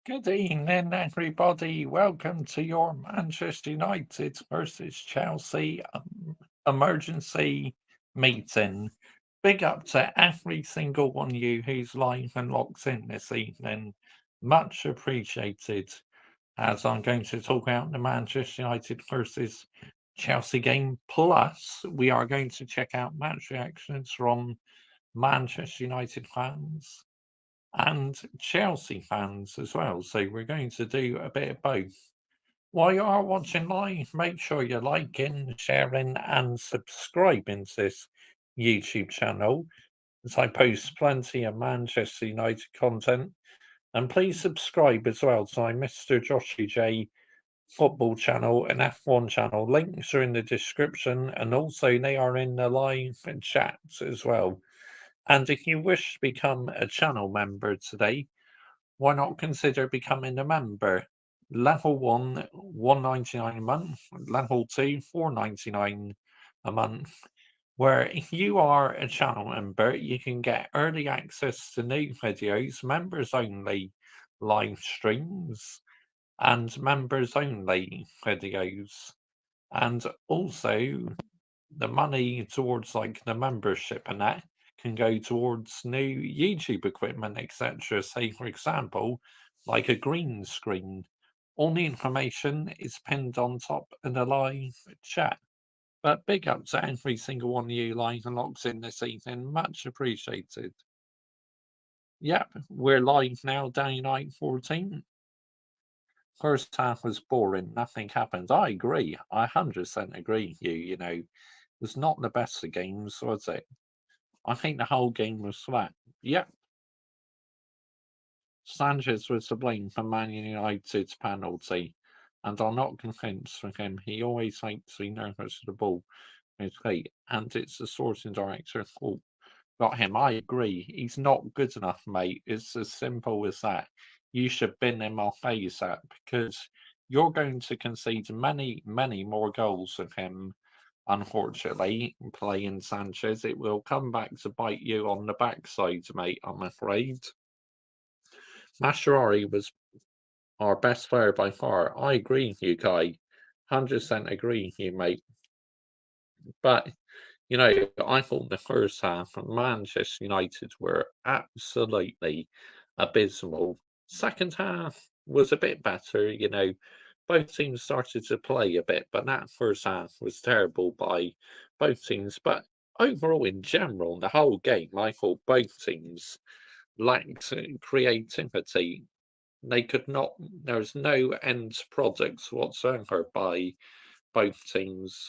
Good evening, everybody. Welcome to your Manchester United versus Chelsea emergency meeting. Big up to every single one of you who's live and locked in this evening. Much appreciated. As I'm going to talk about the Manchester United versus Chelsea game. Plus, we are going to check out match reactions from Manchester United fans and Chelsea fans as well. So we're going to do a bit of both. While you are watching live, make sure you're liking, sharing, and subscribing to this YouTube channel as I post plenty of Manchester United content. And please subscribe as well to my Mr. Joshy J football channel and F1 channel. Links are in the description and also they are in the live chat as well. And if you wish to become a channel member today, why not consider becoming a member? Level 1, 199 a month. Level 2, 499 a month. Where if you are a channel member, you can get early access to new videos, members only live streams, and members only videos. And also the money towards like the membership and that can go towards new YouTube equipment, etc. Say, for example, like a green screen. All the information is pinned on top in the live chat. But big up to every single one of you live and locks in this evening. Much appreciated. Yep, we're live now, day night 14. First half was boring, nothing happened. I agree. I 100% agree with you. It was not the best of games, was it? I think the whole game was flat. Yep. Sanchez was to blame for Man United's penalty, and I'm not convinced with him. He always makes me nervous with the ball with his feet, and it's the sporting director's fault. Not him. I agree. He's not good enough, mate. It's as simple as that. You should bin him off ASAP because you're going to concede many, many more goals with him. Unfortunately, playing Sanchez, it will come back to bite you on the backside, mate. I'm afraid. Mascherari was our best player by far. I agree with you, Kai. 100% agree with you, mate. But I thought the first half from Manchester United were absolutely abysmal. Second half was a bit better, both teams started to play a bit, but that first half was terrible by both teams. But overall, in general, the whole game, I thought both teams lacked creativity. They could not, there was no end products whatsoever by both teams.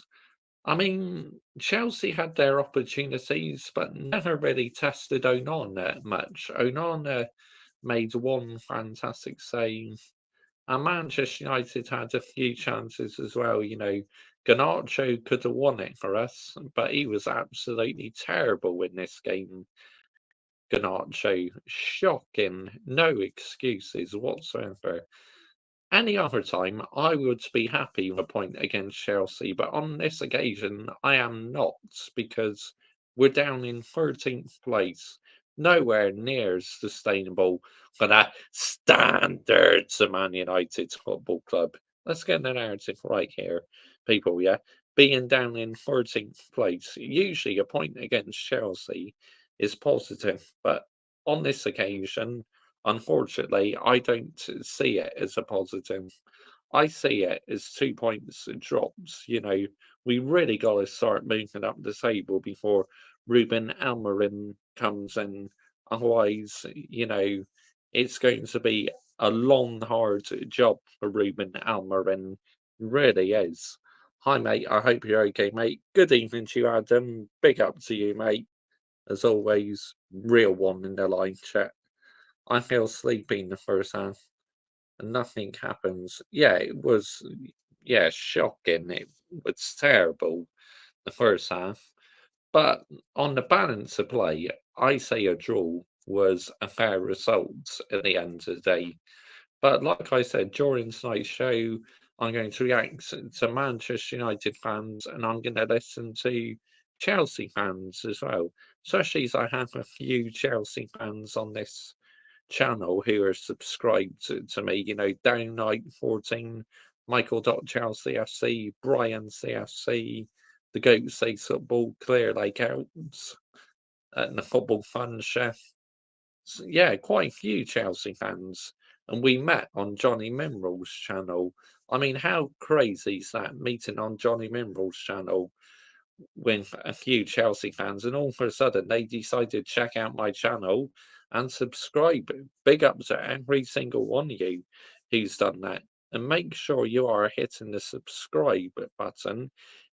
I mean, Chelsea had their opportunities, but never really tested Onana much. Onana made one fantastic save, and Manchester United had a few chances as well. Garnacho could have won it for us, but he was absolutely terrible in this game. Garnacho, shocking, no excuses whatsoever. Any other time, I would be happy with a point against Chelsea, but on this occasion, I am not because we're down in 13th place, nowhere near as sustainable for that standards of Man United Football Club. Let's get the narrative right here, people. Yeah, being down in 13th place, usually a point against Chelsea is positive, but on this occasion, unfortunately, I don't see it as a positive. I see it as 2 points drops. We really got to start moving up the table before Ruben Almiron comes in. Otherwise, it's going to be a long, hard job for Ruben Almiron. Really is. Hi, mate. I hope you're okay, mate. Good evening to you, Adam. Big up to you, mate. As always, real one in the live chat. I feel sleepy in the first half and nothing happens. Yeah, it was, yeah, shocking. It was terrible, the first half. But on the balance of play, I say a draw was a fair result at the end of the day. But like I said, during tonight's show, I'm going to react to Manchester United fans and I'm going to listen to Chelsea fans as well. Especially as I have a few Chelsea fans on this channel who are subscribed to me. You know, Downnight14, Michael.Chelsea FC, Brian CFC, the Goat Says Football, Clear Lake Outs, and the Football Fun Chef. So, yeah, quite a few Chelsea fans. And we met on Johnny Minerals' channel. I mean, how crazy is that, meeting on Johnny Minerals' channel with a few Chelsea fans, and all of a sudden they decided to check out my channel and subscribe. Big up to every single one of you who's done that. And make sure you are hitting the subscribe button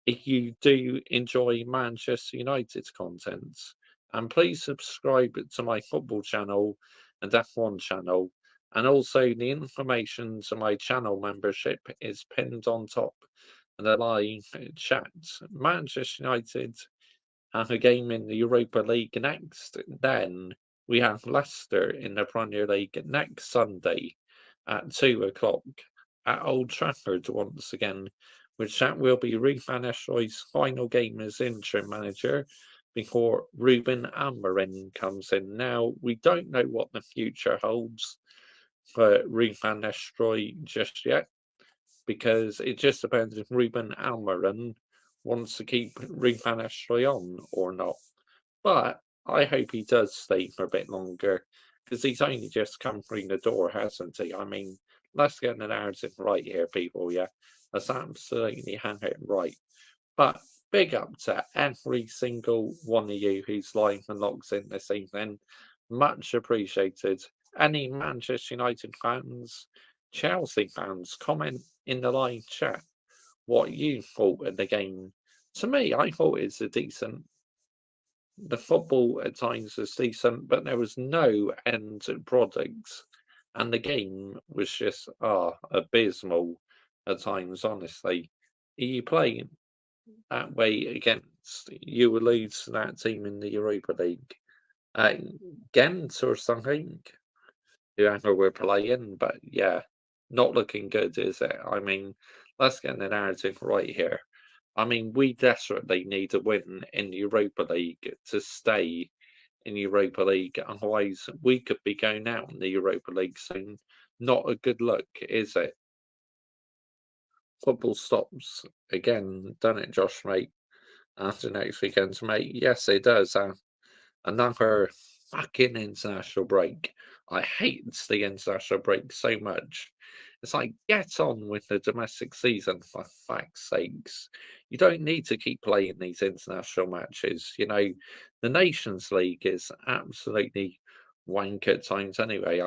if you do enjoy Manchester United's content. And please subscribe to my football channel and F1 channel. And also, the information to my channel membership is pinned on top and a live chat. Manchester United have a game in the Europa League next. Then we have Leicester in the Premier League next Sunday at 2 o'clock at Old Trafford once again, which that will be Ruth Van Nistelrooy's final game as interim manager before Ruben Amorim comes in. Now, we don't know what the future holds for Ruth Van Nistelrooy just yet, because it just depends if Ruben Amorim wants to keep Ruth Van Nistelrooy on or not. But I hope he does stay for a bit longer, because he's only just come through the door, hasn't he? I mean, let's get the narrative right here, people. Yeah, let's absolutely have it right. But big up to every single one of you who's live and logs in this evening. Much appreciated. Any Manchester United fans, Chelsea fans, comment in the live chat what you thought of the game. To me, I thought it's a decent. The football at times was decent, but there was no end products, and the game was just abysmal at times. Honestly, you play that way against, you will lose to that team in the Europa League, uh, Ghent or something, whoever we're playing. But yeah, not looking good, is it? I mean, let's get the narrative right here. I mean, we desperately need a win in the Europa League to stay in Europa League. Otherwise, we could be going out in the Europa League soon. Not a good look, is it? Football stops again, done it, Josh, mate, after next weekend's, mate. Yes, it does. Another fucking international break. I hate the international break so much. It's like, get on with the domestic season, for fuck's sakes. You don't need to keep playing these international matches. You know, the Nations League is absolutely wank at times anyway.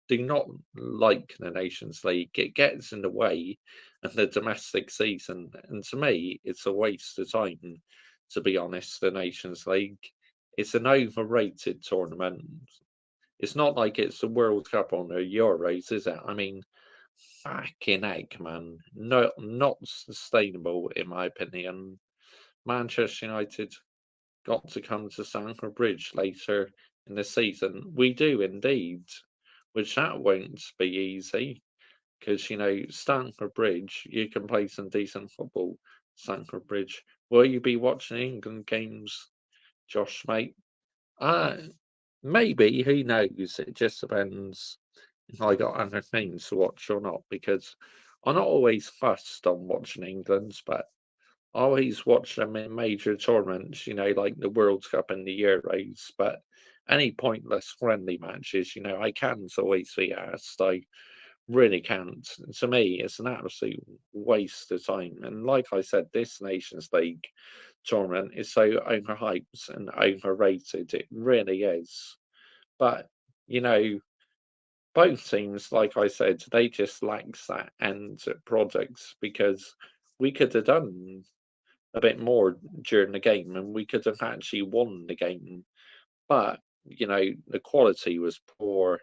Do not like the Nations League. It gets in the way of the domestic season. And to me, it's a waste of time, to be honest, the Nations League. It's an overrated tournament. It's not like it's the World Cup or the Euros, is it? I mean, fucking heck, man. No, not sustainable, in my opinion. Manchester United got to come to Stamford Bridge later in the season. We do indeed, which that won't be easy, because, you know, Stamford Bridge, you can play some decent football. Stamford Bridge. Will you be watching England games, Josh, mate? Uh, Maybe, who knows? It just depends if I got other things to watch or not, because I'm not always fussed on watching England's, but I always watch them in major tournaments, you know, like the World Cup and the Euros. But any pointless friendly matches, you know, I can't always be asked. I really can't. To me, it's an absolute waste of time. And like I said, this Nations League tournament is so overhyped and overrated. It really is. But, you know, both teams, like I said, they just lacks that end products, because we could have done a bit more during the game and we could have actually won the game. But, you know, the quality was poor,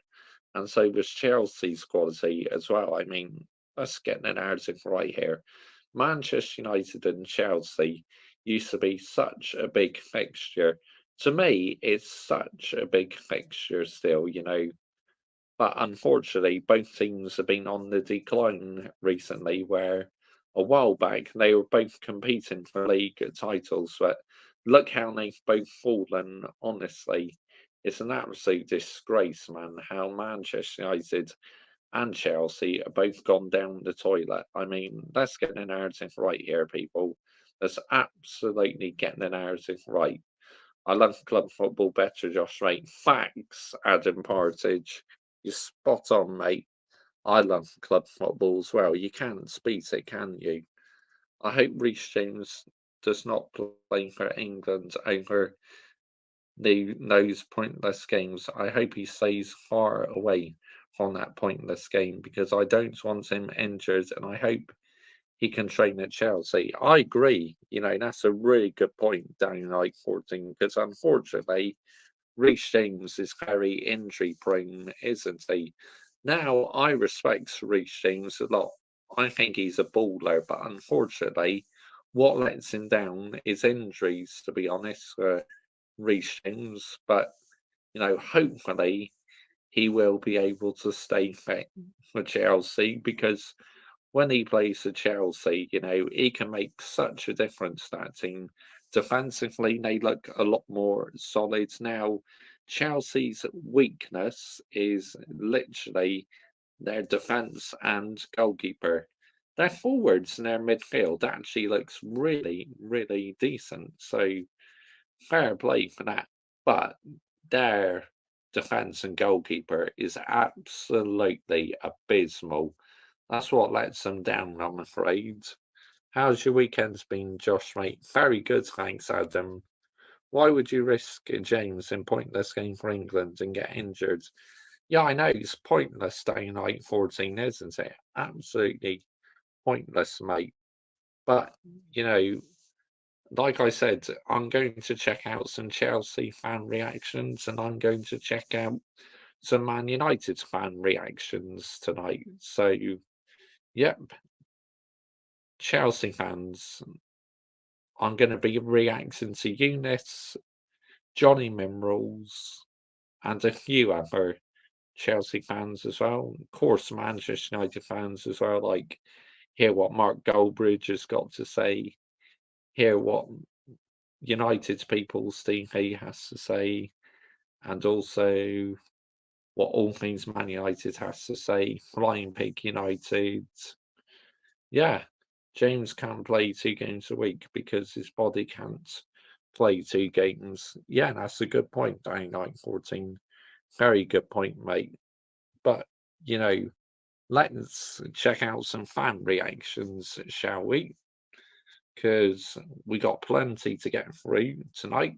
and so was Chelsea's quality as well. I mean, let's get the narrative right here. Manchester United and Chelsea used to be such a big fixture. To me, it's such a big fixture still, you know. But unfortunately, both teams have been on the decline recently, where a while back they were both competing for league titles. But look how they've both fallen, honestly. It's an absolute disgrace, man, how Manchester United and Chelsea are both gone down the toilet. I mean, let's get the narrative right here, people. Let's absolutely get the narrative right. I love club football better, Josh, mate. Thanks, Adam Partridge. You're spot on, mate. I love club football as well. You can't beat it, can you? I hope Reece James does not play for England over those pointless games. I hope he stays far away from that pointless game because I don't want him injured and I hope he can train at Chelsea. I agree. That's a really good point, down like 14, because unfortunately, Reece James is very injury prone, isn't he? Now, I respect Reece James a lot. I think he's a baller, but unfortunately, what lets him down is injuries, to be honest, for Reece James. But, hopefully, he will be able to stay fit for Chelsea because when he plays for Chelsea, he can make such a difference to that team. Defensively, they look a lot more solid now. Chelsea's weakness is literally their defence and goalkeeper. Their forwards and their midfield actually looks really, really decent. So fair play for that. But their defence and goalkeeper is absolutely abysmal. That's what lets them down, I'm afraid. How's your weekend's been, Josh, mate? Very good, thanks, Adam. Why would you risk James in pointless game for England and get injured? Yeah, I know it's pointless staying like 14, isn't it? Absolutely pointless, mate. But, you know, like I said, I'm going to check out some Chelsea fan reactions and I'm going to check out some Man United fan reactions tonight. So, yep, Chelsea fans, I'm going to be reacting to Eunice, Johnny Minerals, and a few other Chelsea fans as well. Of course, Manchester United fans as well. Like, hear what Mark Goldbridge has got to say, hear what United's people Steve He has to say, and also what all things Man United has to say. Flying Pig United. Yeah, James can't play 2 games a week because his body can't play 2 games. Yeah, that's a good point, Dying 14. Very good point, mate. But, you know, let's check out some fan reactions, shall we? Because we got plenty to get through tonight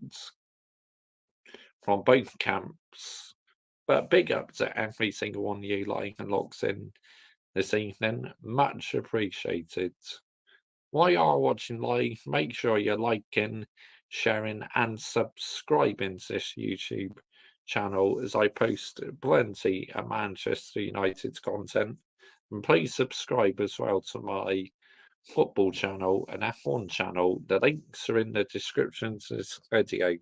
from both camps. But big up to every single one of you like and locks in this evening. Much appreciated. While you are watching live, make sure you're liking, sharing, and subscribing to this YouTube channel as I post plenty of Manchester United content. And please subscribe as well to my football channel and F1 channel. The links are in the description to this video.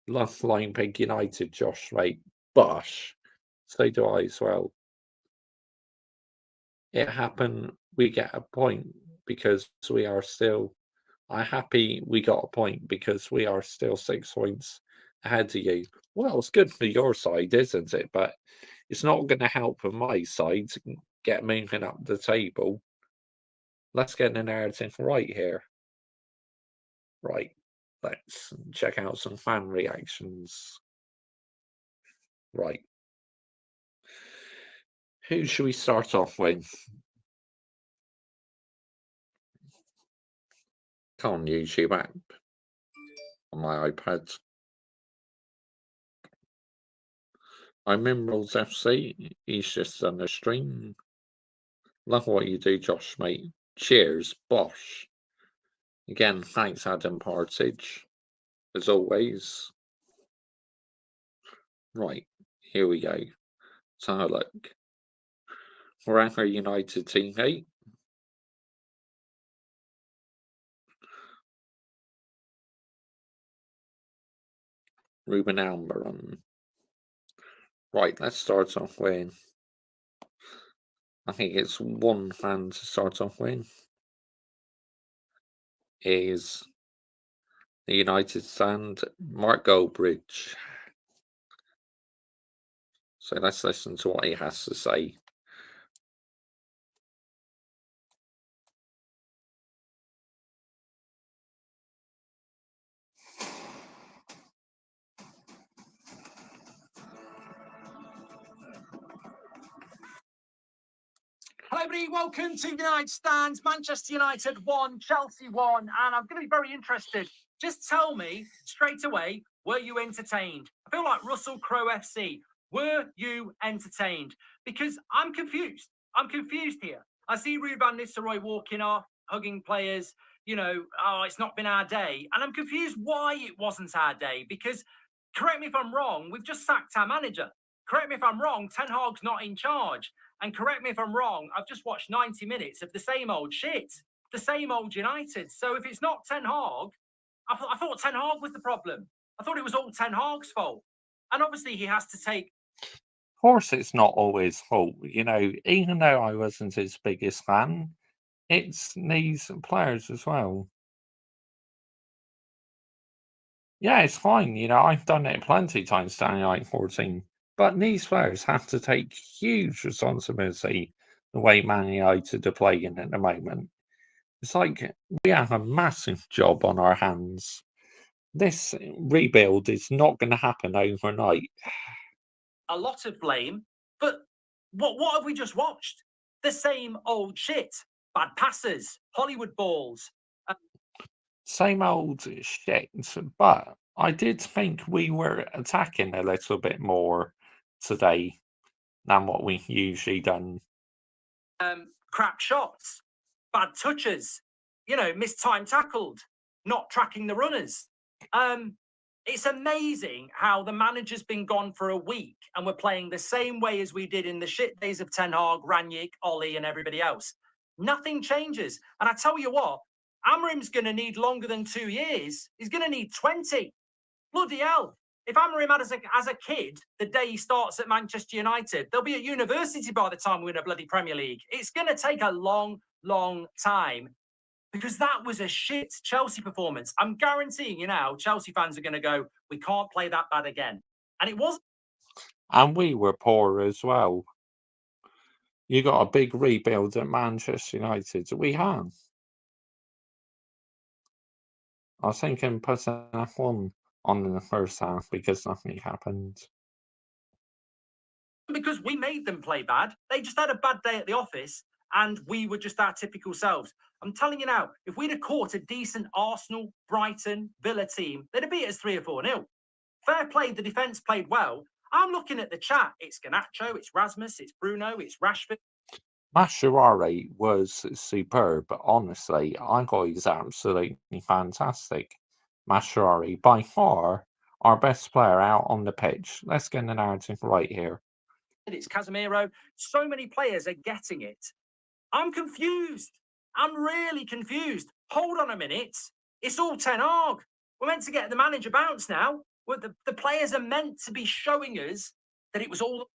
Love Flying Pig United, Josh, mate. Bosh. So do I as well. It happened. We get a point because we are still. I'm happy we got a point because we are still 6 points ahead of you. Well, it's good for your side, isn't it? But it's not going to help for my side to get moving up the table. Let's get the narrative right here. Right. Let's check out some fan reactions. Right. Who should we start off with? Come on, YouTube app on my iPad. I'm Minerals FC. He's just on the stream. Love what you do, Josh, mate. Cheers, Bosh. Again, thanks, Adam Partridge, as always. Right, here we go. Let's have a look. Forever United teammate. Ruben Almiron. Right, let's start off with. I think it's one fan to start off with. Is the United stand Mark Goldbridge. So let's listen to what he has to say. Hello, everybody. Welcome to United Stands. Manchester United won, Chelsea won, and I'm going to be very interested. Just tell me straight away, were you entertained? I feel like Russell Crowe FC. Were you entertained? Because I'm confused. I'm confused here. I see Ruud van Nistelrooy walking off, hugging players. Oh, it's not been our day. And I'm confused why it wasn't our day. Because, correct me if I'm wrong, we've just sacked our manager. Correct me if I'm wrong, Ten Hag's not in charge. And correct me if I'm wrong, I've just watched 90 minutes of the same old shit, the same old United. So if it's not Ten Hag, I thought Ten Hag was the problem. I thought it was all Ten Hag's fault. And obviously he has to take... Of course, it's not always fault. Even though I wasn't his biggest fan, it's these players as well. Yeah, it's fine. I've done it plenty of times standing like 14. But these players have to take huge responsibility the way Man United are playing at the moment. It's like we have a massive job on our hands. This rebuild is not going to happen overnight. A lot of blame, but what have we just watched? The same old shit. Bad passes, Hollywood balls. Same old shit, but I did think we were attacking a little bit more today than what we've usually done. Crap shots, bad touches, mistime tackled, not tracking the runners. It's amazing how the manager's been gone for a week and we're playing the same way as we did in the shit days of Ten Hag, Rangnick, Ollie, and everybody else. Nothing changes. And I tell you what, Amorim's going to need longer than 2 years. He's going to need 20. Bloody hell. If Amorim had as a kid, the day he starts at Manchester United, they'll be at university by the time we win a bloody Premier League. It's going to take a long, long time because that was a shit Chelsea performance. I'm guaranteeing you now, Chelsea fans are going to go, we can't play that bad again. And it wasn't. And we were poor as well. You got a big rebuild at Manchester United. We have. I was thinking putting F1 on in the first half because nothing happened. Because we made them play bad. They just had a bad day at the office and we were just our typical selves. I'm telling you now, if we'd have caught a decent Arsenal, Brighton, Villa team, they'd have beat us 3 or 4-0. Fair play, the defence played well. I'm looking at the chat. It's Garnacho, it's Rasmus, it's Bruno, it's Rashford. Mascherari was superb. Honestly, I thought he was absolutely fantastic. Mascherari, by far, our best player out on the pitch. Let's get the narrative right here. It's Casemiro. So many players are getting it. I'm confused. I'm really confused. Hold on a minute. It's all Ten Hag. We're meant to get the manager bounce now. The players are meant to be showing us that it was all...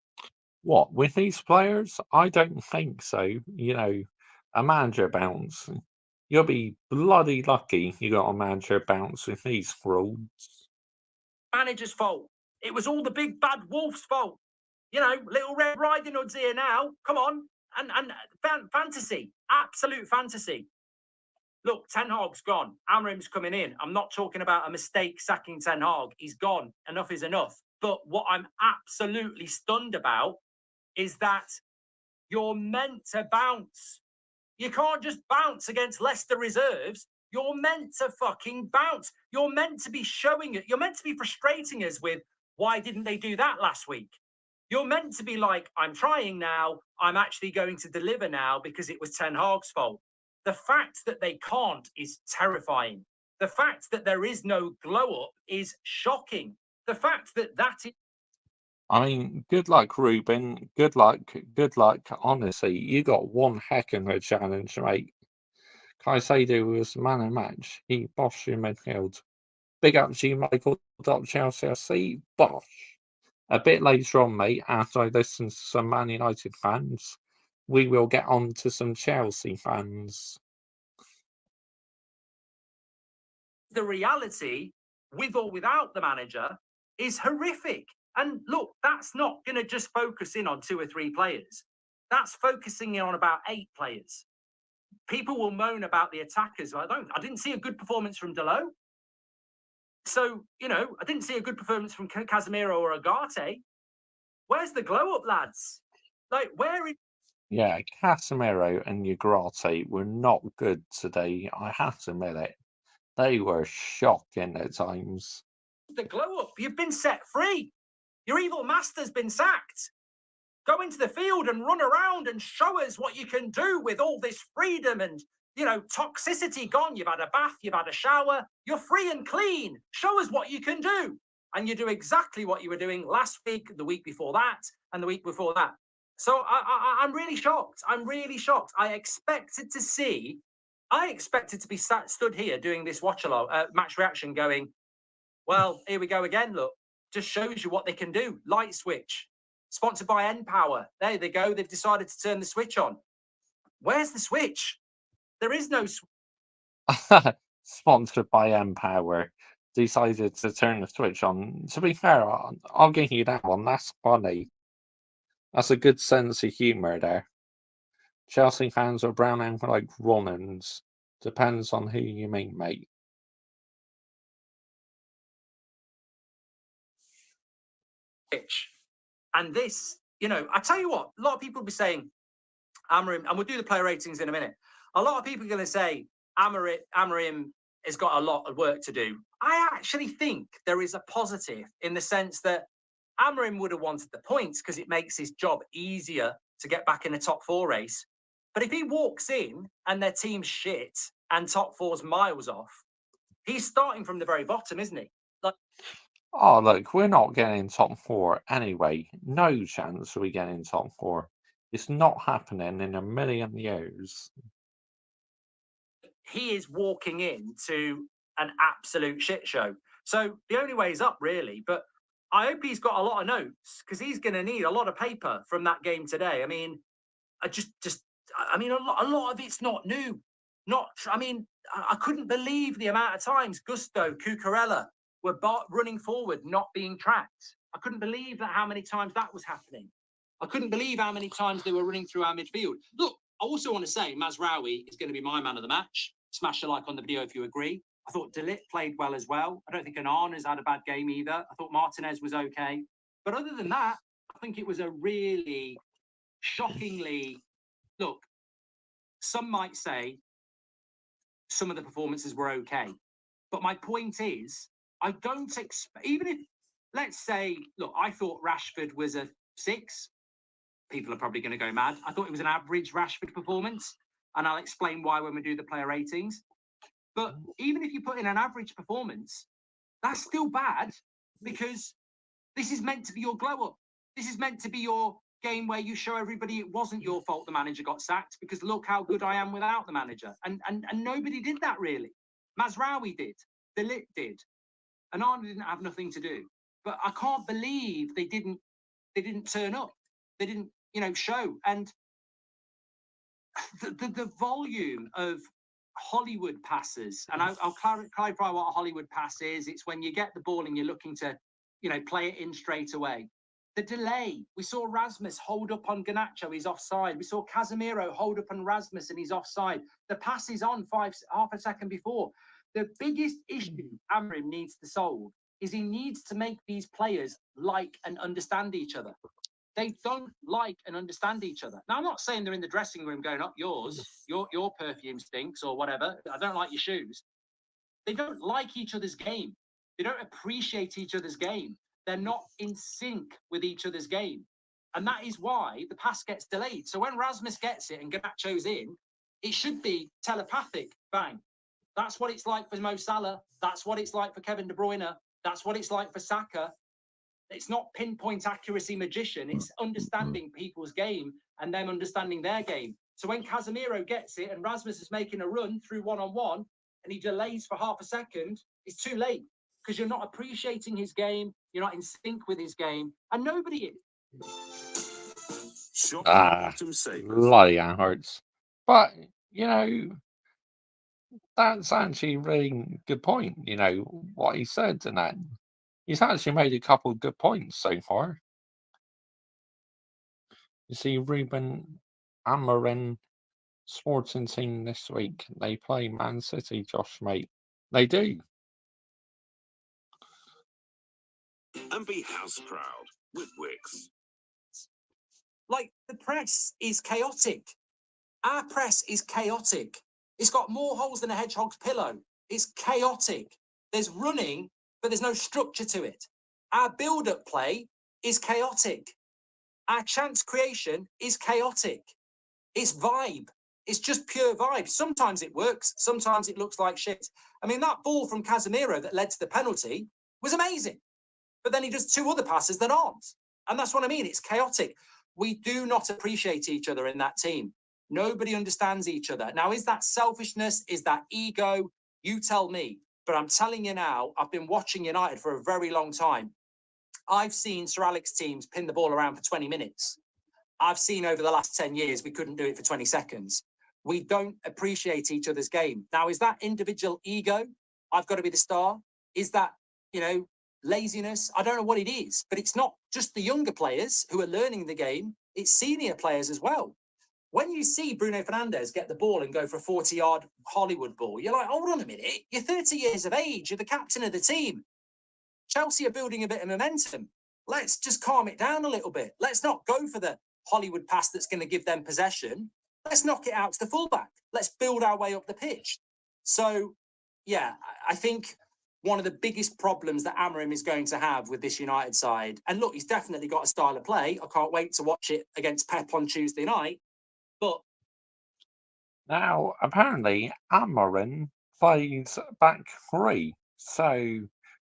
What, with these players? I don't think so. A manager bounce. You'll be bloody lucky you got a manager bounce with these frauds. Manager's fault. It was all the big bad wolf's fault. Little Red Riding Hood's here now. Come on. And fantasy. Absolute fantasy. Look, Ten Hag's gone. Amorim's coming in. I'm not talking about a mistake sacking Ten Hag. He's gone. Enough is enough. But what I'm absolutely stunned about is that you're meant to bounce. You can't just bounce against Leicester reserves. You're meant to fucking bounce. You're meant to be showing it. You're meant to be frustrating us with, why didn't they do that last week? You're meant to be like, I'm trying now. I'm actually going to deliver now because it was Ten Hag's fault. The fact that they can't is terrifying. The fact that there is no glow up is shocking. The fact that that is... I mean, good luck, Ruben. Good luck. Good luck. Honestly, you got one heck of a challenge, mate. Caicedo was the man of the match. He bossed your midfield. Big up to you, Michael. Chelsea FC. Bosh. A bit later on, mate, after I listen to some Man United fans, we will get on to some Chelsea fans. The reality, with or without the manager, is horrific. And look, that's not going to just focus in on 2 or 3 players. That's focusing in on about 8 players. People will moan about the attackers. I didn't see a good performance from Dalot. So, I didn't see a good performance from Casemiro or Agate. Where's the glow up, lads? Like, where is Yeah, Casemiro and Ugarte were not good today. I have to admit it. They were shocking at times. the glow up? You've been set free. Your evil master's been sacked. Go into the field and run around and show us what you can do with all this freedom and, toxicity gone. You've had a bath, you've had a shower, you're free and clean. Show us what you can do. And you do exactly what you were doing last week, the week before that, and the week before that. So I'm really shocked. I'm really shocked. I expected to be stood here doing this watch along, match reaction going, well, here we go again. Look, just shows you what they can do. Light switch. Sponsored by npower. There they go. They've decided to turn the switch on. Where's the switch? There is no switch. Sponsored by npower. Decided to turn the switch on. To be fair, I'll give you that one. That's funny. That's a good sense of humour there. Chelsea fans are brown and like Romans. Depends on who you mean, mate. And this, I tell you what, a lot of people will be saying, Amorim, and we'll do the player ratings in a minute. A lot of people are going to say, Amorim has got a lot of work to do. I actually think there is a positive in the sense that Amorim would have wanted the points because it makes his job easier to get back in the top 4 race. But if he walks in and their team's shit and top 4's miles off, he's starting from the very bottom, isn't he? Oh, look, we're not getting top 4 anyway. No chance we get in top 4. It's not happening in a million years. He is walking into an absolute shit show. So the only way is up, really. But I hope he's got a lot of notes because he's going to need a lot of paper from that game today. I mean, a lot of it's not new. I couldn't believe the amount of times Gusto, Cucurella were running forward, not being tracked. I couldn't believe how many times that was happening. I couldn't believe how many times they were running through our midfield. Look, I also want to say Mazraoui is going to be my man of the match. Smash a like on the video if you agree. I thought De Ligt played well as well. I don't think Onana's had a bad game either. I thought Martinez was okay. But other than that, I think it was a really shockingly... Look, some might say some of the performances were okay. But my point is, I don't expect... Even if, let's say, look, I thought Rashford was a 6. People are probably going to go mad. I thought it was an average Rashford performance. And I'll explain why when we do the player ratings. But even if you put in an average performance, that's still bad because this is meant to be your glow up. This is meant to be your game where you show everybody it wasn't your fault the manager got sacked because look how good I am without the manager. And nobody did that really. Mazraoui did. De Ligt did. And Onana didn't have nothing to do. But I can't believe they didn't turn up. They didn't, show. And the volume of Hollywood passes, and I'll clarify what a Hollywood pass is. It's when you get the ball and you're looking to, play it in straight away. The delay. We saw Rasmus hold up on Garnacho, he's offside. We saw Casemiro hold up on Rasmus and he's offside. The pass is on half a second before. The biggest issue Amorim needs to solve is he needs to make these players like and understand each other. They don't like and understand each other. Now, I'm not saying they're in the dressing room going, up yours, your perfume stinks or whatever. I don't like your shoes. They don't like each other's game. They don't appreciate each other's game. They're not in sync with each other's game. And that is why the pass gets delayed. So when Rasmus gets it and Garnacho's in, it should be telepathic. Bang. That's what it's like for Mo Salah. That's what it's like for Kevin De Bruyne. That's what it's like for Saka. It's not pinpoint accuracy magician. It's understanding people's game and them understanding their game. So when Casemiro gets it and Rasmus is making a run through one-on-one and he delays for half a second, it's too late because you're not appreciating his game. You're not in sync with his game. And nobody is. Bloody hurts. But, that's actually a really good point, what he said and that. He's actually made a couple of good points so far. You see, Ruben Amorim Sporting team this week. They play Man City, Josh, mate. They do. And be house proud with Wix. Like, the press is chaotic. Our press is chaotic. It's got more holes than a hedgehog's pillow. It's chaotic. There's running, but there's no structure to it. Our build-up play is chaotic. Our chance creation is chaotic. It's vibe. It's just pure vibe. Sometimes it works. Sometimes it looks like shit. I mean, that ball from Casemiro that led to the penalty was amazing. But then he does two other passes that aren't. And that's what I mean. It's chaotic. We do not appreciate each other in that team. Nobody understands each other. Now, is that selfishness? Is that ego? You tell me. But I'm telling you now, I've been watching United for a very long time. I've seen Sir Alex teams pin the ball around for 20 minutes. I've seen over the last 10 years, we couldn't do it for 20 seconds. We don't appreciate each other's game. Now, is that individual ego? I've got to be the star. Is that, laziness? I don't know what it is, but it's not just the younger players who are learning the game. It's senior players as well. When you see Bruno Fernandes get the ball and go for a 40-yard Hollywood ball, you're like, hold on a minute. You're 30 years of age. You're the captain of the team. Chelsea are building a bit of momentum. Let's just calm it down a little bit. Let's not go for the Hollywood pass that's going to give them possession. Let's knock it out to the fullback. Let's build our way up the pitch. So, yeah, I think one of the biggest problems that Amorim is going to have with this United side, and look, he's definitely got a style of play. I can't wait to watch it against Pep on Tuesday night. But now, apparently, Amorim plays back three. So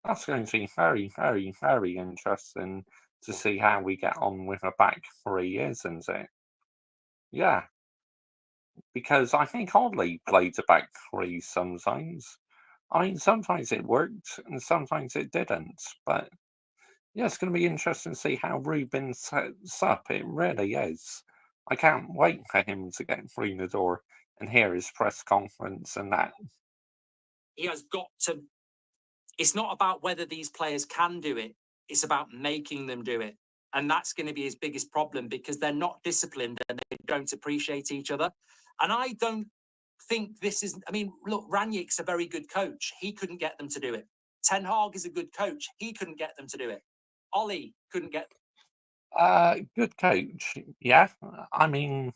that's going to be very, very, very interesting to see how we get on with a back three, isn't it? Yeah. Because I think Ollie played a back three sometimes. I mean, sometimes it worked and sometimes it didn't. But yeah, it's going to be interesting to see how Ruben sets up. It really is. I can't wait for him to get through the door and hear his press conference and that. he has got to. It's not about whether these players can do it. It's about making them do it. And that's going to be his biggest problem because they're not disciplined and they don't appreciate each other. And I don't think this is, I mean, look, Ranić's a very good coach. He couldn't get them to do it. Ten Hag is a good coach. He couldn't get them to do it. Ollie couldn't get. Good coach. Yeah. I mean,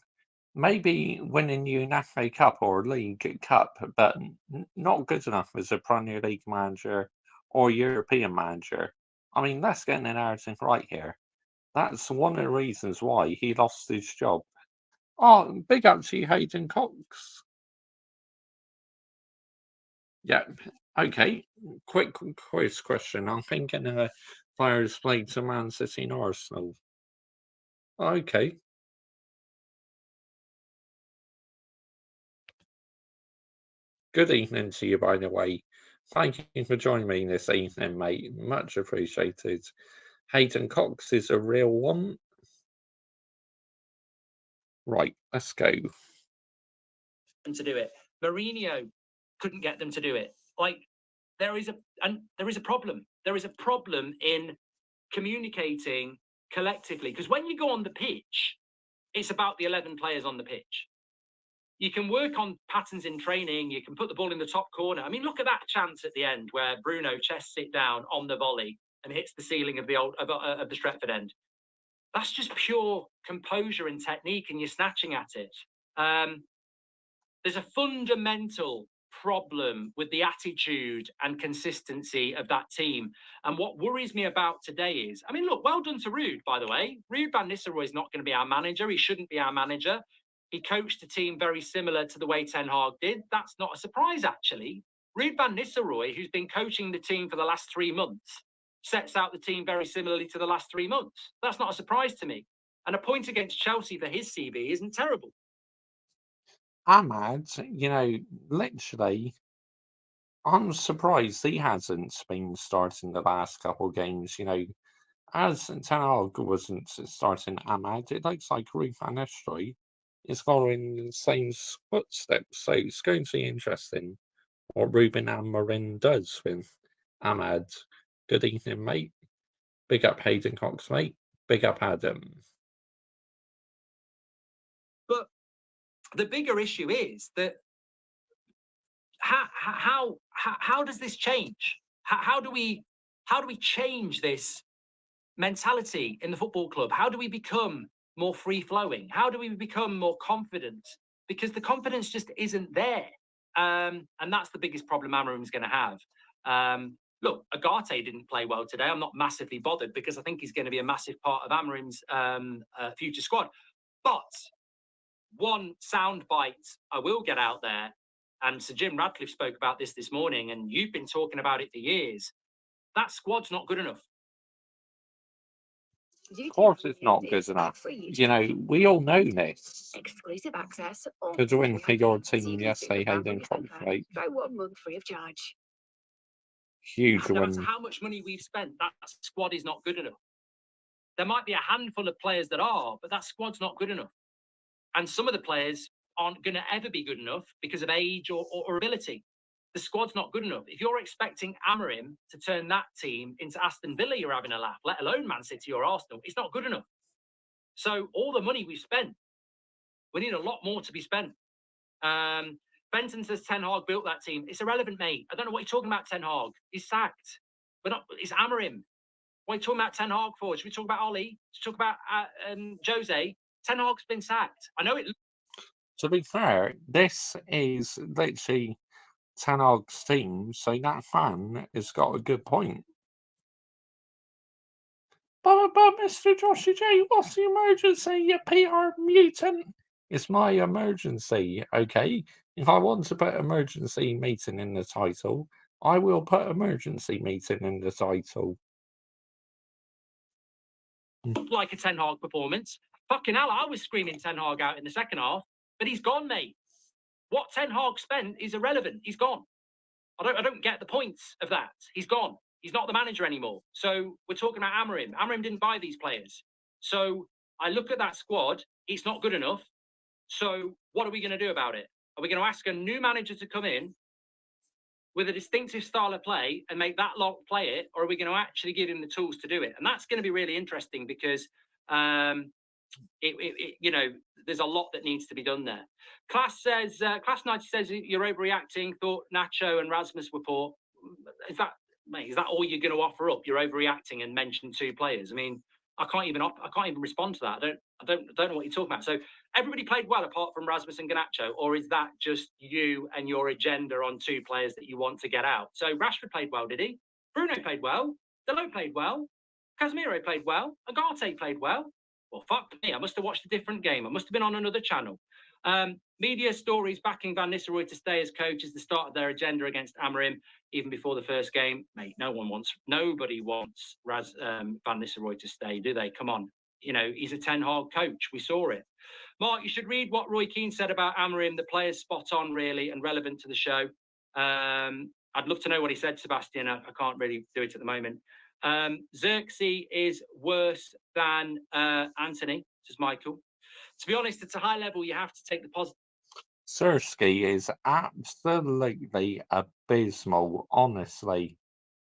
maybe winning you an FA Cup or a League Cup, but not good enough as a Premier League manager or European manager. I mean, let's get the narrative right here. That's one of the reasons why he lost his job. Oh, big up to you, Hayden Cox. Yeah. Okay. Quick quiz question. I'm thinking players played to Man City and Arsenal. Okay. Good evening to you, by the way. Thank you for joining me this evening, mate. Much appreciated. Hayden Cox is a real one. Right, let's go. To do it. Mourinho couldn't get them to do it. Like, there is a problem. There is a problem in communicating collectively because when you go on the pitch, it's about the 11 players on the pitch. You can work on patterns in training. You can put the ball in the top corner. I mean, look at that chance at the end where Bruno chests it down on the volley and hits the ceiling of the Stretford end. That's just pure composure and technique, and you're snatching at it. There's a fundamental problem with the attitude and consistency of that team. And what worries me about today is, I mean, look, well done to Ruud, by the way. Ruud van Nistelrooy is not going to be our manager. He shouldn't be our manager. He coached a team very similar to the way Ten Hag did. That's not a surprise, actually. Ruud van Nistelrooy, who's been coaching the team for the last 3 months, sets out the team very similarly to the last 3 months. That's not a surprise to me. And a point against Chelsea for his CV isn't terrible. Ahmad, literally, I'm surprised he hasn't been starting the last couple of games. As Ten Hag wasn't starting Ahmad, it looks like Ruud van Nistelrooy is following the same footsteps. So it's going to be interesting what Ruben Amorim does with Ahmad. Good evening, mate. Big up Hayden Cox, mate. Big up Adam. But the bigger issue is that how does this change? How do we change this mentality in the football club? How do we become more free flowing? How do we become more confident? Because the confidence just isn't there, and that's the biggest problem Amarim's going to have. Look, Agate didn't play well today. I'm not massively bothered because I think he's going to be a massive part of Amarim's future squad. But one soundbite I will get out there, and Sir Jim Radcliffe spoke about this morning, and you've been talking about it for years. That squad's not good enough. Of course it's not good enough. You know, we all know this. Exclusive access. Good win for your team yesterday, Hayden Cox, mate. Try 1 month free of charge. Huge No matter win. how much money we've spent, that squad is not good enough. There might be a handful of players that are, but that squad's not good enough. And some of the players aren't going to ever be good enough because of age or ability. The squad's not good enough. If you're expecting Amarim to turn that team into Aston Villa, you're having a laugh, let alone Man City or Arsenal. It's not good enough. So all the money we've spent, we need a lot more to be spent. Benton says Ten Hag built that team. It's irrelevant, mate. I don't know what you're talking about, Ten Hag. He's sacked. It's Amarim. What are you talking about Ten Hag for? Should we talk about Ollie? Should we talk about Jose? Ten Hag's been sacked. I know it. To be fair, this is literally Ten Hag's team, so that fan has got a good point. But Mr. Joshy J, what's the emergency, you PR mutant? It's my emergency, okay? If I want to put emergency meeting in the title, I will put emergency meeting in the title. Like a Ten Hag performance. Fucking hell, I was screaming Ten Hag out in the second half, but he's gone, mate. What Ten Hag spent is irrelevant. He's gone. I don't get the points of that. He's gone. He's not the manager anymore. So we're talking about Amarim. Amarim didn't buy these players. So I look at that squad. It's not good enough. So what are we going to do about it? Are we going to ask a new manager to come in with a distinctive style of play and make that lot play it? Or are we going to actually give him the tools to do it? And that's going to be really interesting because, you know, there's a lot that needs to be done there. Class 90 says you're overreacting. Thought Nacho and Rasmus were poor. Is that all you're going to offer up? You're overreacting and mention 2 players. I mean, I can't even respond to that. I don't know what you're talking about. So everybody played well apart from Rasmus and Garnacho, or is that just you and your agenda on 2 players that you want to get out? So Rashford played well, did he? Bruno played well. Dalot played well. Casemiro played well. Agate played well. Well, fuck me. I must have watched a different game. I must have been on another channel. Media stories backing Van Nistelrooy to stay as coach is the start of their agenda against Amarim, even before the first game. Mate, nobody wants Van Nistelrooy to stay, do they? Come on. You know, he's a Ten Hag coach. We saw it. Mark, you should read what Roy Keane said about Amarim. The player's spot on, really, and relevant to the show. I'd love to know what he said, Sebastian. I can't really do it at the moment. Xerxes is worse than Anthony, says Michael. To be honest, at a high level, you have to take the positive. Sirski is absolutely abysmal, honestly.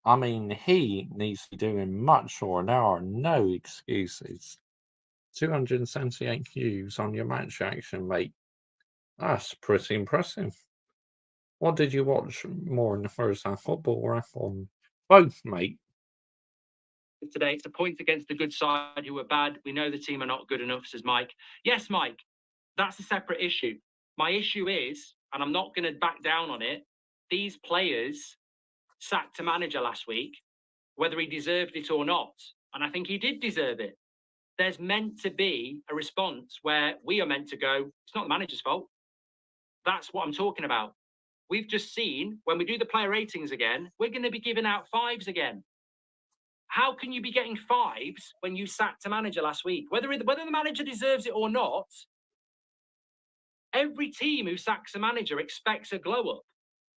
I mean, he needs to be doing much more. There are no excuses. 278 views on your match action, mate. That's pretty impressive. What did you watch more in the first half, football or F1? Both, mate. Today, it's a point against the good side who are bad. We know the team are not good enough, says Mike. Yes, Mike, that's a separate issue. My issue is, and I'm not going to back down on it, these players sacked a manager last week, whether he deserved it or not. And I think he did deserve it. There's meant to be a response where we are meant to go, it's not the manager's fault. That's what I'm talking about. We've just seen, when we do the player ratings again, we're going to be giving out 5s again. How can you be getting 5s when you sacked a manager last week? Whether the manager deserves it or not, every team who sacks a manager expects a glow up.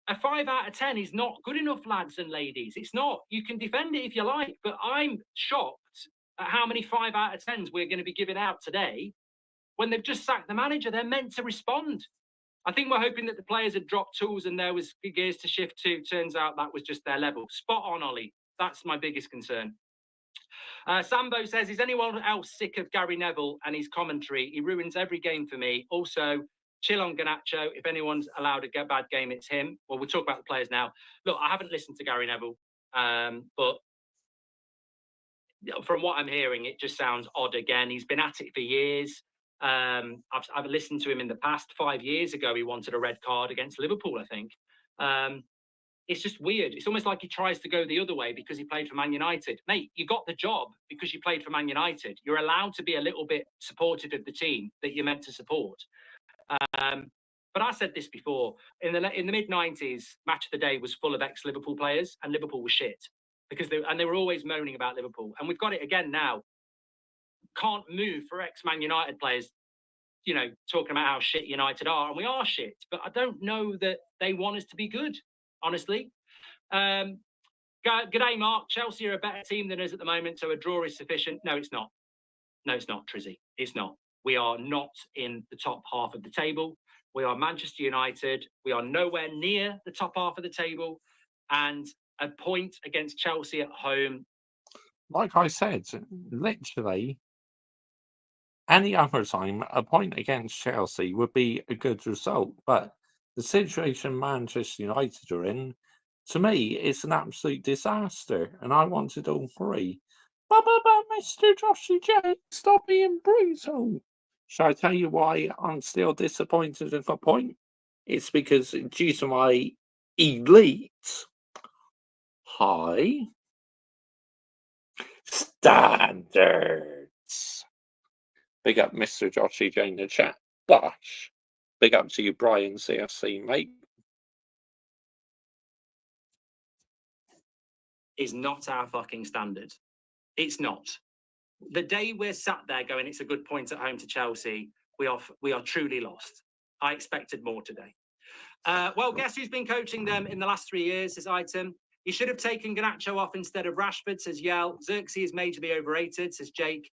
A 5 out of 10 is not good enough, lads and ladies. It's not. You can defend it if you like, but I'm shocked at how many 5 out of 10s we're going to be giving out today. When they've just sacked the manager, they're meant to respond. I think we're hoping that the players had dropped tools and there was gears to shift to. Turns out that was just their level. Spot on, Ollie. That's my biggest concern. Sambo says, is anyone else sick of Gary Neville and his commentary? He ruins every game for me. Also, chill on Garnacho. If anyone's allowed a bad game, it's him. Well, we'll talk about the players now. Look, I haven't listened to Gary Neville, but from what I'm hearing, it just sounds odd again. He's been at it for years. I've listened to him in the past. 5 years ago, he wanted a red card against Liverpool, I think. It's just weird. It's almost like he tries to go the other way because he played for Man United. Mate, you got the job because you played for Man United. You're allowed to be a little bit supportive of the team that you're meant to support. But I said this before. In the mid-90s, Match of the Day was full of ex-Liverpool players, and Liverpool was shit. Because they were always moaning about Liverpool. And we've got it again now. Can't move for ex-Man United players, you know, talking about how shit United are. And we are shit. But I don't know that they want us to be good, honestly. G'day, Mark. Chelsea are a better team than us at the moment, so a draw is sufficient. No, it's not. No, it's not, Trizzy. It's not. We are not in the top half of the table. We are Manchester United. We are nowhere near the top half of the table. And a point against Chelsea at home. Like I said, literally, any other time, a point against Chelsea would be a good result. But the situation Manchester United are in, to me, it's an absolute disaster. And I wanted all three. But Mr. Joshy J, stop being brutal. Shall I tell you why I'm still disappointed in the point? It's because due to my elite high standards. Big up Mr. Joshy J in the chat. Bosh. Big up to you, Brian CSC, mate. Is not our fucking standard. It's not. The day we're sat there going, it's a good point at home to Chelsea, we are truly lost. I expected more today. Well, guess who's been coaching them in the last 3 years, says Item. He should have taken Garnacho off instead of Rashford, says Yell. Xerxes is majorly overrated, says Jake.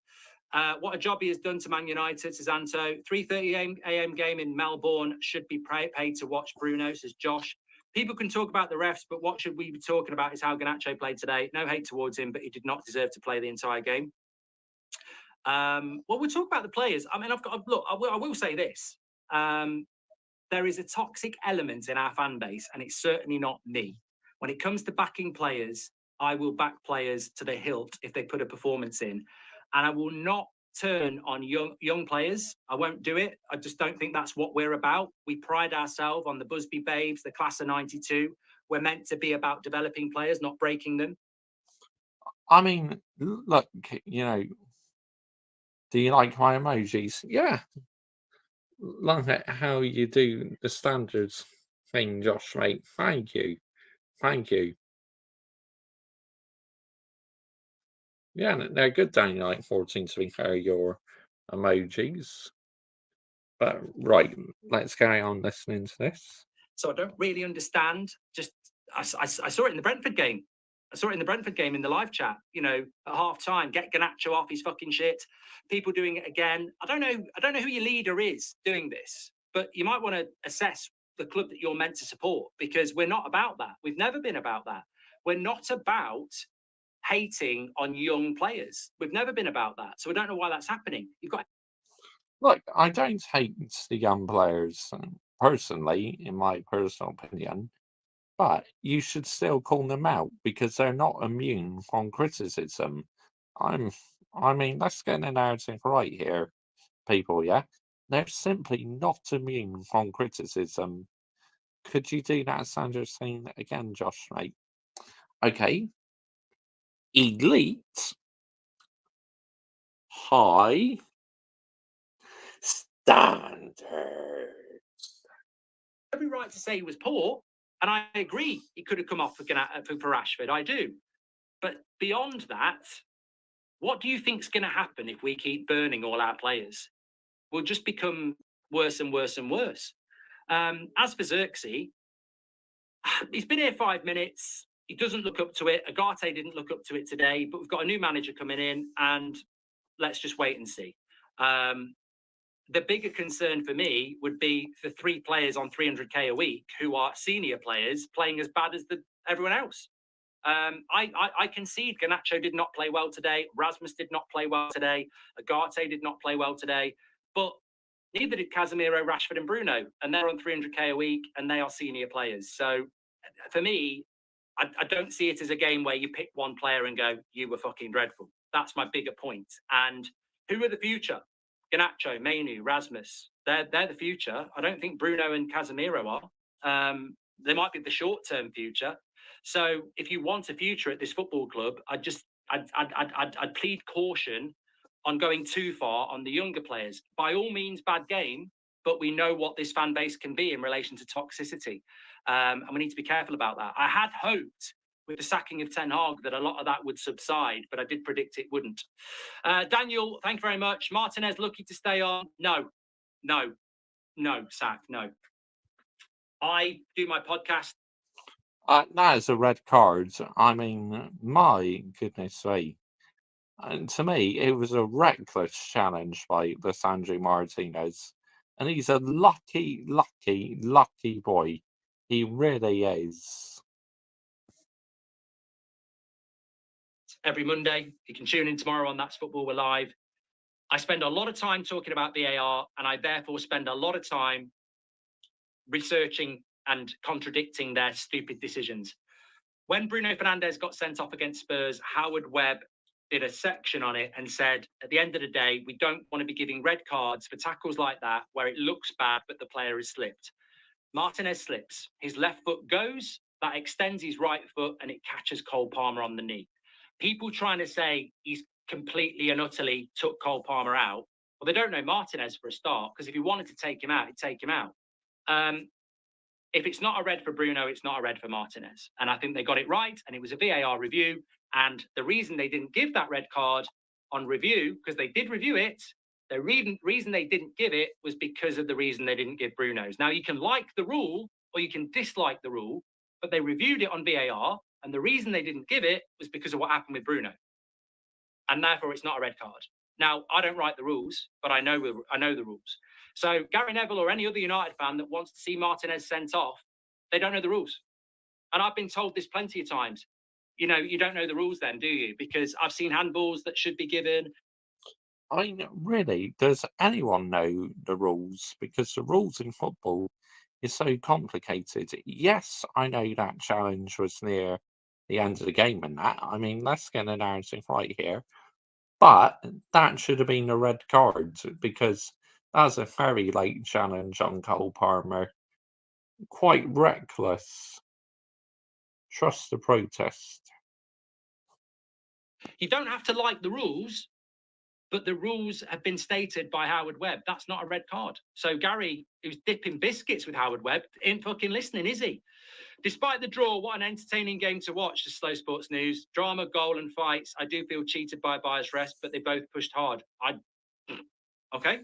What a job he has done to Man United, says Anto. 3:30 a.m. game in Melbourne should be paid to watch Bruno, says Josh. People can talk about the refs, but what should we be talking about is how Garnacho played today. No hate towards him, but he did not deserve to play the entire game. Well, we'll talk about the players. I mean, I will say this. There is a toxic element in our fan base, and it's certainly not me. When it comes to backing players, I will back players to the hilt if they put a performance in. And I will not turn on young players. I won't do it. I just don't think that's what we're about. We pride ourselves on the Busby Babes, the class of 92. We're meant to be about developing players, not breaking them. I mean, look, you know, do you like my emojis? Yeah. Like how you do the standards thing, Josh, mate. Thank you. Thank you. Yeah, they're good down like 14 to be fair, your emojis. But right, let's carry on listening to this. So I don't really understand. Just I saw it in the Brentford game. I saw it in the Brentford game in the live chat. You know, at half time, get Garnacho off. He's fucking shit. People doing it again. I don't know who your leader is doing this, but you might want to assess the club that you're meant to support, because we're not about that. We've never been about that. We're not about hating on young players. We've never been about that. So I don't know why that's happening. You've got. Look, I don't hate the young players personally, in my personal opinion, but you should still call them out because they're not immune from criticism. I mean, let's get the narrative right here, people, yeah? They're simply not immune from criticism. Could you do that Sandra scene again, Josh, mate? Okay. Elite. High. Standards. Every right to say he was poor, and I agree he could have come off for Rashford. I do. But beyond that, what do you think's going to happen if we keep burning all our players? We'll just become worse and worse and worse. As for Xerxes, he's been here 5 minutes. He doesn't look up to it. Agate didn't look up to it today, but we've got a new manager coming in, and let's just wait and see. The bigger concern for me would be the 3 players on 300k a week who are senior players playing as bad as everyone else. I concede Garnacho did not play well today. Rasmus did not play well today. Agate did not play well today. But neither did Casemiro, Rashford, and Bruno. And they're on 300k a week, and they are senior players. So for me, I don't see it as a game where you pick one player and go, you were fucking dreadful. That's my bigger point. And who are the future? Garnacho, Mainu, Rasmus. They're the future. I don't think Bruno and Casemiro are. They might be the short-term future. So if you want a future at this football club, I'd plead caution on going too far on the younger players. By all means, bad game, but we know what this fan base can be in relation to toxicity. And we need to be careful about that. I had hoped with the sacking of Ten Hag that a lot of that would subside, but I did predict it wouldn't. Daniel, thank you very much. Martinez lucky to stay on. No, Sack, no. I do my podcast. That is a red card. I mean, my goodness me. And to me, it was a reckless challenge by Lisandro Martinez. And he's a lucky boy. He really is. Every Monday, you can tune in tomorrow on That's Football We're Live. I spend a lot of time talking about VAR, and I therefore spend a lot of time researching and contradicting their stupid decisions. When Bruno Fernandes got sent off against Spurs, Howard Webb did a section on it and said, at the end of the day, we don't want to be giving red cards for tackles like that, where it looks bad, but the player is slipped. Martinez slips. His left foot goes, that extends his right foot, and it catches Cole Palmer on the knee. People trying to say he's completely and utterly took Cole Palmer out. Well, they don't know Martinez for a start, because if he wanted to take him out, he'd take him out. If it's not a red for Bruno, it's not a red for Martinez. And I think they got it right, and it was a VAR review. And the reason they didn't give that red card on review, because they did review it, the reason they didn't give it was because of the reason they didn't give Bruno's. Now, you can like the rule or you can dislike the rule, but they reviewed it on VAR, and the reason they didn't give it was because of what happened with Bruno. And therefore, it's not a red card. Now, I don't write the rules, but I know the rules. So Gary Neville or any other United fan that wants to see Martinez sent off, they don't know the rules. And I've been told this plenty of times. You know, you don't know the rules then, do you? Because I've seen handballs that should be given. I mean, really, does anyone know the rules? Because the rules in football is so complicated. Yes, I know that challenge was near the end of the game and that. I mean, let's get the narrative right here. But that should have been a red card because that was a very late challenge on Cole Palmer. Quite reckless. Trust the protest. You don't have to like the rules, but the rules have been stated by Howard Webb. That's not a red card. So Gary, who's dipping biscuits with Howard Webb, ain't fucking listening, is he? Despite the draw, what an entertaining game to watch, the Slow Sports News. Drama, goal and fights. I do feel cheated by bias rest, but they both pushed hard. Okay.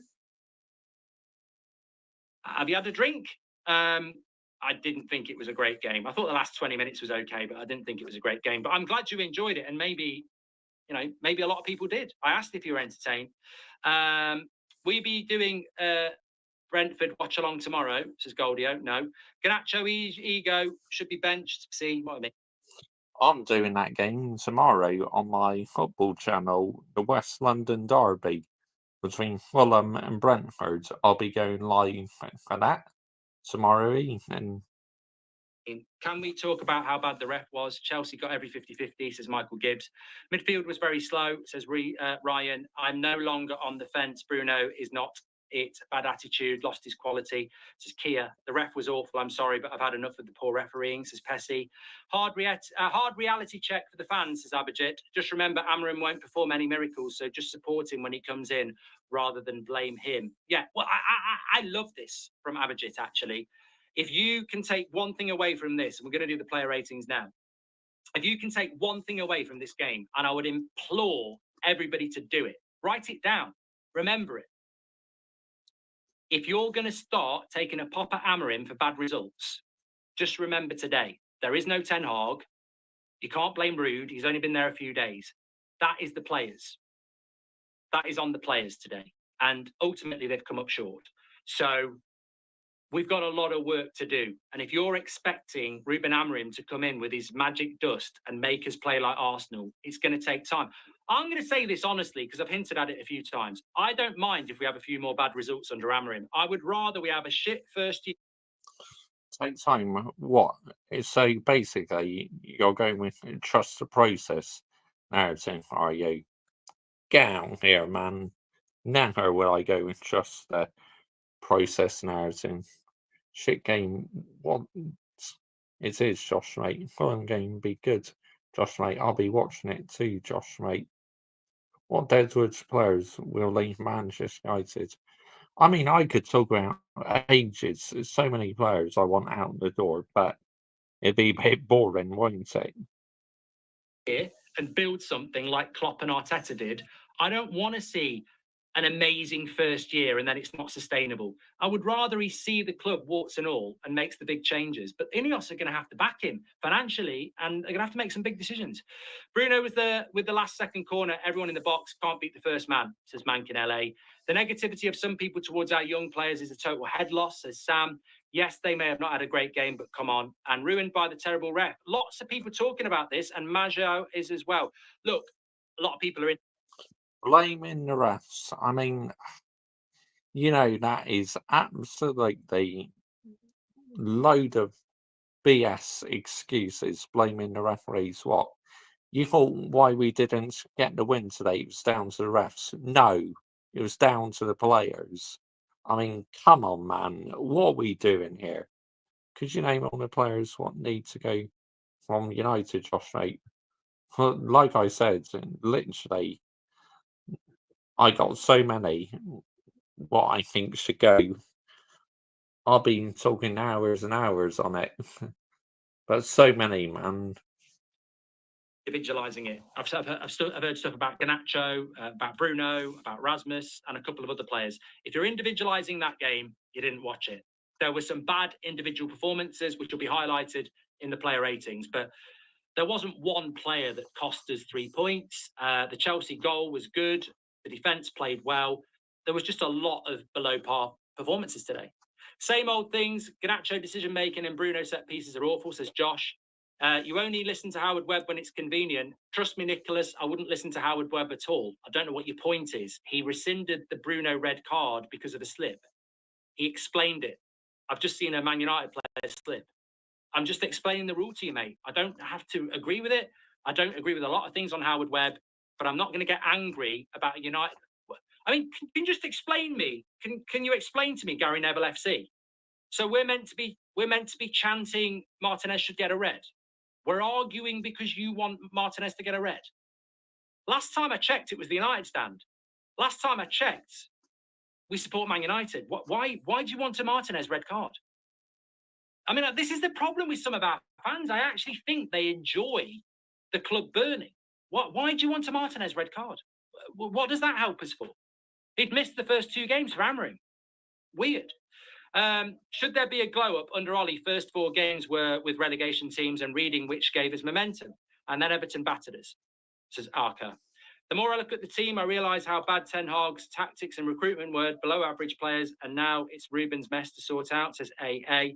Have you had a drink? I didn't think it was a great game. I thought the last 20 minutes was okay, but I didn't think it was a great game. But I'm glad you enjoyed it, and maybe a lot of people did. I asked if you were entertained. We be doing Brentford watch along tomorrow, says Goldio. No. Garnacho Ego should be benched. See what I mean? I'm doing that game tomorrow on my football channel, the West London Derby between Fulham and Brentford. I'll be going live for that tomorrow evening. Can we talk about how bad the ref was? Chelsea got every 50-50, says Michael Gibbs. Midfield was very slow, says Ryan. I'm no longer on the fence. Bruno is not it. Bad attitude, lost his quality, says Kia. The ref was awful. I'm sorry, but I've had enough of the poor refereeing, says Pessy. Hard reality check for the fans, says Abhijit. Just remember, Amorim won't perform any miracles, so just support him when he comes in rather than blame him. Yeah, well, I love this from Abhijit, actually. If you can take one thing away from this, and we're going to do the player ratings now. If you can take one thing away from this game, and I would implore everybody to do it, write it down, remember it. If you're going to start taking a pop at Amorim for bad results, just remember today, there is no Ten Hag. You can't blame Ruud. He's only been there a few days. That is the players. That is on the players today. And ultimately, they've come up short. So we've got a lot of work to do. And if you're expecting Ruben Amorim to come in with his magic dust and make us play like Arsenal, it's going to take time. I'm going to say this honestly, because I've hinted at it a few times. I don't mind if we have a few more bad results under Amorim. I would rather we have a shit first year. Take time. What? So basically, you're going with trust the process narrative, are you? Get out here, man. Never will I go with trust the process narrative. Shit game. What? It is, Josh, mate. Fulham game be good, Josh, mate. I'll be watching it too, Josh, mate. What Deadwood players will leave Manchester United? I mean, I could talk about ages. There's so many players I want out the door, but it'd be a bit boring, won't it? Here and build something like Klopp and Arteta did. I don't want to see an amazing first year and then it's not sustainable. I would rather he see the club warts and all and makes the big changes. But Ineos are going to have to back him financially and they're going to have to make some big decisions. Bruno was there with the last second corner. Everyone in the box can't beat the first man, says Mank in LA. The negativity of some people towards our young players is a total head loss, says Sam. Yes, they may have not had a great game, but come on. And ruined by the terrible ref. Lots of people talking about this, and Majo is as well. Look, a lot of people are in. Blaming the refs. I mean, that is absolutely load of BS excuses blaming the referees. What? You thought why we didn't get the win today was down to the refs? No, it was down to the players. I mean, come on, man. What are we doing here? Could you name all the players what need to go from United, Josh, mate? Well, like I said, literally, I got so many what I think should go. I've been talking hours and hours on it, but so many, man. Individualizing it. I've heard stuff about Garnacho, about Bruno, about Rasmus, and a couple of other players. If you're individualizing that game, you didn't watch it. There were some bad individual performances, which will be highlighted in the player ratings, but there wasn't one player that cost us 3 points. The Chelsea goal was good. The defense played well. There was just a lot of below par performances today. Same old things. Garnacho decision making and Bruno set pieces are awful, says Josh. You only listen to Howard Webb when it's convenient. Trust me, Nicholas, I wouldn't listen to Howard Webb at all. I don't know what your point is. He rescinded the Bruno red card because of a slip. He explained it. I've just seen a Man United player slip. I'm just explaining the rule to you, mate. I don't have to agree with it. I don't agree with a lot of things on Howard Webb, but I'm not going to get angry about United. I mean, can you just explain me? Can you explain to me Gary Neville FC? So we're meant to be chanting Martinez should get a red. We're arguing because you want Martinez to get a red. Last time I checked, it was the United stand. Last time I checked, we support Man United. Why do you want a Martinez red card? I mean, this is the problem with some of our fans. I actually think they enjoy the club burning. Why do you want a Martinez red card? What does that help us for? He'd missed the first 2 games for Amorim. Weird. Should there be a glow up under Ollie? First 4 games were with relegation teams and Reading, which gave us momentum. And then Everton battered us, says Arca. The more I look at the team, I realise how bad Ten Hag's tactics and recruitment were, below average players, and now it's Ruben's mess to sort out, says AA.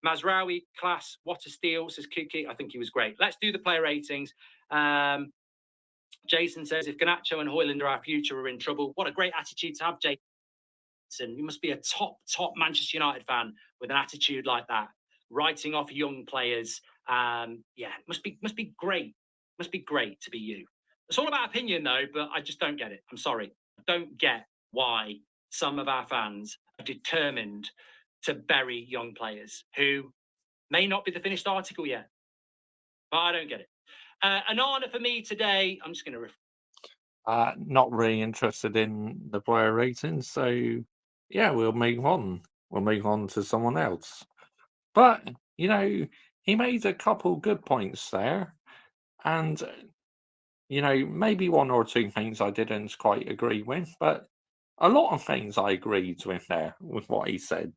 Mazraoui, class, what a steal, says Kiki. I think he was great. Let's do the player ratings. Jason says, if Garnacho and Højlund are our future, we're in trouble. What a great attitude to have, Jason. You must be a top Manchester United fan with an attitude like that, writing off young players. Must be great. Must be great to be you. It's all about opinion, though, but I just don't get it. I'm sorry. I don't get why some of our fans are determined to bury young players who may not be the finished article yet. But I don't get it. An honour for me today. I'm just going to... Not really interested in the player ratings, so yeah, we'll move on. We'll move on to someone else. But, he made a couple good points there. And, maybe 1 or 2 things I didn't quite agree with, but a lot of things I agreed with there, with what he said.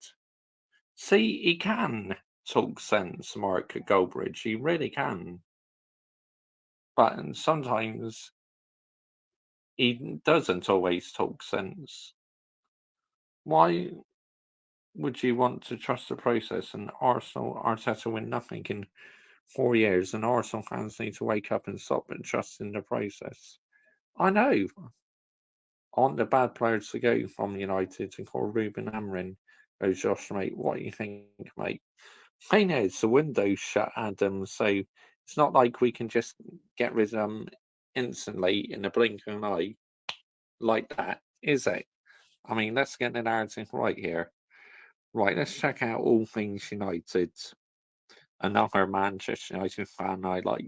See, he can talk sense, Mark Goldbridge. He really can. But sometimes he doesn't always talk sense. Why would you want to trust the process? And Arteta win nothing in 4 years, and Arsenal fans need to wake up and stop and trust in the process. I know. I want the bad players to go from United and call Ruben Amorim. Oh, Josh, mate, what do you think, mate? Thing is, the window's shut, Adam, so it's not like we can just get rid of them instantly in a blink of an eye like that, is it? I mean, let's get the narrative right here. Right, let's check out All Things United. Another Manchester United fan I like.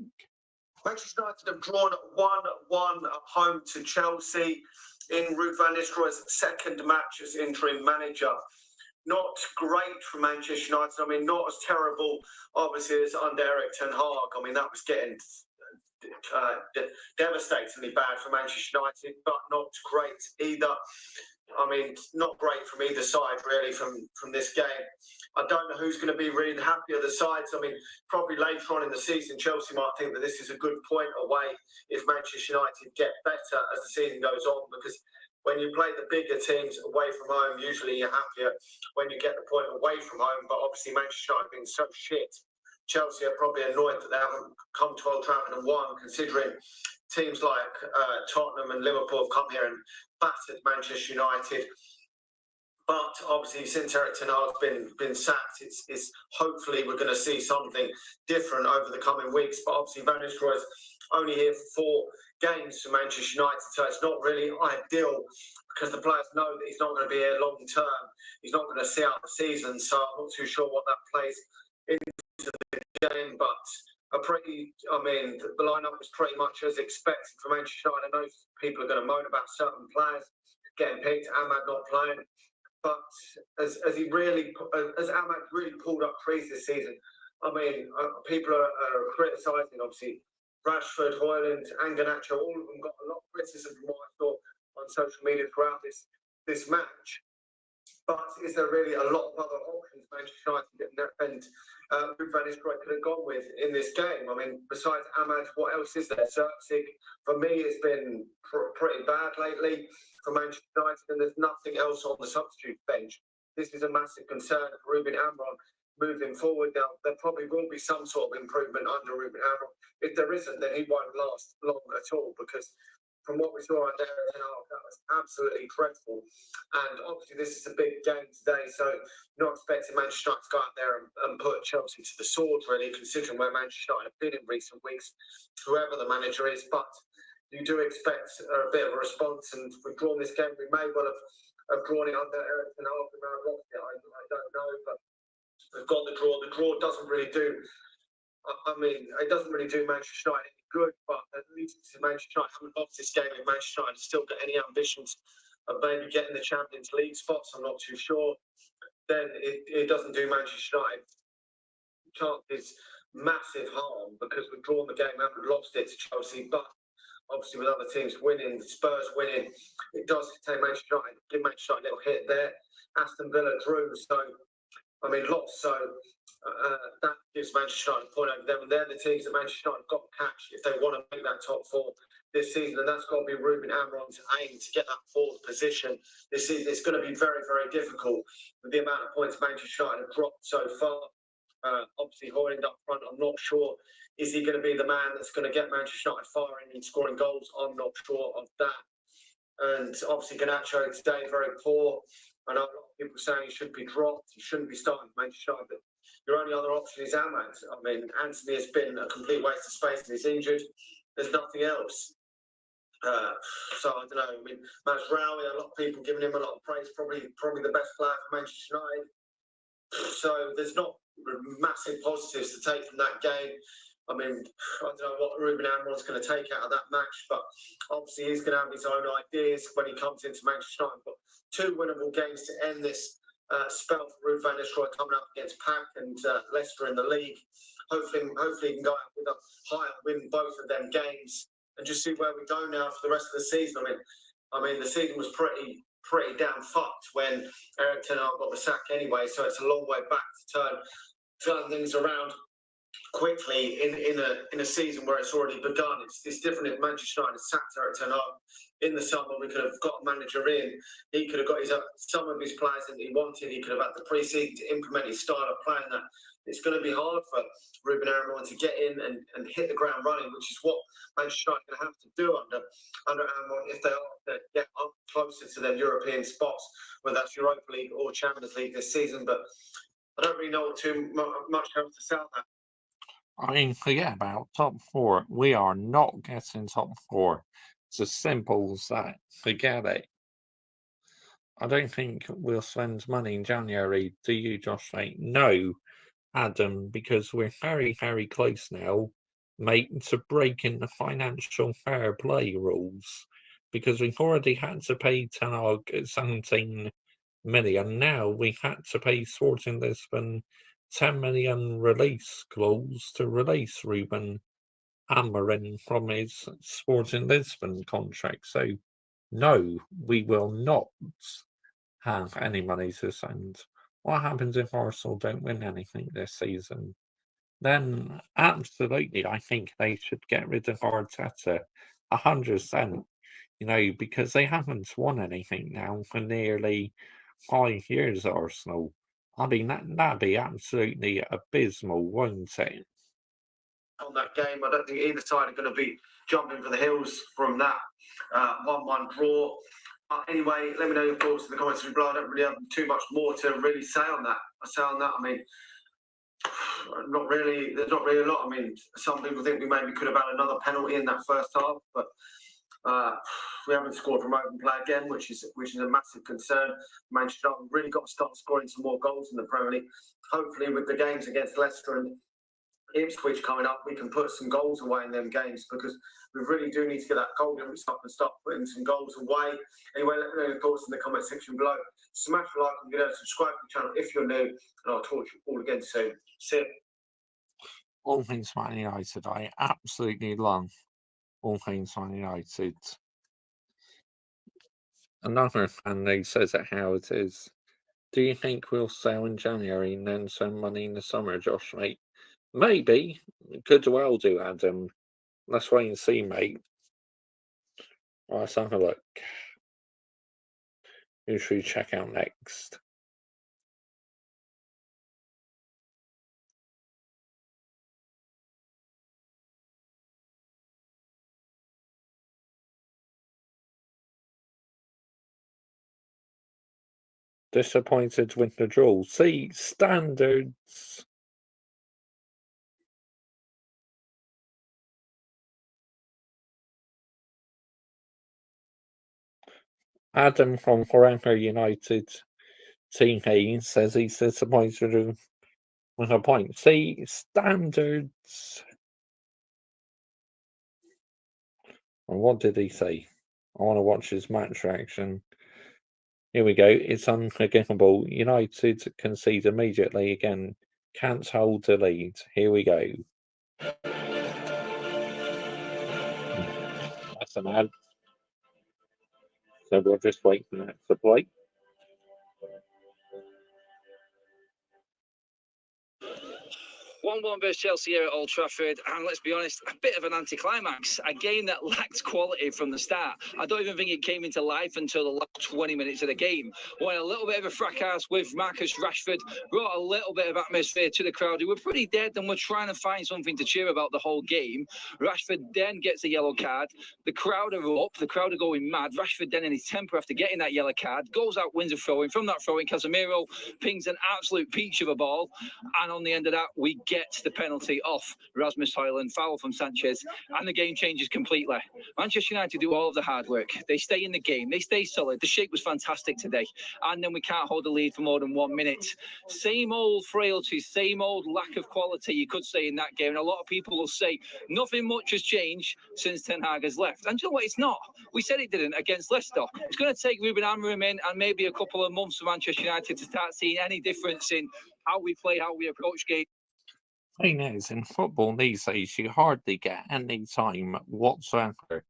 Manchester United have drawn 1-1 at home to Chelsea in Ruud van Nistelrooy's second match as interim manager. Not great for Manchester United. I mean, not as terrible, obviously, as under Erik ten Hag. I mean, that was getting devastatingly bad for Manchester United, but not great either. I mean, not great from either side, really, from this game. I don't know who's going to be really happy with the sides. I mean, probably later on in the season, Chelsea might think that this is a good point away if Manchester United get better as the season goes on, because when you play the bigger teams away from home, usually you're happier when you get the point away from home. But obviously, Manchester United being so shit, Chelsea are probably annoyed that they haven't come to Old Trafford and won, considering teams like Tottenham and Liverpool have come here and battered Manchester United. But obviously, since Erik ten Hag's been sacked, it's hopefully we're going to see something different over the coming weeks. But obviously, Van Nistelrooy's only here for 4 games for Manchester United, so it's not really ideal because the players know that he's not going to be here long term. He's not going to see out the season, so I'm not too sure what that plays into the game. But the lineup was pretty much as expected for Manchester United. I know people are going to moan about certain players getting picked, Ahmad not playing. But as Ahmad really pulled up trees this season, I mean, people are criticising, obviously, Rashford, Højlund, and Garnacho. All of them got a lot of criticism from what I saw on social media throughout this match. But is there really a lot of other options Manchester United and Ruud van Nistelrooy could have gone with in this game? I mean, besides Ahmad, what else is there? Zirkzee, for me, it's been pretty bad lately for Manchester United, and there's nothing else on the substitute bench. This is a massive concern for Ruben Amorim moving forward. Now, there probably will be some sort of improvement under Ruben Amorim. If there isn't, then he won't last long at all, because from what we saw under Erik ten Hag, that was absolutely dreadful. And obviously, this is a big game today, so not expecting Manchester United to go out there and put Chelsea to the sword, really, considering where Manchester United have been in recent weeks, whoever the manager is. But you do expect a bit of a response, and we've drawn this game. We may well have drawn it under Erik ten Hag and now lost it. I don't know, but we've got the draw. The draw doesn't really do. I mean, it doesn't really do Manchester United any good, but at least Manchester United haven't lost this game, and Manchester United still got any ambitions of maybe getting the Champions League spots. I'm not too sure. Then it doesn't do Manchester United chances massive harm, because we've drawn the game and we've lost it to Chelsea. But obviously, with other teams winning, Spurs winning, it does take Manchester United, give Manchester United a little hit there. Aston Villa drew, so I mean, lost, so that gives Manchester United a point over them. And they're the teams that Manchester United have got to catch if they want to make that top 4 this season. And that's got to be Ruben Amorim's aim, to get that 4th position this season. It's going to be very, very difficult with the amount of points Manchester United have dropped so far. Obviously, Højlund up front, I'm not sure. Is he going to be the man that's going to get Manchester United firing and scoring goals? I'm not sure of that. And obviously, Garnacho today, very poor. I know a lot of people saying he should be dropped. He shouldn't be starting for Manchester United. But your only other option is Ahmad. I mean, Anthony has been a complete waste of space and he's injured. There's nothing else. So I don't know. I mean, Mazraoui, a lot of people giving him a lot of praise. Probably the best player for Manchester United. So there's not massive positives to take from that game. I mean, I don't know what Ruben Amorim's going to take out of that match, but obviously he's going to have his own ideas when he comes into Manchester United. But 2 winnable games to end this spell for Ruud van Nistelrooy, coming up against PAOK and Leicester in the league. Hopefully he can go out with a higher win both of them games and just see where we go now for the rest of the season. I mean, the season was pretty damn fucked when Erik ten Hag got the sack anyway, so it's a long way back to turn things around quickly in a season where it's already begun. It's different if Manchester United sacked Erik ten Hag in the summer we could have got a manager in. He could have got some of his players that he wanted. He could have had the pre-season to implement his style of playing. That it's going to be hard for Ruben Amorim to get in and hit the ground running, which is what Manchester United are going to have to do under Amorim if they are to get up closer to their European spots, whether that's Europa League or Champions League this season. But I don't really know too much else to say on that. I mean, forget about top 4. We are not getting top 4. It's as simple as that. Forget it. I don't think we'll spend money in January. Do you, Josh? Mate? No, Adam, because we're very, very close now, mate, to breaking the financial fair play rules. Because we've already had to pay Ten Hag 17 million. Now we had to pay Sporting Lisbon 10 million release clause to release Ruben Amorim from his Sporting Lisbon contract. So, no, we will not have any money to spend. What happens if Arsenal don't win anything this season? Then, absolutely, I think they should get rid of Arteta 100%. You know, because they haven't won anything now for nearly 5 years, Arsenal. I mean, that'd be absolutely abysmal, wouldn't it? On that game, I don't think either side are going to be jumping for the hills from that 1-1 draw. Anyway, let me know your thoughts in the comments below. I don't really have too much more to really say on that. I mean, not really. There's not really a lot. I mean, some people think we maybe could have had another penalty in that first half, but we haven't scored from open play again, which is a massive concern. Manchester United really got to start scoring some more goals in the Premier League. Hopefully, with the games against Leicester and Ipswich coming up, we can put some goals away in them games, because we really do need to get that goal difference up and start putting some goals away. Anyway, let me know your thoughts in the comment section below. Smash a like and subscribe to the channel if you're new, and I'll talk to you all again soon. See you. All things Man United. I absolutely love all things Man United. Another fan who says it how it is. Do you think we'll sell in January and then spend money in the summer, Josh, mate? Maybe. Could well do, Adam. Let's wait and see, mate. Let's have a look. Who should we check out next? Disappointed with the draw. See, standards. Adam from Forever United TV says he's disappointed with a point. See, standards. And what did he say? I want to watch his match reaction. Here we go. It's unforgivable. United concede immediately again. Can't hold the lead. Here we go. That's an ad. So we'll just wait for that to play. One versus Chelsea here at Old Trafford, and let's be honest, a bit of an anticlimax. A game that lacked quality from the start. I don't even think it came into life until the last 20 minutes of the game, when a little bit of a fracas with Marcus Rashford brought a little bit of atmosphere to the crowd, who were pretty dead and were trying to find something to cheer about the whole game. Rashford then gets a yellow card. The crowd are up. The crowd are going mad. Rashford then, in his temper after getting that yellow card, goes out, wins a throw-in. From that throw-in, Casemiro pings an absolute peach of a ball, and on the end of that, we get the penalty off Rasmus Højlund, foul from Sanchez, and the game changes completely. Manchester United do all of the hard work. They stay in the game. They stay solid. The shape was fantastic today, and then we can't hold the lead for more than 1 minute. Same old frailty, same old lack of quality, you could say, in that game. And a lot of people will say nothing much has changed since Ten Hag has left. And you know what? It's not. We said it didn't against Leicester. It's going to take Ruben Amorim in and maybe a couple of months for Manchester United to start seeing any difference in how we play, how we approach games. Thing is, in football these days, you hardly get any time whatsoever.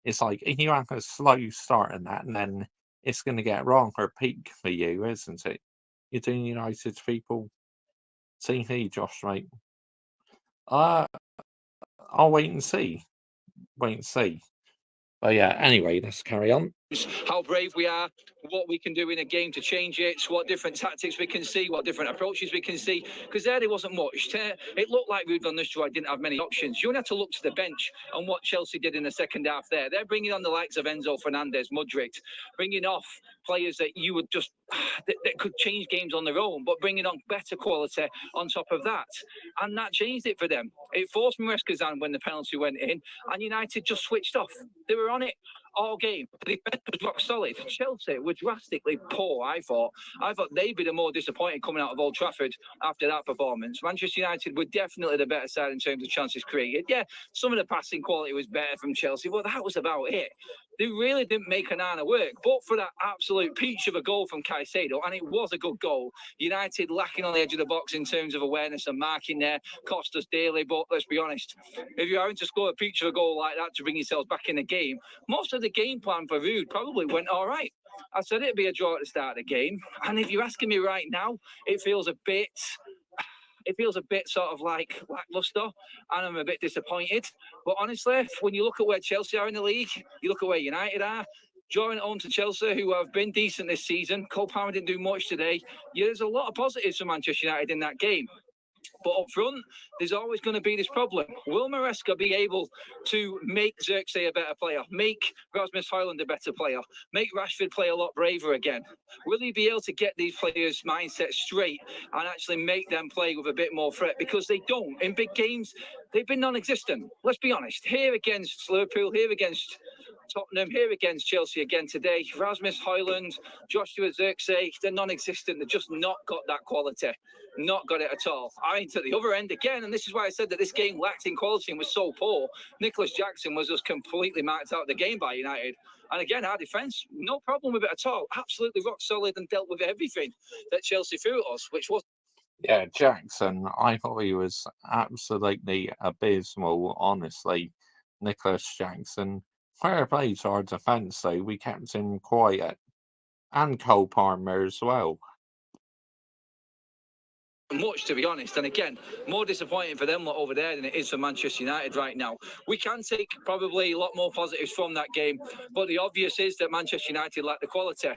It's like you have a slow start in that, and then it's going to get wrong or peak for you, isn't it? You're doing United people. TV, Josh, mate. I'll wait and see. Wait and see. But yeah, anyway, let's carry on. How brave we are, what we can do in a game to change it, what different tactics we can see, what different approaches we can see. Because there wasn't much. It looked like Ruud van Nistelrooy didn't have many options. You only had to look to the bench and what Chelsea did in the second half there. They're bringing on the likes of Enzo Fernandez, Mudryk, bringing off players that you would just that could change games on their own, but bringing on better quality on top of that. And that changed it for them. It forced Maresca's hand when the penalty went in, and United just switched off. They were on it all game. The defense was rock solid. Chelsea were drastically poor, I thought. I thought they'd be the more disappointed coming out of Old Trafford after that performance. Manchester United were definitely the better side in terms of chances created. Yeah, some of the passing quality was better from Chelsea, but that was about it. They really didn't make Onana work. But for that absolute peach of a goal from Caicedo, and it was a good goal, United lacking on the edge of the box in terms of awareness and marking there cost us dearly. But let's be honest, if you're having to score a peach of a goal like that to bring yourselves back in the game, most of the game plan for Ruud probably went all right. I said it'd be a draw at the start of the game, and if you're asking me right now, it feels a bit sort of like lackluster, and I'm a bit disappointed. But honestly, when you look at where Chelsea are in the league, you look at where United are, drawing it home to Chelsea, who have been decent this season. Cole Palmer didn't do much today. Yeah, there's a lot of positives for Manchester United in that game. But up front, there's always going to be this problem. Will Maresca be able to make Xerxes a better player, make Rasmus Højlund a better player, make Rashford play a lot braver again? Will he be able to get these players' mindset straight and actually make them play with a bit more threat? Because they don't. In big games, they've been non-existent. Let's be honest. Here against Liverpool, here against Tottenham, here against Chelsea again today, Rasmus Højlund, Joshua Zirkzee, they're non-existent. They've just not got that quality. Not got it at all. I mean, to the other end again, and this is why I said that this game lacked in quality and was so poor. Nicholas Jackson was just completely marked out of the game by United. And again, our defence, no problem with it at all. Absolutely rock solid and dealt with everything that Chelsea threw at us, which was... Yeah, Jackson, I thought he was absolutely abysmal, honestly. Nicholas Jackson. Fair play to our defence, though. We kept him quiet. And Cole Palmer as well. Much, to be honest, and again, more disappointing for them over there than it is for Manchester United right now. We can take probably a lot more positives from that game, but the obvious is that Manchester United lack the quality.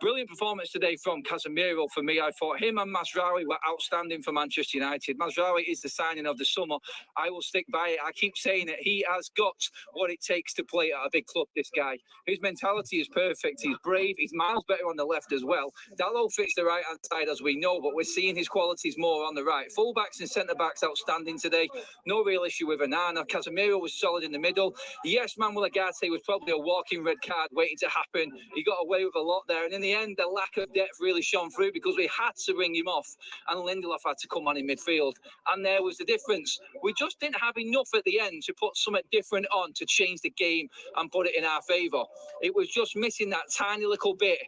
Brilliant performance today from Casemiro for me. I thought him and Mazraoui were outstanding for Manchester United. Mazraoui is the signing of the summer. I will stick by it. I keep saying it. He has got what it takes to play at a big club, this guy. His mentality is perfect. He's brave. He's miles better on the left as well. Dalot fits the right-hand side, as we know, but we're seeing his qualities more on the right. Full-backs and centre-backs outstanding today. No real issue with Onana. Casemiro was solid in the middle. Yes, Manuel Ugarte was probably a walking red card waiting to happen. He got away with a lot there. And in the end, the lack of depth really shone through because we had to bring him off. And Lindelof had to come on in midfield. And there was the difference. We just didn't have enough at the end to put something different on to change the game and put it in our favour. It was just missing that tiny little bit.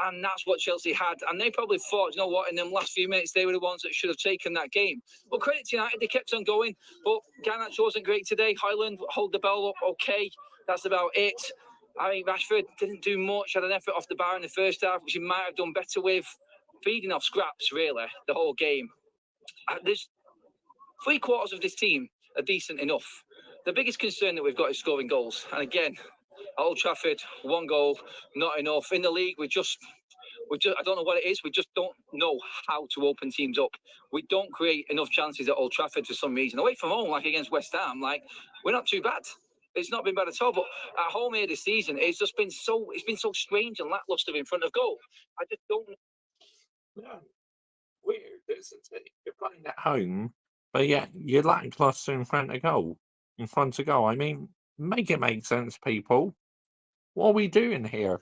And that's what Chelsea had. And they probably thought, you know what, in them last few minutes, they were the ones that should have taken that game. But credit to United, they kept on going. But Garnacho wasn't great today. Højlund hold the ball up okay. That's about it. I mean, Rashford didn't do much, had an effort off the bar in the first half, which he might have done better with. Feeding off scraps, really, the whole game. There's 3/4 of this team are decent enough. The biggest concern that we've got is scoring goals. And again, Old Trafford, 1 goal, not enough. In the league, we just, I don't know what it is. We just don't know how to open teams up. We don't create enough chances at Old Trafford for some reason. Away from home, like against West Ham, like, we're not too bad. It's not been bad at all. But at home here this season, it's been so strange and lackluster in front of goal. I just don't know. Yeah. Weird, isn't it? You're playing at home, but yet you're lackluster in front of goal. I mean, make it make sense, people. What are we doing here?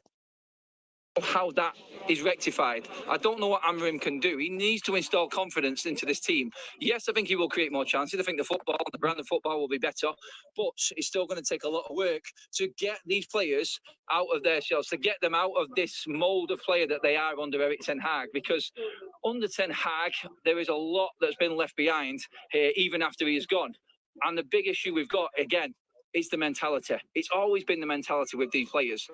How that is rectified. I don't know what Amorim can do. He needs to install confidence into this team. Yes, I think he will create more chances. I think the brand of football will be better, but it's still going to take a lot of work to get these players out of their shells, to get them out of this mould of player that they are under Erik ten Hag. Because under Ten Hag, there is a lot that's been left behind here, even after he is gone. And the big issue we've got, again, it's the mentality. It's always been the mentality with these players.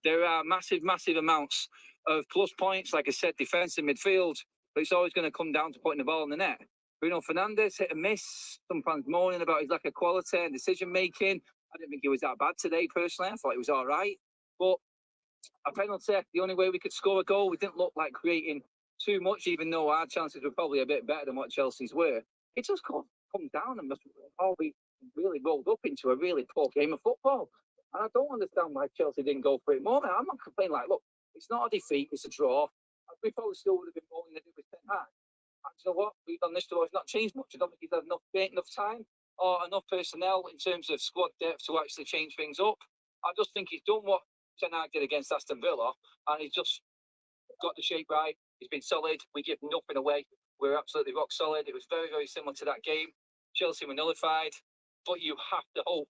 There are massive amounts of plus points, like I said, defence and midfield, but it's always going to come down to putting the ball in the net. Bruno Fernandes hit and miss. Some fans moaning about his lack of quality and decision making. I didn't think he was that bad today, personally. I thought he was all right. But a penalty, the only way we could score a goal, we didn't look like creating too much, even though our chances were probably a bit better than what Chelsea's were. It just come down and all we really rolled up into a really poor game of football. And I don't understand why Chelsea didn't go for it more. I'm not complaining, like, look, it's not a defeat, it's a draw. We probably still would have been more than they did with Ten Hag. And you know what? We've done this draw, it's not changed much. I don't think he's had enough time or enough personnel in terms of squad depth to actually change things up. I just think he's done what Ten Hag did against Aston Villa, and he's just got the shape right. He's been solid. We give nothing away. We're absolutely rock solid. It was very, very similar to that game. Chelsea were nullified, but you have to hope,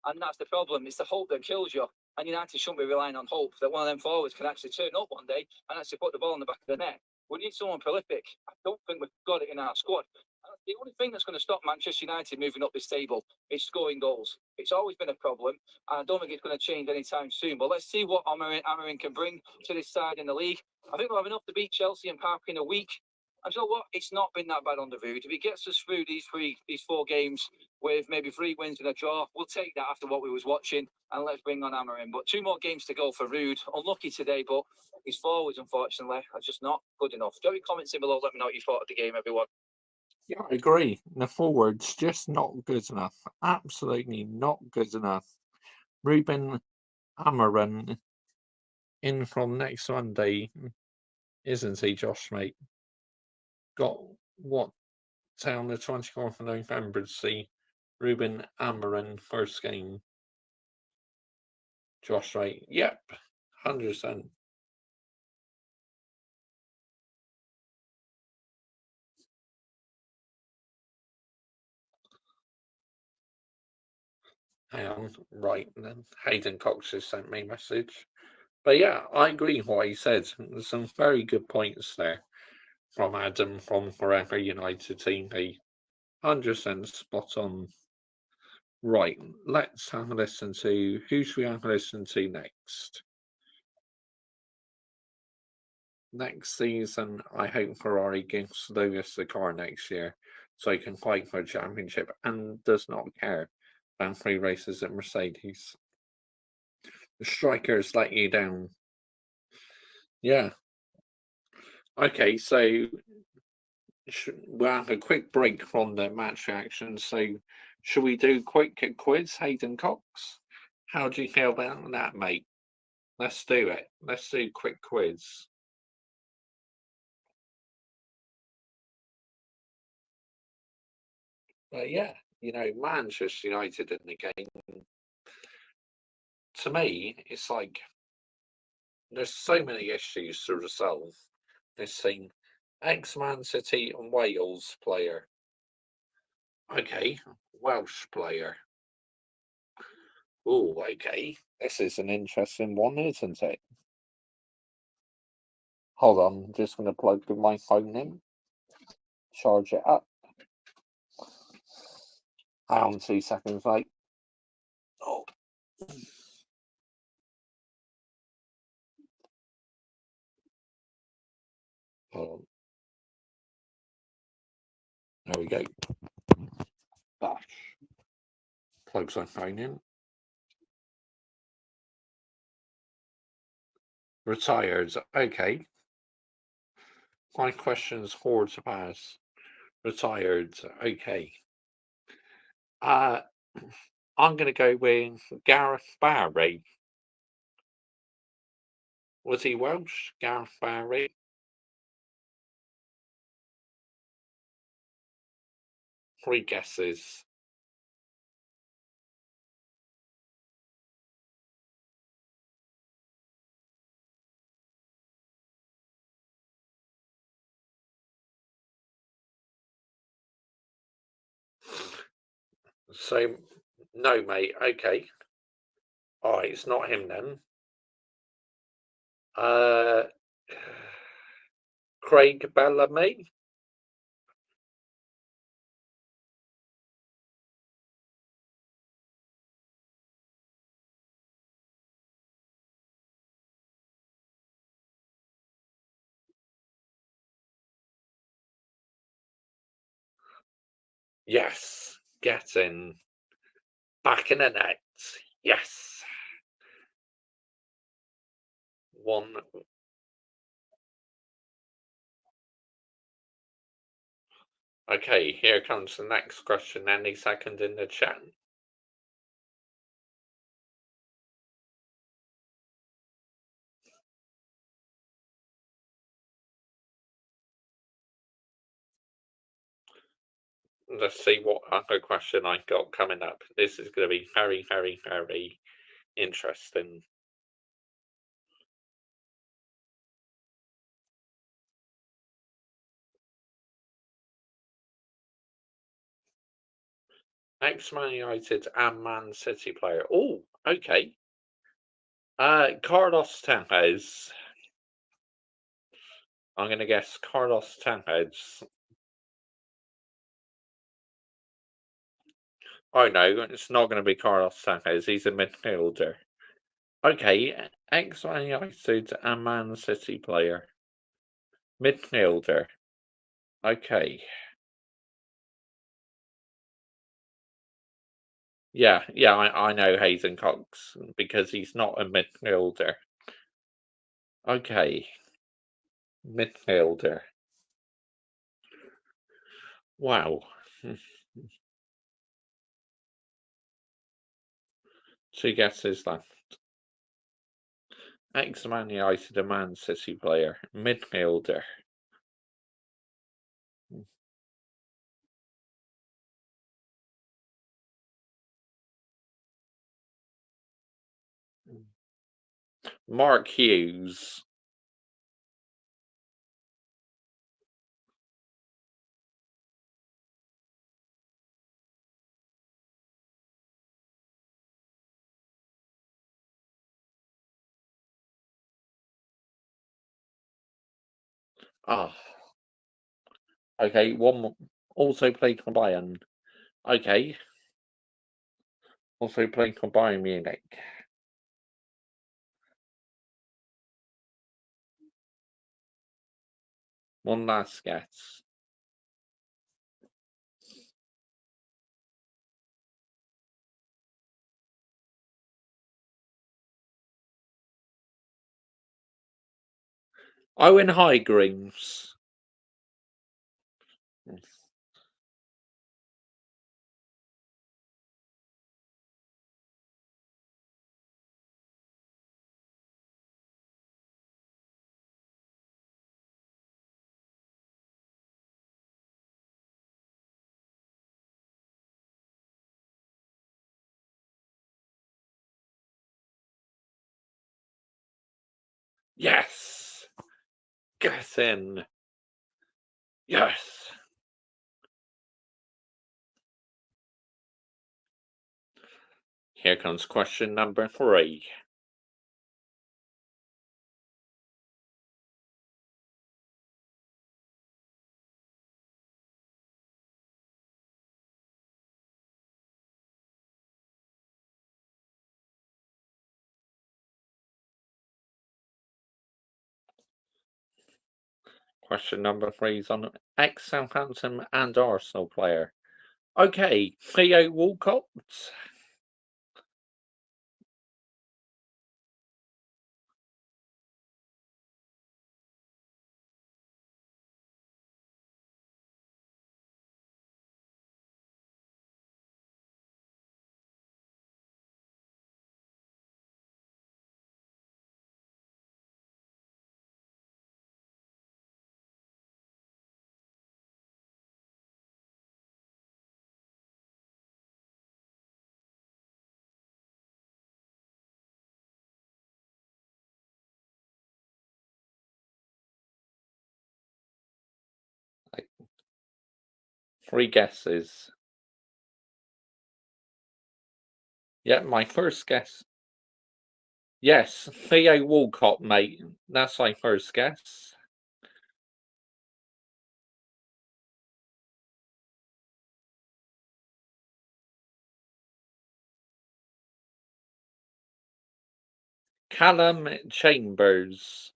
and that's the problem. It's the hope that kills you. And United shouldn't be relying on hope that one of them forwards can actually turn up one day and actually put the ball in the back of the net. We need someone prolific. I don't think we've got it in our squad. The only thing that's going to stop Manchester United moving up this table is scoring goals. It's always been a problem, and I don't think it's going to change anytime soon. But let's see what Amorim can bring to this side in the league. I think we'll have enough to beat Chelsea and Park in a week. And you know what? It's not been that bad on the road. If he gets us through these 4 games with maybe 3 wins and a draw, we'll take that after what we was watching, and let's bring on Amorim. But 2 more games to go for Ruud. Unlucky today, but his forwards, unfortunately, are just not good enough. Drop your comments in below. Let me know what you thought of the game, everyone. Yeah, I agree. The forwards just not good enough. Absolutely not good enough. Ruben Amorim in from next Monday, isn't he, Josh, mate? Got what? On the 24th of November to see Ruben Amorim first game. Josh, right? Yep, 100%. Hang on, right, and then Hayden Cox has sent me a message. But yeah, I agree with what he said. There's some very good points there from Adam from Forever United team. He 100% spot on. Right, let's have a listen to who should we have a listen to next? Next season, I hope Ferrari gives Lewis the car next year so he can fight for a championship and does not care about 3 races at Mercedes. The strikers let you down. Yeah. Okay, so we'll have a quick break from the match reaction. So, should we do quick quiz, Hayden Cox? How do you feel about that, mate? Let's do it. Let's do quick quiz. But yeah, Manchester United in the game. To me, it's like there's so many issues to resolve. This team, ex-Man City and Wales player. Okay, Welsh player. Oh, okay. This is an interesting one, isn't it? Hold on, I'm just going to plug my phone in, charge it up. Hang on 2 seconds, mate. Oh. Hold on. There we go. Bash. Plugs my phone in. Retired. Okay. 5 questions, 4 to pass. Retired. Okay. I'm going to go with Gareth Barry. Was he Welsh? Gareth Barry? Three guesses. So, no, mate. Okay. All right, it's not him then. Craig Bellamy. Yes, get in. Back in the net. Yes. One. Okay, here comes the next question any second in the chat. Let's see what other question I got coming up. This is going to be very, very, very interesting. Ex-Man United and Man City player. Oh, okay. Carlos Tevez. I'm going to guess Carlos Tevez. Oh no, it's not going to be Carlos Tevez. He's a midfielder. Okay, ex-Man United and Man City player. Midfielder. Okay. Yeah, I know Hayden Cox because he's not a midfielder. Okay. Midfielder. Wow. 2 guesses left. Ex-Man United and Man City player. Midfielder. Mark Hughes. Ah. Okay, one more. Also played for Bayern. Okay. Also played for Bayern Munich. One last guess. Owen Highgreaves. Yes! Get in! Yes! Here comes question number 3. Question number 3 is on ex-Southampton and Arsenal player. Okay, Theo Walcott. Three guesses. Yeah, my first guess. Yes, Theo Walcott, mate. That's my first guess. Callum Chambers.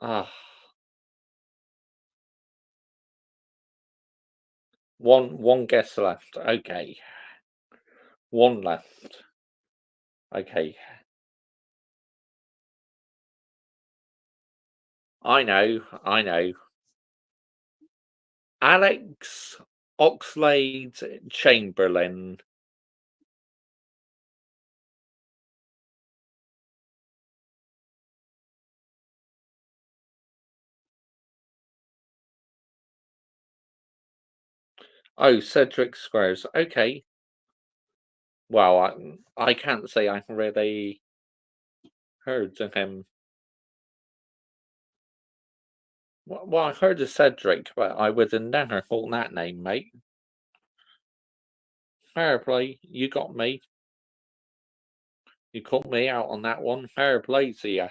Ah, one guess left. Okay, one left. Okay, I know, I know. Alex Oxlade-Chamberlain. Oh, Cedric Squares. Okay. Well, I can't say I really heard of him. Well, I heard of Cedric, but I would have never thought that name, mate. Fair play, you got me. You caught me out on that one. Fair play to you.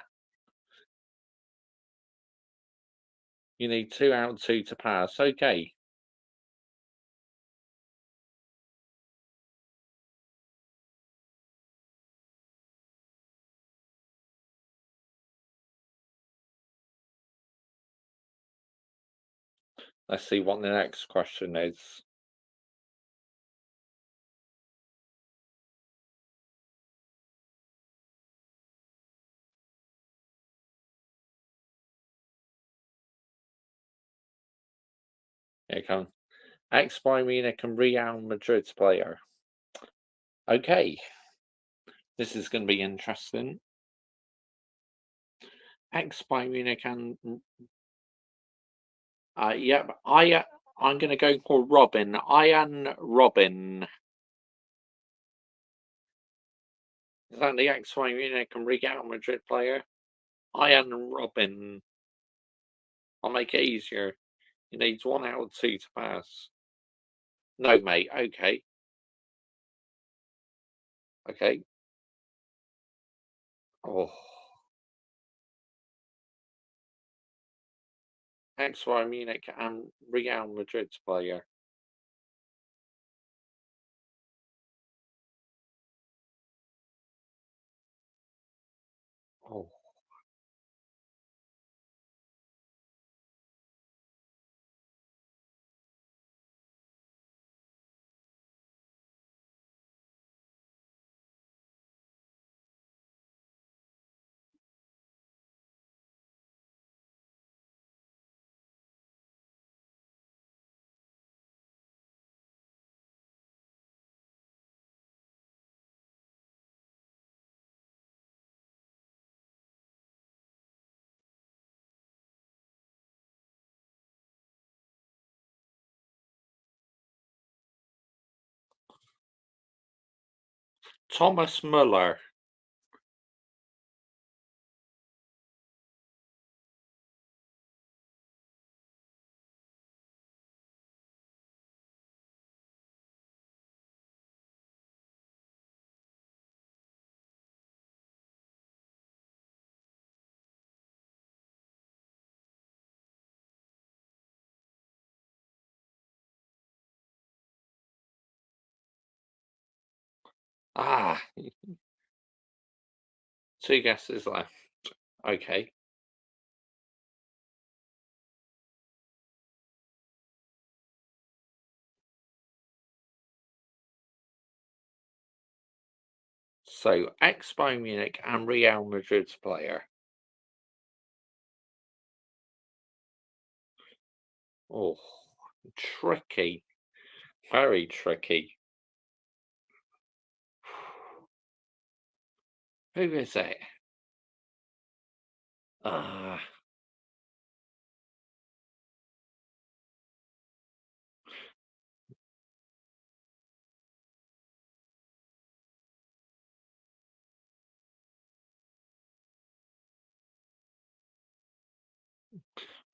You need 2 out of 2 to pass. Okay. Let's see what the next question is. Here it comes. Ex-Bayern Munich and Real Madrid player. Okay. This is going to be interesting. Ex-Bayern Munich and yep, I'm going to go for Robin. Ian Robin. Is that the ex-Bayern Munich and Real Madrid player? Ian Robin. I'll make it easier. He needs 1 out of 2 to pass. No, mate. Okay. Okay. Oh. Ex-Bayern Munich and Real Madrid player. Oh. Thomas Muller. Ah. 2 guesses left. Okay. So, ex-Bayern Munich and Real Madrid player. Oh, tricky. Very tricky. Who is it?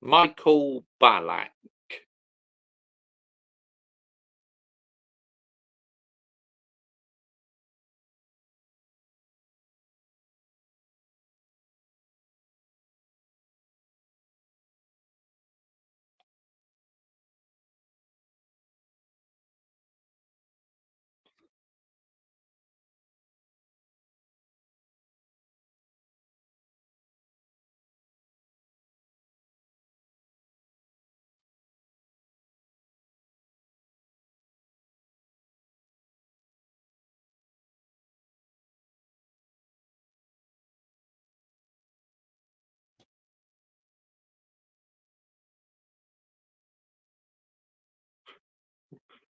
Michael Ballack.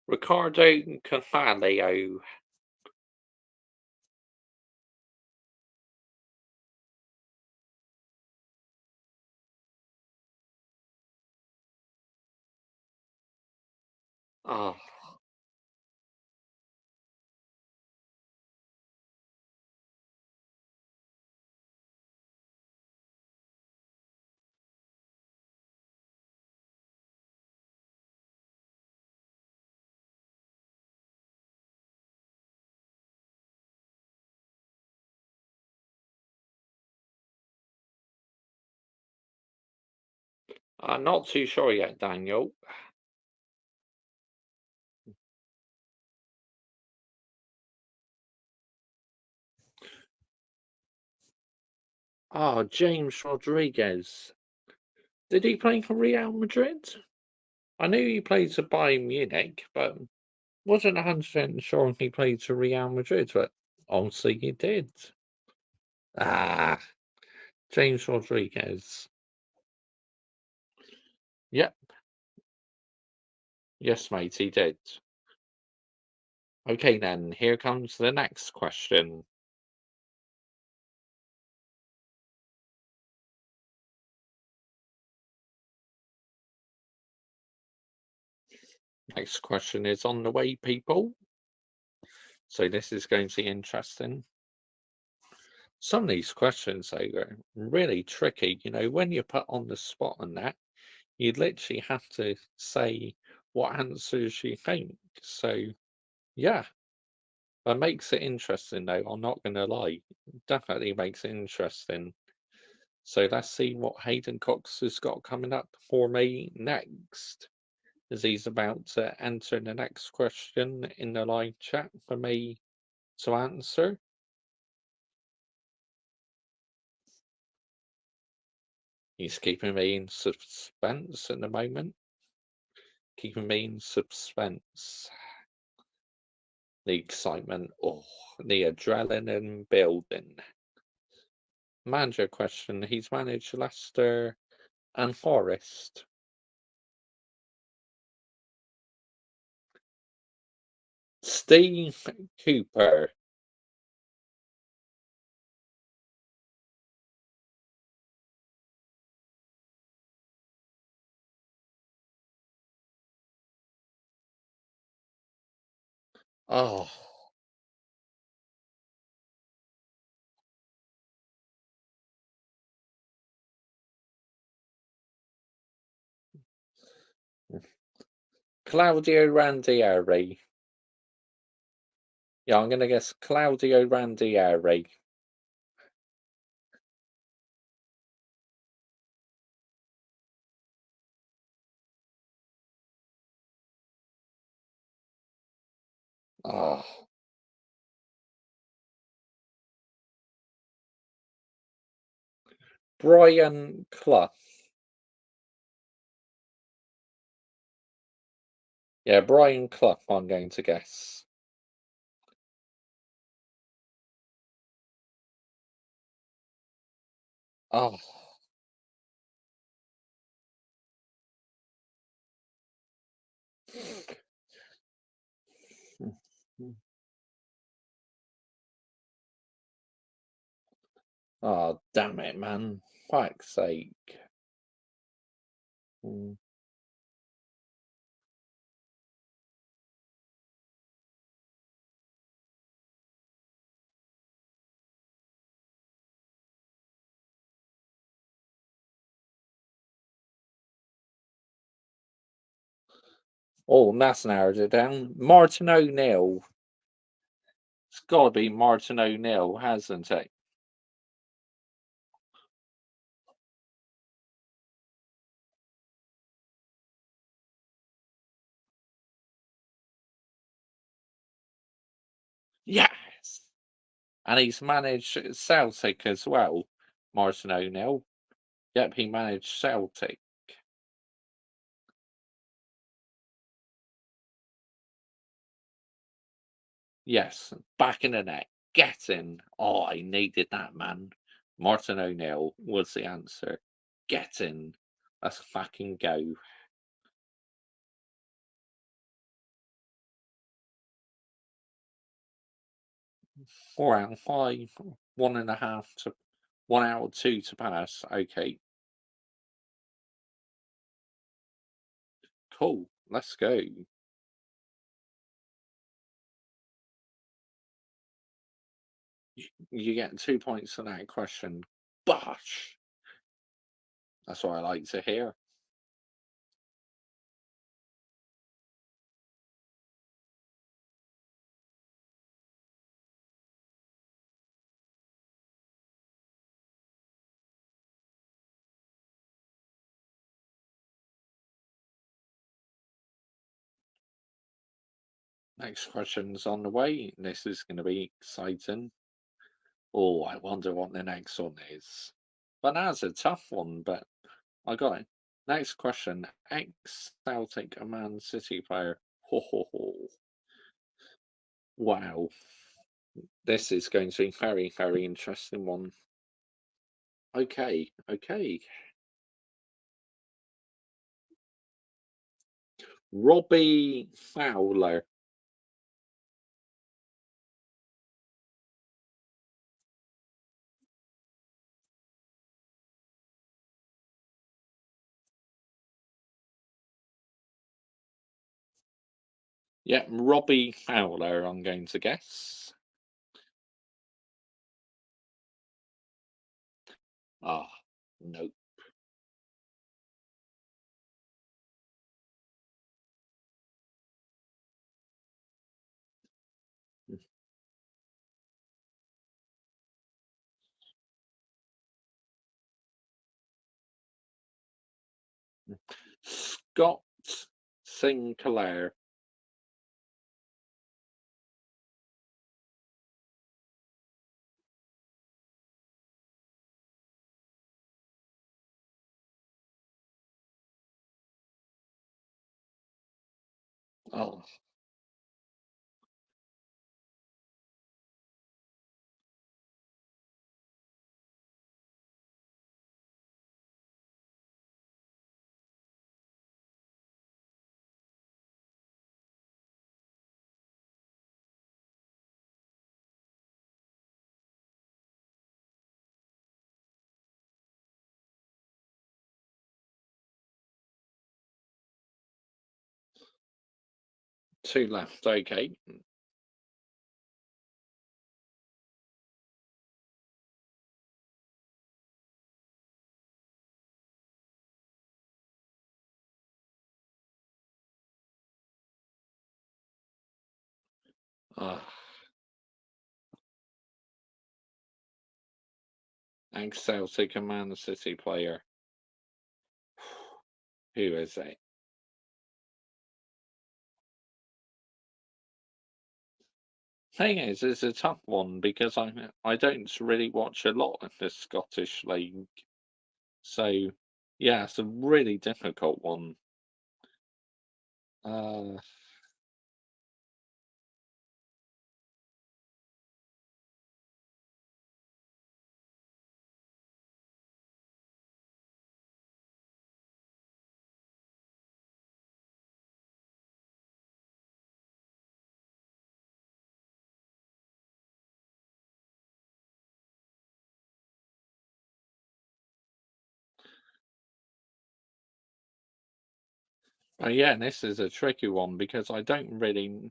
Ricardo Carvalho. Oh. I'm not too sure yet, Daniel. Oh, James Rodriguez. Did he play for Real Madrid? I knew he played for Bayern Munich, but wasn't 100% sure if he played for Real Madrid, but obviously he did. Ah, James Rodriguez. Yep. Yes, mate, he did. Okay, then, here comes the next question. Next question is on the way, people. So this is going to be interesting. Some of these questions, though, are really tricky. You know, when you're put on the spot on that, you literally have to say what answers you think. So, yeah, that makes it interesting, though. I'm not going to lie. Definitely makes it interesting. So let's see what Hayden Cox has got coming up for me next, as he's about to enter the next question in the live chat for me to answer. He's keeping me in suspense at the moment. Keeping me in suspense. The excitement, oh, the adrenaline building. Manager question. He's managed Leicester and Forest. Steve Cooper. Oh. Claudio Ranieri. Yeah, I'm going to guess Claudio Ranieri. Oh. Brian Clough. Yeah, Brian Clough, I'm going to guess. Oh. Oh, damn it, man. Fuck's sake. Mm. Oh, that's narrowed it down. Martin O'Neill. It's got to be Martin O'Neill, hasn't it? Yes. And he's managed Celtic as well, Martin O'Neill. Yep, he managed Celtic. Yes, back in the net. Get in. Oh, I needed that, man. Martin O'Neill was the answer. Get in. Let's fucking go. 4 out of 5, 1.5 to 1 out of 2 to pass. Okay, cool. Let's go. You get 2 points for that question. Bosh! That's what I like to hear. Next question's on the way. This is going to be exciting. Oh, I wonder what the next one is. But that's a tough one, but I got it. Next question. Ex-Celtic and Man City player. Ho, ho, ho. Wow. This is going to be very, very interesting one. Okay, okay. Robbie Fowler. Yeah, Robbie Fowler, I'm going to guess. Ah, no. Scott Sinclair. Oh, two left. Okay. Ah, ex-Celtic and Man City player. Who is it? Thing is, it's a tough one because I don't really watch a lot of the Scottish League. So, yeah, it's a really difficult one. Uh, yeah, this is a tricky one because I don't really,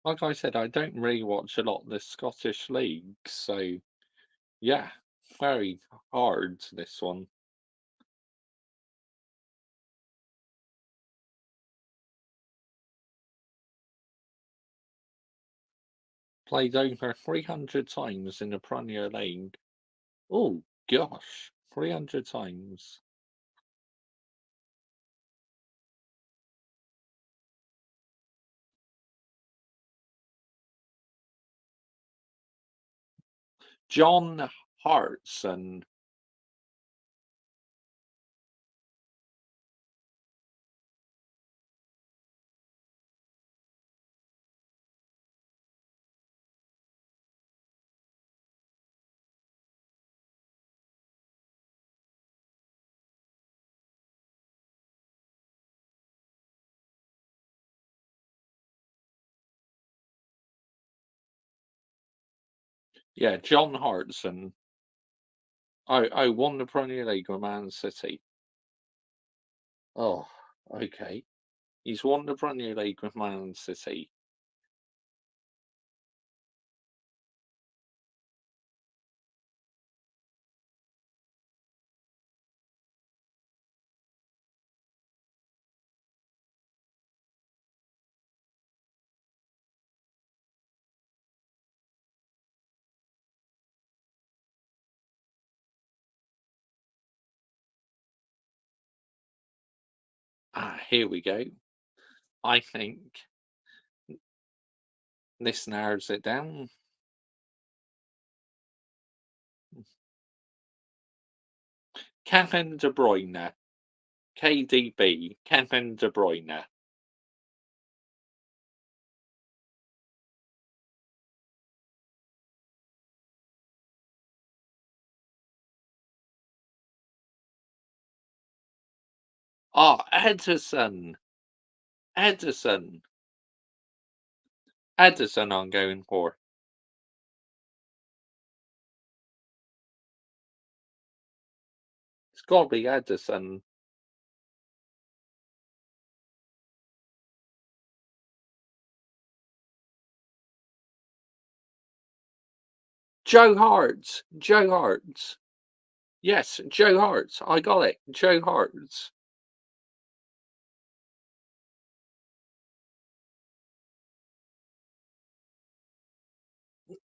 like I said, I don't really watch a lot of the Scottish League. So, yeah, very hard, this one. Played over 300 times in the Premier League. Oh, gosh, 300 times. John Hartson. Yeah, John Hartson. Oh, won the Premier League with Man City. Oh, okay. He's won the Premier League with Man City. Here we go. I think this narrows it down. Kevin De Bruyne. KDB. Kevin De Bruyne. Ederson. Ederson. Ederson I'm going for. It's got to be Ederson. Joe Hart. Joe Hart. Yes, Joe Hart. I got it. Joe Hart.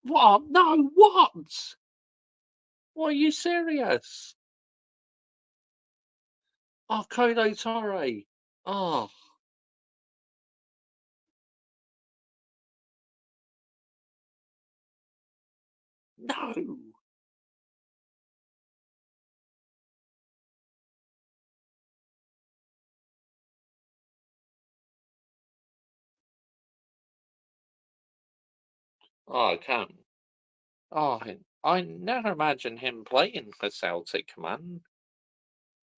What? No, what? What, are you serious? Oh, Kolo Torre. Oh, no. Oh, I can't. Oh, I never imagined him playing for Celtic, man.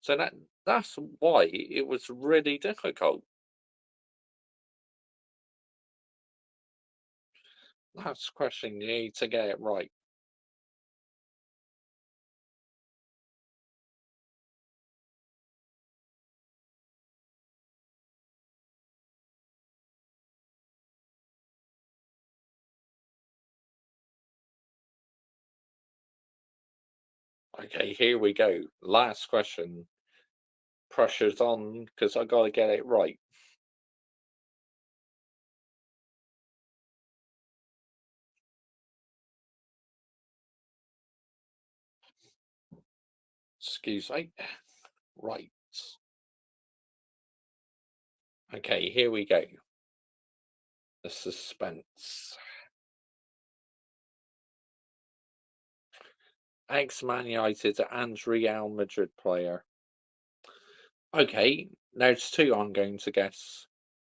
So that's why it was really difficult. That's the question. You need to get it right. Okay, here we go. Last question. Pressure's on because I got to get it right. Excuse me. Right. Okay, here we go. The suspense. Ex-Man United and Real Madrid player. Okay, there's two I'm going to guess.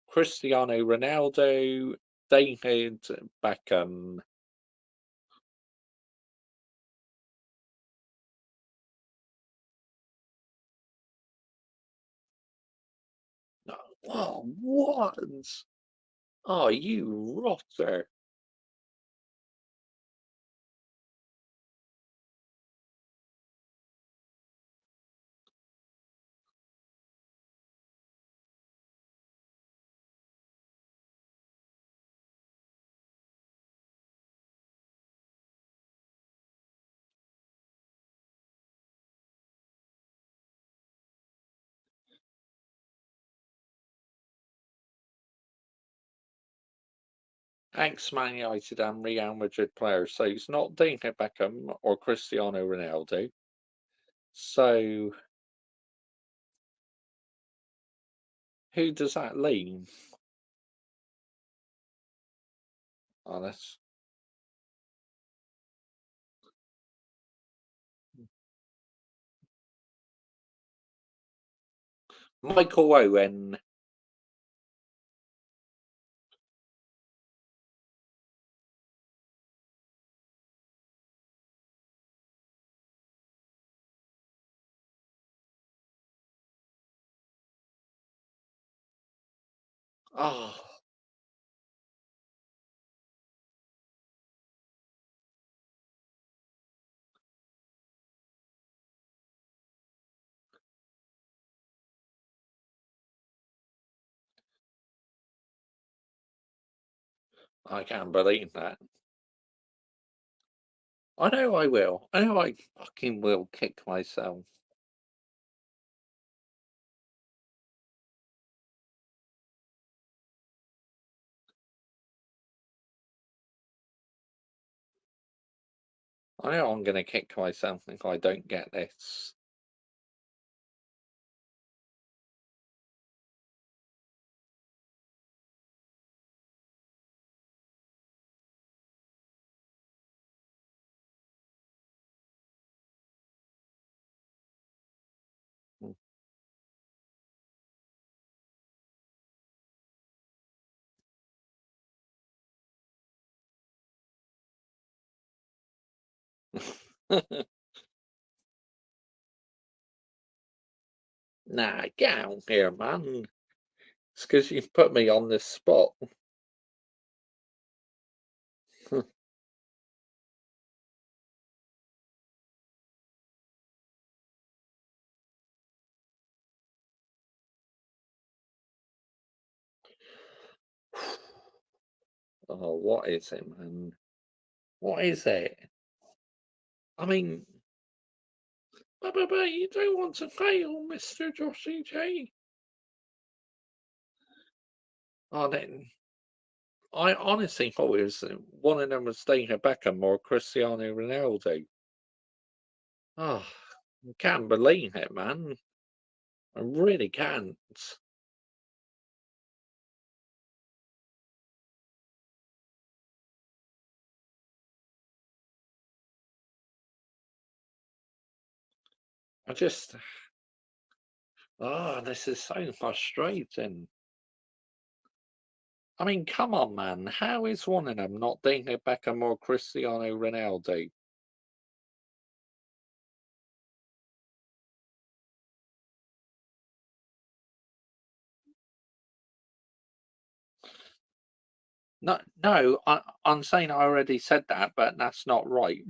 Cristiano Ronaldo, David Beckham. No, oh, what? Oh, you rotter. Ex-Man United and Real Madrid player. So it's not David Beckham or Cristiano Ronaldo. So who does that leave? Oh, that's Michael Owen. Oh, I can't believe that. I know I will. I know I fucking will kick myself. I know I'm going to kick myself if I don't get this. Nah, get out here, man. It's because you've put me on this spot. Oh, what is it, man? What is it? I mean, but you don't want to fail, Mr. Joshy J. Oh, then I honestly thought it was one of them was David Beckham or Cristiano Ronaldo. Oh, I can't believe it, man. I really can't. I just, this is so frustrating. I mean, come on, man. How is one of them not David Beckham or Cristiano Ronaldo? No, no, I'm saying I already said that, but that's not right.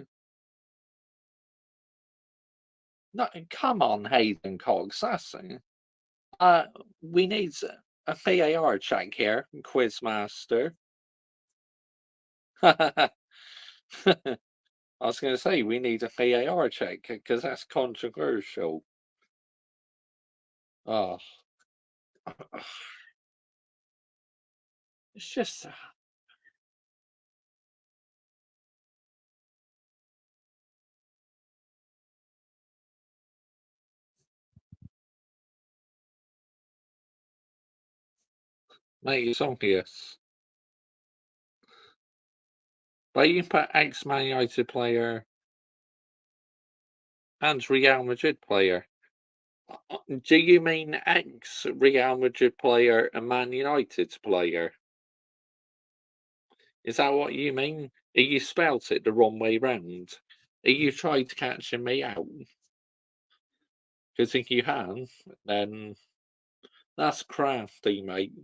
No, come on, Hayden Cox. We need a VAR check here, Quizmaster. I was going to say we need a VAR check because that's controversial. Oh, it's just. Mate, it's obvious. But you put ex-Man United player and Real Madrid player. Do you mean ex-Real Madrid player and Man United player? Is that what you mean? You spelt it the wrong way round. Are you trying to catching me out? Because if you have, then that's crafty, mate.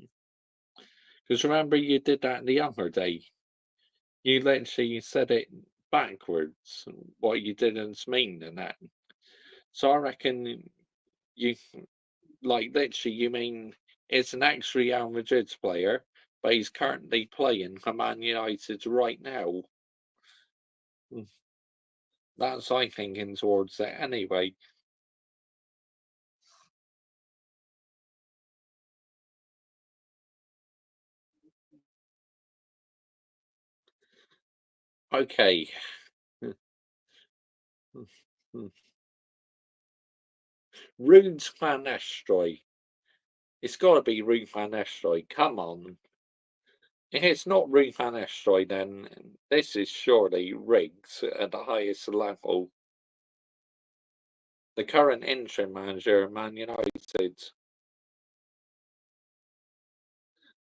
Because remember you did that the other day. You literally said it backwards, what you didn't mean and that. So I reckon you, like, literally, you mean it's an ex-Real Madrid player, but he's currently playing for Man United right now. That's I thinking towards it anyway. Okay. Ruud van Nistelrooy. It's got to be Ruud van Nistelrooy. Come on. If it's not Ruud van Nistelrooy, then this is surely rigged at the highest level. The current interim manager of Man United.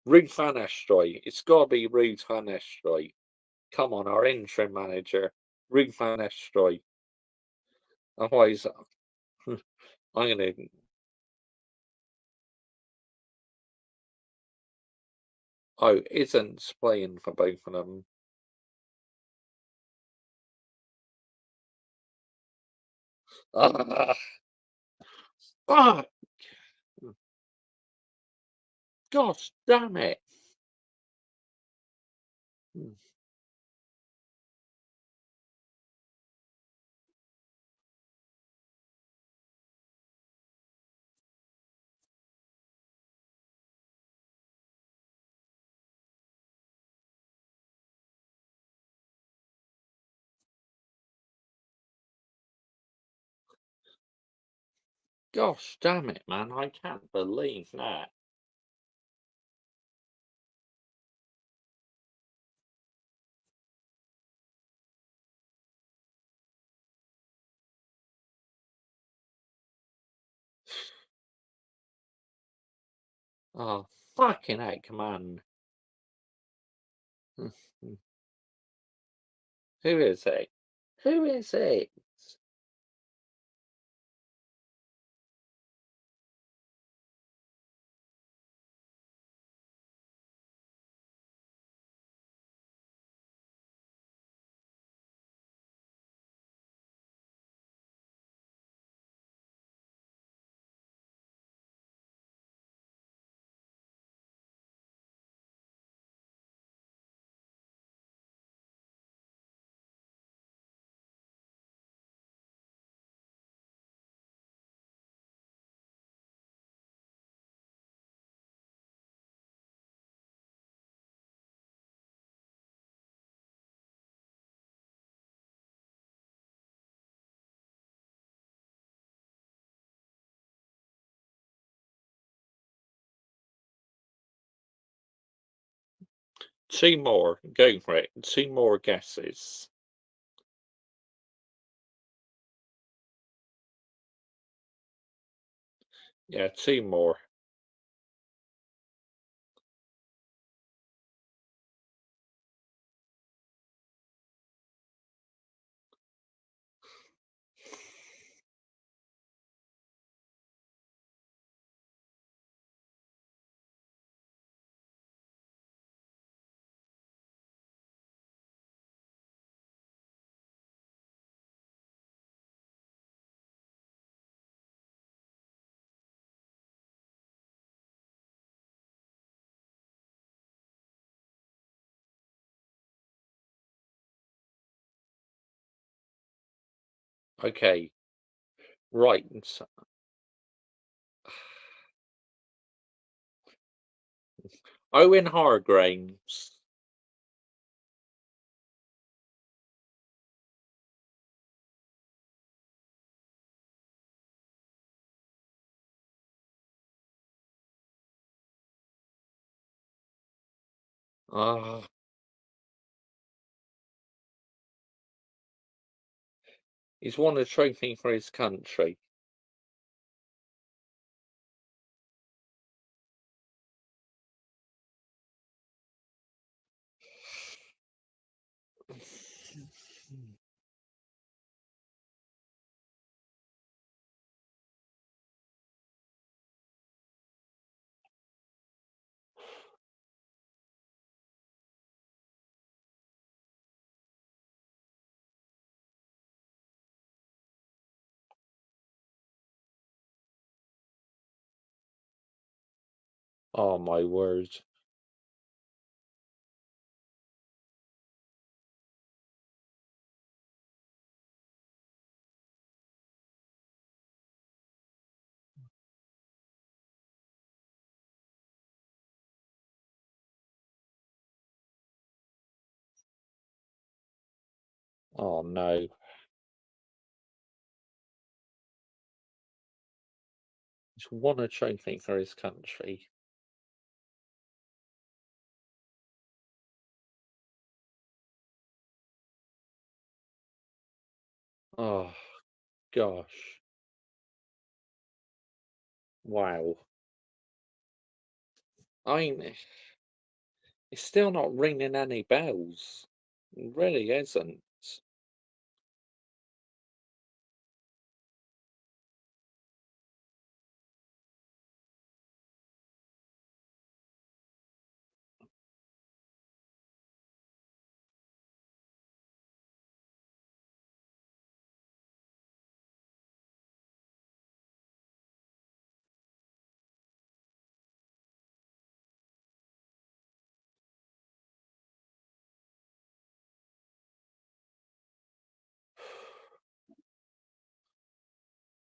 Ruud van Nistelrooy. It's got to be Ruud van Nistelrooy. Come on, our interim manager, Ruud van Nistelrooy. Otherwise, I'm going to. Oh, isn't playing for both of them. Ah, ah, gosh damn it. Hmm. Gosh damn it, man. I can't believe that. Oh, fucking heck, man. Hmm, hmm. Who is it? Who is it? Two more. Go for it. Two more guesses. Yeah, two more. Okay. Right. Owen Hargreaves. Ah, he's won a trophy for his country. Oh my word. Oh no. He's won a trophy for his country. Oh gosh. Wow. I mean, it's still not ringing any bells. It really isn't.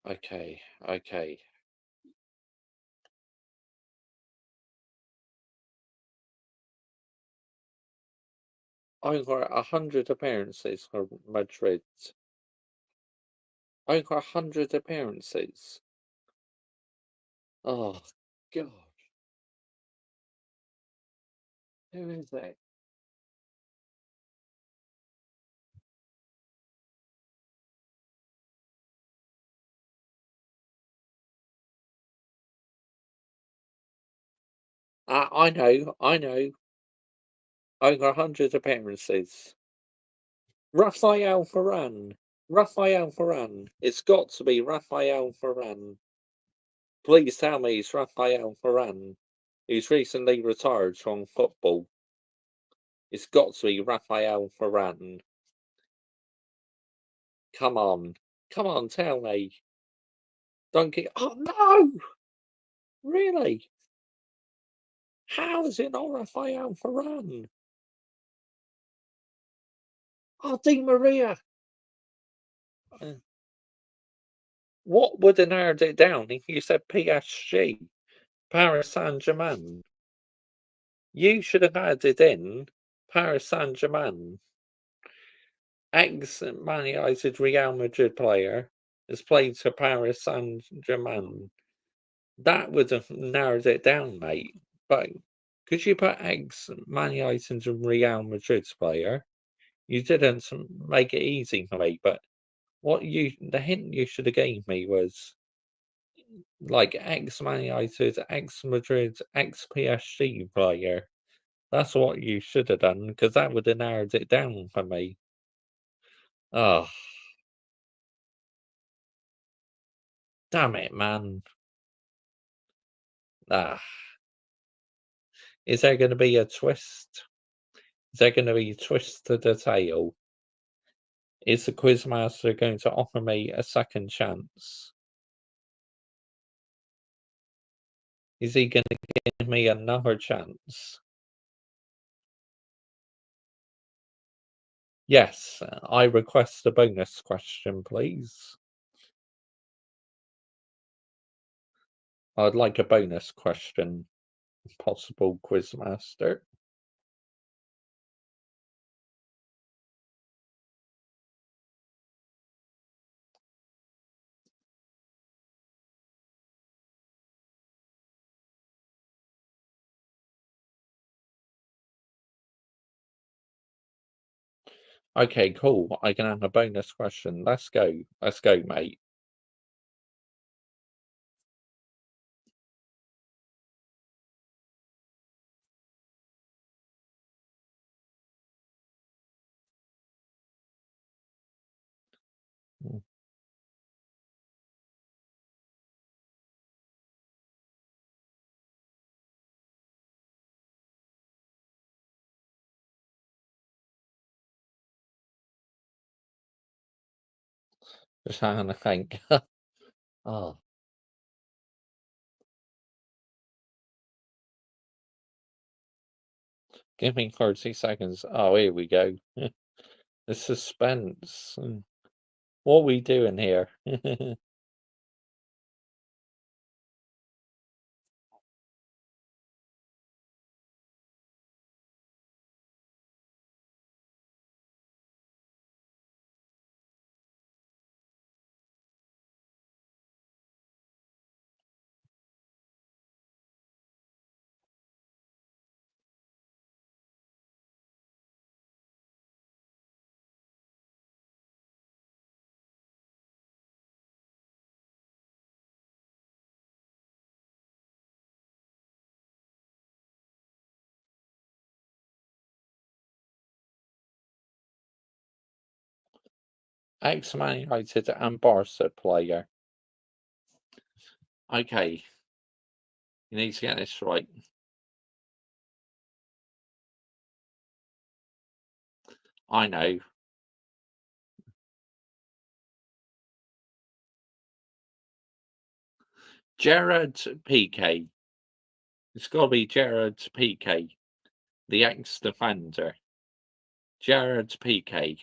Okay, okay. Over 100 appearances for Madrid. Over 100 appearances. Oh, God. Who is it? I know, I know. Over 100 appearances. Raphael Varane. Raphael Varane. It's got to be Raphael Varane. Please tell me it's Raphael Varane. He's recently retired from football. It's got to be Raphael Varane. Come on. Come on, tell me. Don't get. Oh, no! Really? How is it not Raphael Varane? Oh, Di Maria. What would have narrowed it down if you said PSG, Paris Saint-Germain? You should have added in Paris Saint-Germain. Ex-Man United Real Madrid player has played for Paris Saint-Germain. That would have narrowed it down, mate. But could you put ex-Man United and Real Madrid player? You didn't make it easy for me, but the hint you should have gave me was like ex-Man United, ex-Madrid, ex-PSG player. That's what you should have done, because that would have narrowed it down for me. Oh, damn it, man. Ah. Is there going to be a twist? Is there going to be a twist to the tale? Is the Quizmaster going to offer me a second chance? Is he going to give me another chance? Yes, I request a bonus question, please. I'd like a bonus question, possible Quizmaster. Okay, cool. I can have a bonus question. Let's go. Let's go, mate. Just having to think. Oh. Give me 30 seconds. Oh, here we go. The suspense. What are we doing here? Ex-Man United and Barca player. Okay. You need to get this right. I know. Gerard Piqué. It's got to be Gerard Piqué, the ex-defender. Gerard Piqué.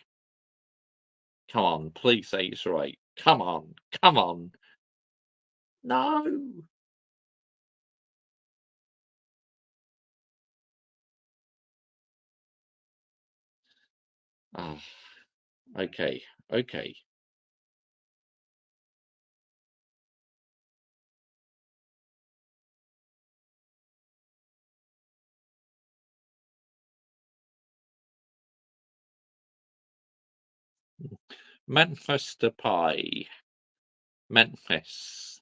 Come on, please say it's right. Come on, come on. No. Ah, okay, okay. Memphis Depay. Memphis.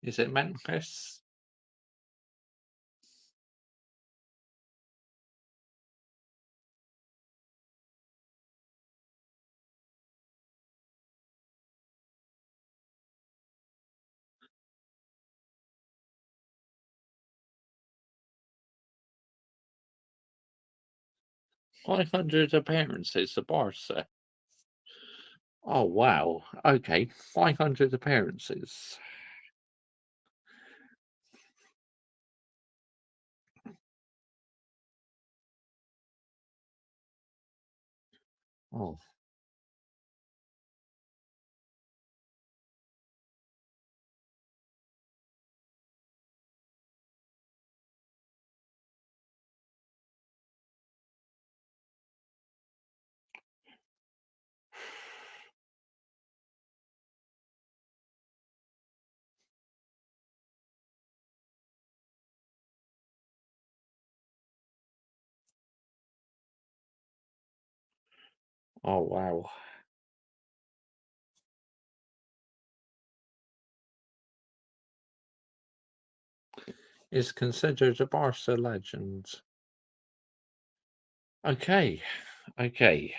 Is it Memphis? .500 appearances for Barca. Oh wow. Okay, 500 appearances. Oh. Oh wow. Is considered a Barca legend. Okay, okay.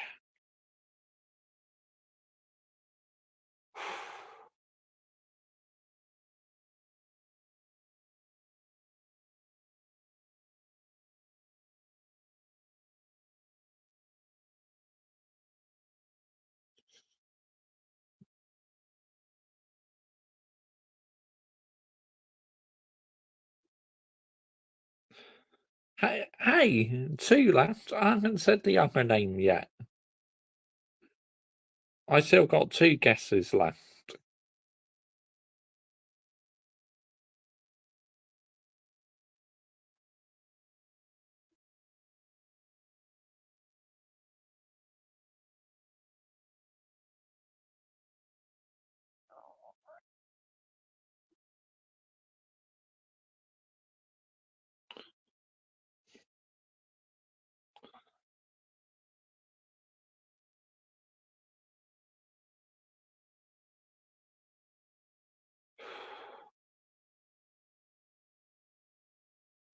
Hey, 2 left. I haven't said the other name yet. I still got 2 guesses left.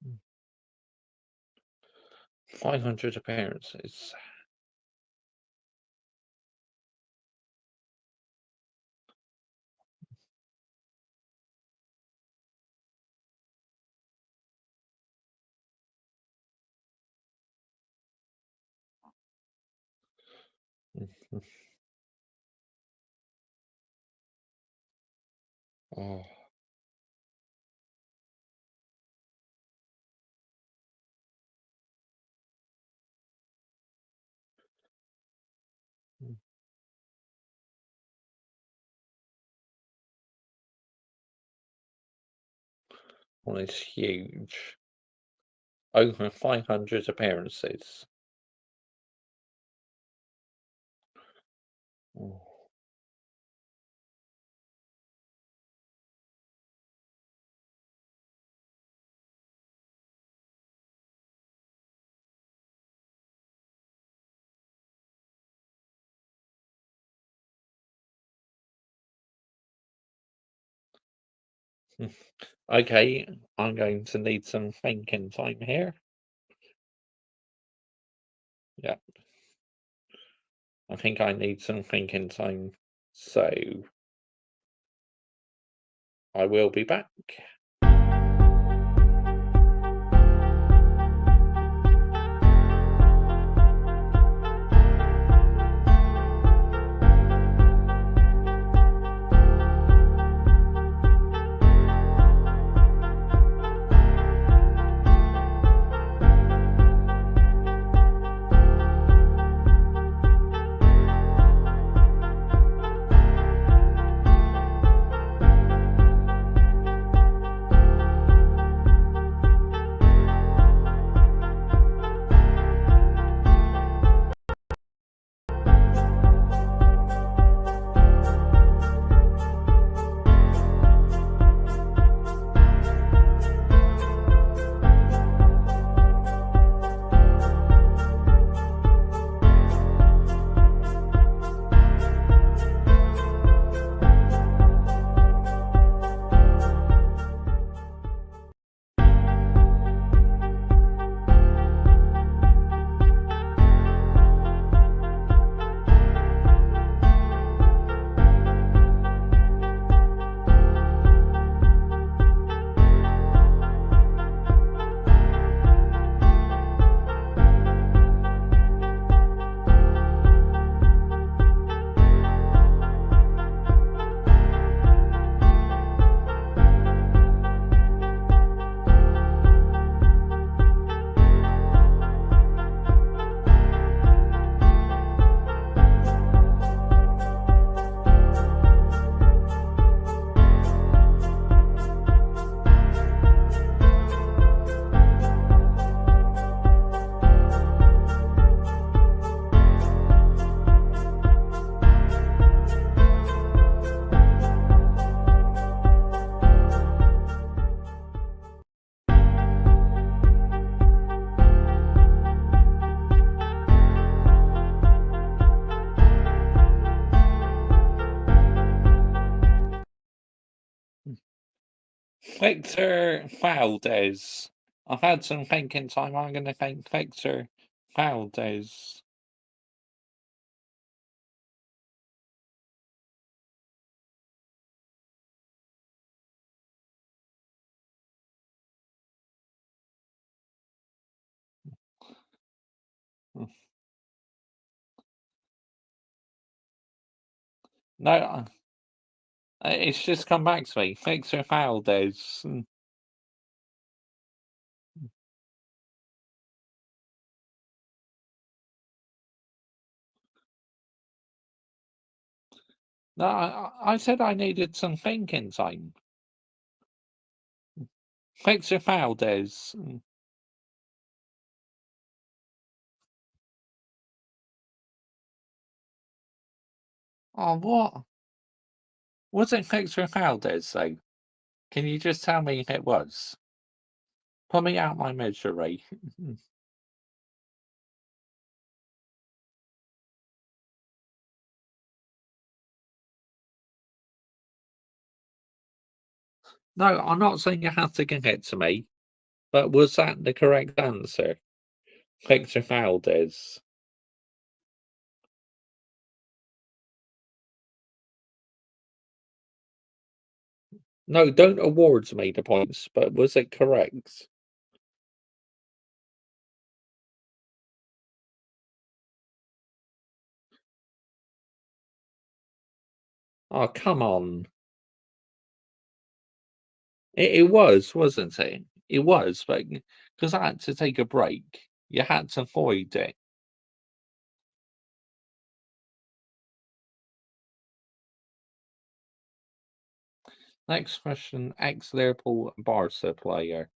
Mm. 500 appearances. Mhm. Oh. Mm. One is huge. Over 500 appearances. Oh. Okay, I'm going to need some thinking time here. Yeah. I think I need some thinking time, so I will be back. Victor Valdez. I've had some thinking time. I'm going to think Victor Valdez. No, it's just come back to me. Victor Valdez. No, I said I needed some thinking time. Victor Valdez. Oh, what? Was it Victor Valdez, though? Can you just tell me if it was? Put me out my misery. No, I'm not saying you have to give it to me, but was that the correct answer? Victor Valdez. No, don't award me the points, but was it correct? Oh, come on. It was, wasn't it? It was, but because I had to take a break, you had to avoid it. Next question, ex-Liverpool Barca player.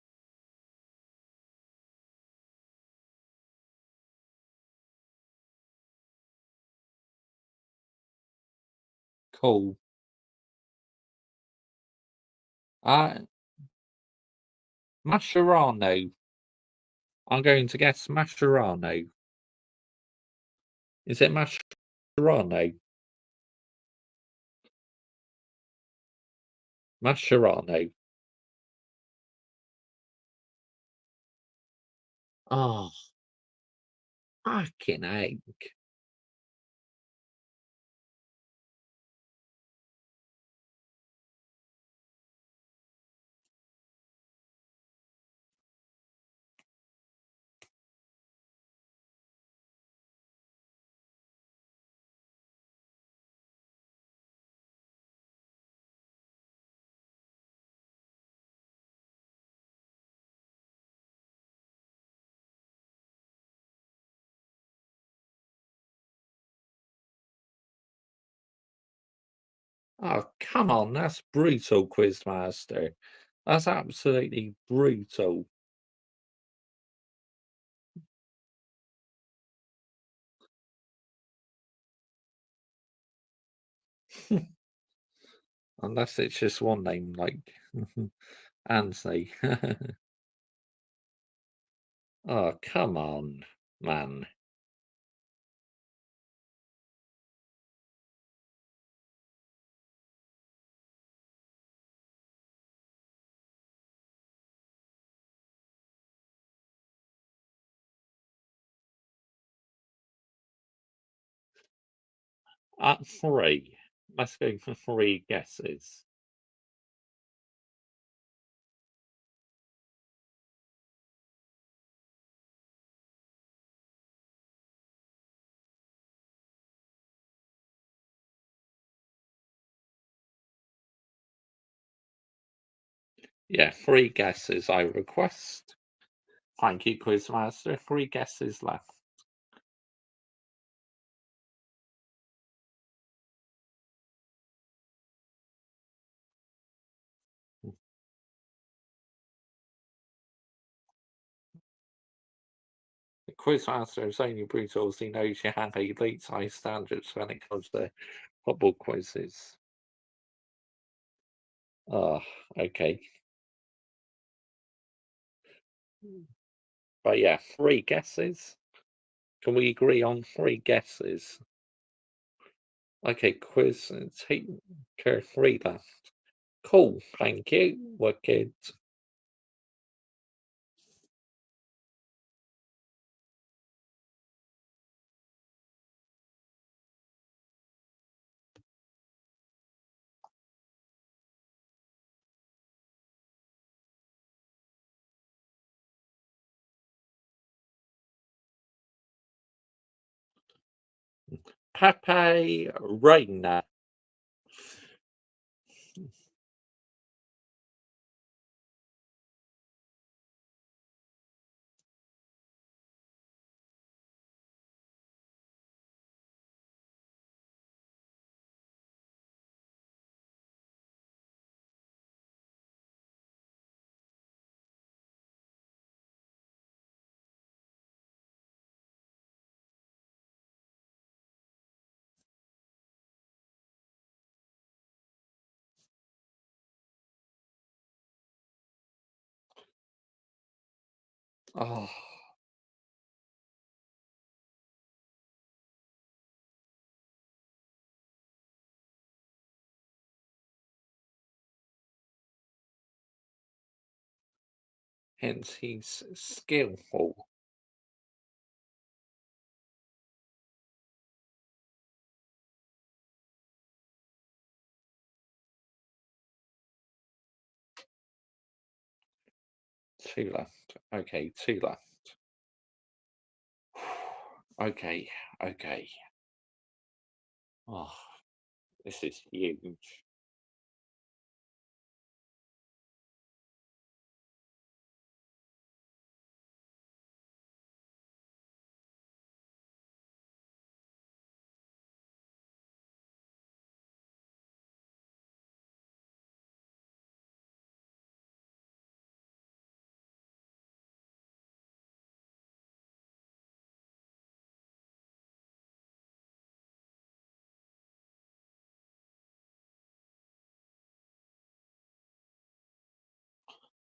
Cool. Mascherano. I'm going to guess Mascherano. Is it Mascherano? Mascherano. Oh, fucking egg. Oh, come on, that's brutal, Quizmaster. That's absolutely brutal. Unless it's just one name, like Anthony. Oh, come on, man. At 3. Let's go for 3 guesses. Yeah, 3 guesses I request. Thank you, Quizmaster. 3 guesses left. The Quizmaster is only brutal as he knows you have elite high standards when it comes to football quizzes. Oh, okay. But yeah, 3 guesses. Can we agree on 3 guesses? Okay, quiz. Take care. 3 left. Cool, thank you. Wicked. Pepe Reina. Oh. Hence he's skillful. Two left. Okay, two left. Okay, okay. Oh, this is huge.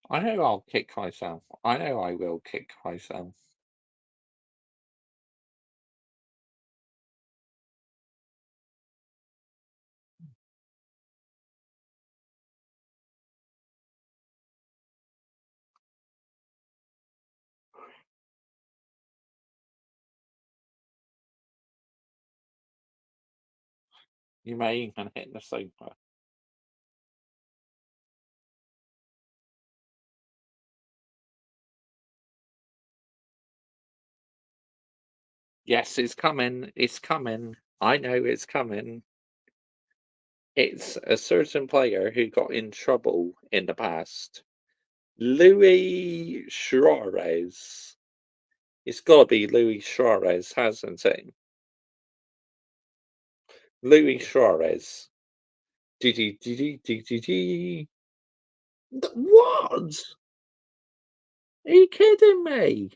I know I'll kick myself. I know I will kick myself. You may even hit the sofa. Yes, it's coming. It's coming. I know it's coming. It's a certain player who got in trouble in the past. Luis Suarez. It's got to be Luis Suarez, hasn't it? Luis Suarez. What? Are you kidding me?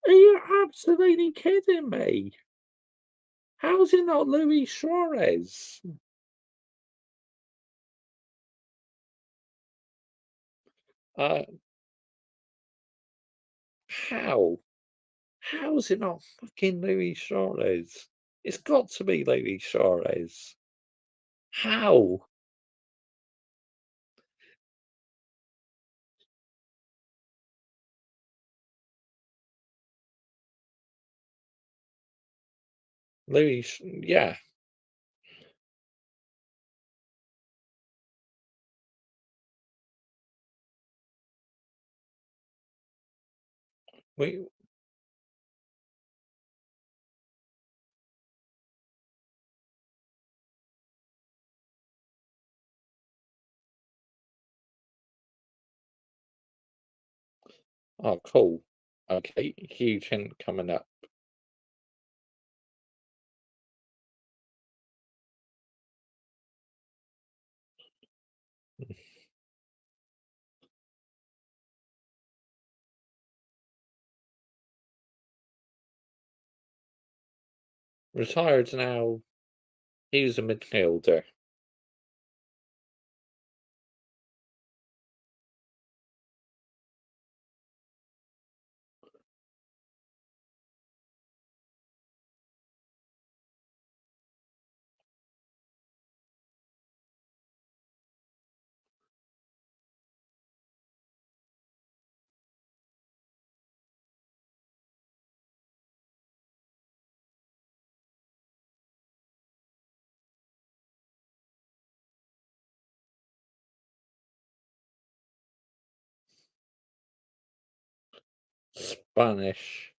Are you absolutely kidding me? How's it not Luis Suarez? Uh, how? How is it not fucking Luis Suarez? It's got to be Luis Suarez. How? Luis, yeah. We, oh, cool. Okay, huge hint coming up. Retired now. He's a midfielder. Spanish.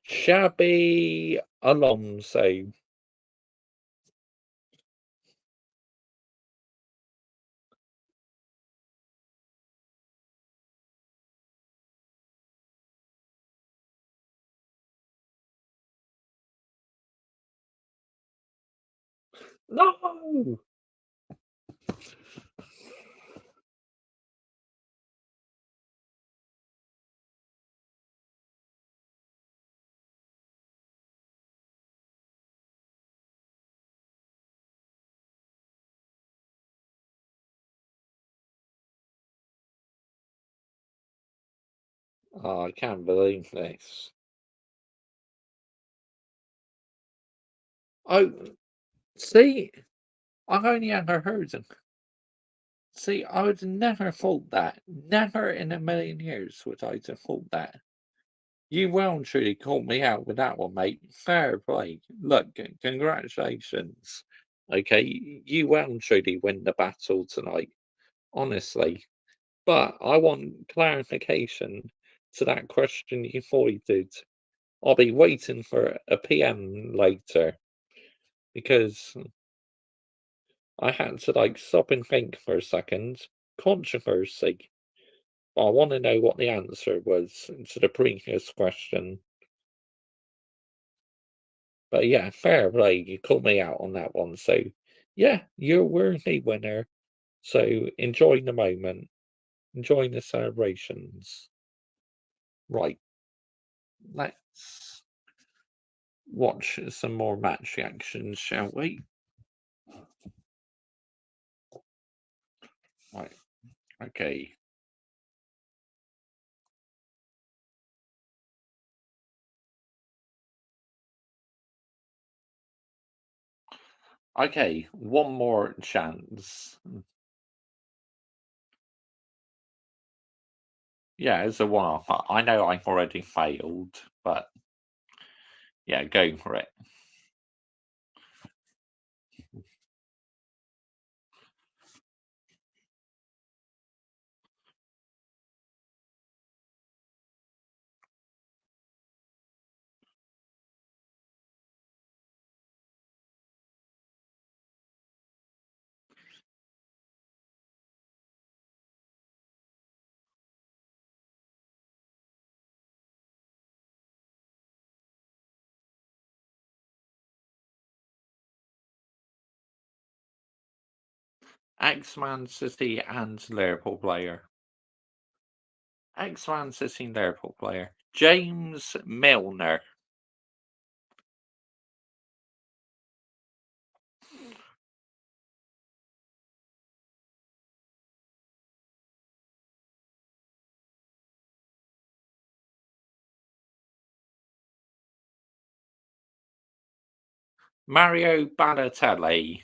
Xabi Alonso. No! Oh, I can't believe this. Oh, see, I've only ever heard of. See, I would never thought that. Never in a million years would I have thought that. You well and truly called me out with that one, mate. Fair play. Look, congratulations. Okay, you well and truly win the battle tonight. Honestly. But I want clarification to that question you voided. I'll be waiting for a PM later because I had to stop and think for a second. Controversy. I want to know what the answer was to the previous question. But yeah, fair play. You called me out on that one. So yeah, you're a worthy winner. So enjoy the moment. Enjoy the celebrations. Right. Let's watch some more match reactions, shall we? Right. Okay. Okay, one more chance. Yeah, it's a one-off. I know I've already failed, but yeah, go for it. Ex-Man City and Liverpool player. Ex-Man City and Liverpool player. James Milner. Mario Balotelli.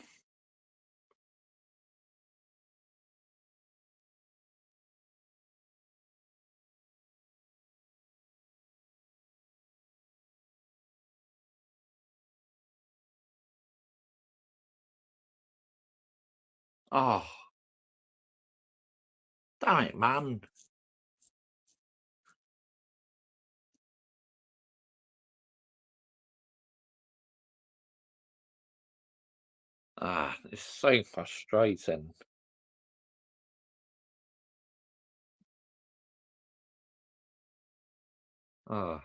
Oh, damn it, man. Ah, it's so frustrating. Oh.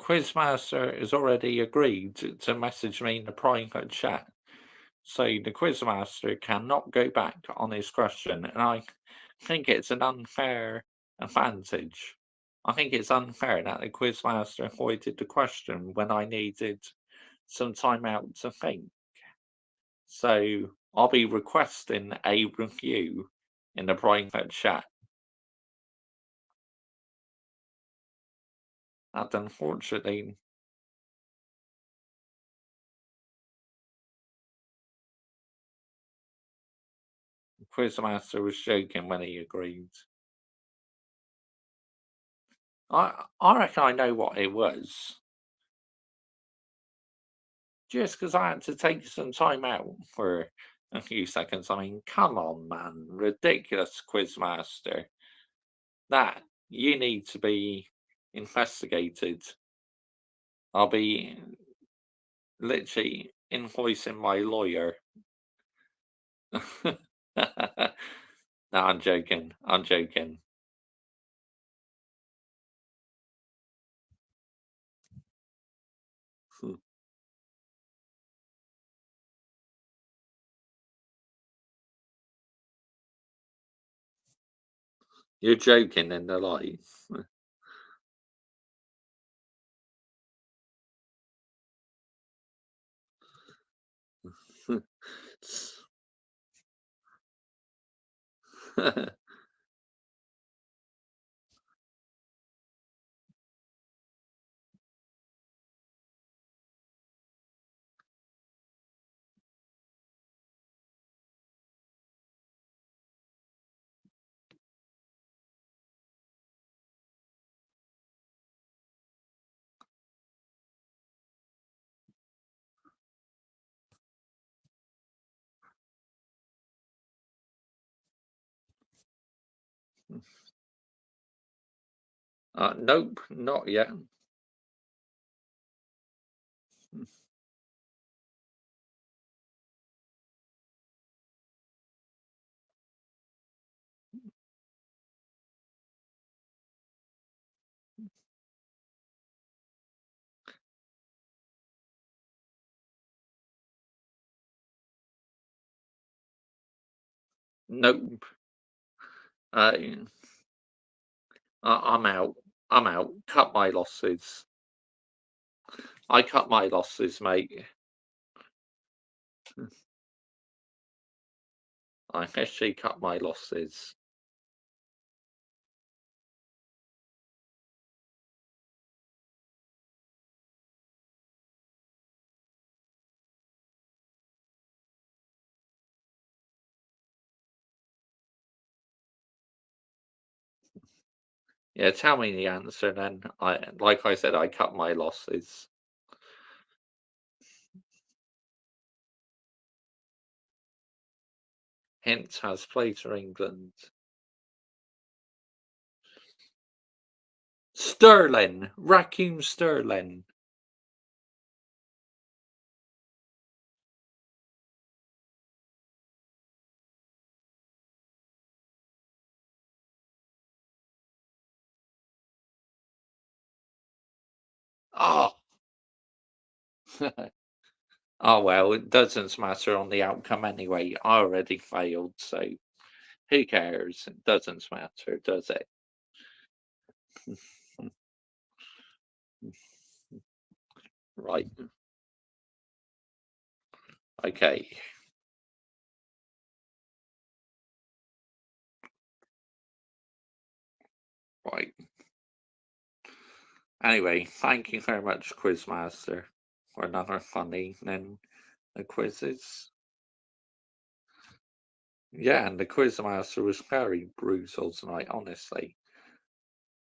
Quizmaster has already agreed to message me in the private chat. So the Quizmaster cannot go back on his question, and I think it's an unfair advantage. I think it's unfair that the Quizmaster avoided the question when I needed some time out to think. So I'll be requesting a review in the private chat. And unfortunately, Quizmaster was joking when he agreed. I reckon I know what it was. Just because I had to take some time out for a few seconds. I mean, come on, man. Ridiculous, Quizmaster. That, you need to be investigated. I'll be literally invoicing my lawyer. No, I'm joking. I'm joking. You're joking in the light. Nope, not yet. Nope. I'm out. I'm out. Cut my losses. I cut my losses, mate. I officially cut my losses. Yeah, tell me the answer then. Like I said, I cut my losses. Hint has played for England. Sterling, Raheem Sterling. Oh. Oh well, it doesn't matter on the outcome anyway. I already failed, so who cares? It doesn't matter, does it? Right. Okay. Right. Anyway, thank you very much, Quizmaster, for another fun evening of quizzes. Yeah, and the Quizmaster was very brutal tonight, honestly.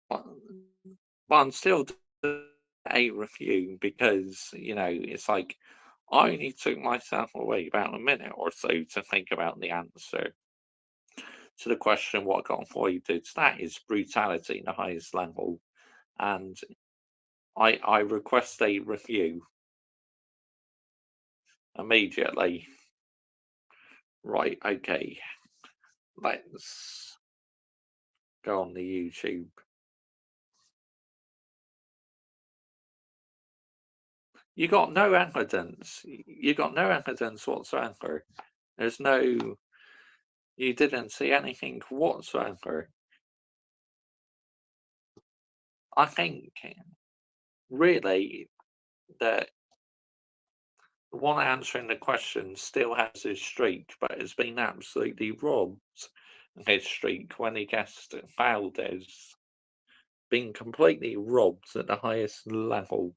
But, but I'm still doing a review because, it's like I only took myself away about a minute or so to think about the answer to the question what got avoided. That is brutality in the highest level. And I request a review immediately. Right, okay. Let's go on the YouTube. You got no evidence. You got no evidence whatsoever. There's no. You didn't see anything whatsoever. I think, really, that the one answering the question still has his streak, but has been absolutely robbed of his streak when he guessed Valdez. Been completely robbed at the highest level.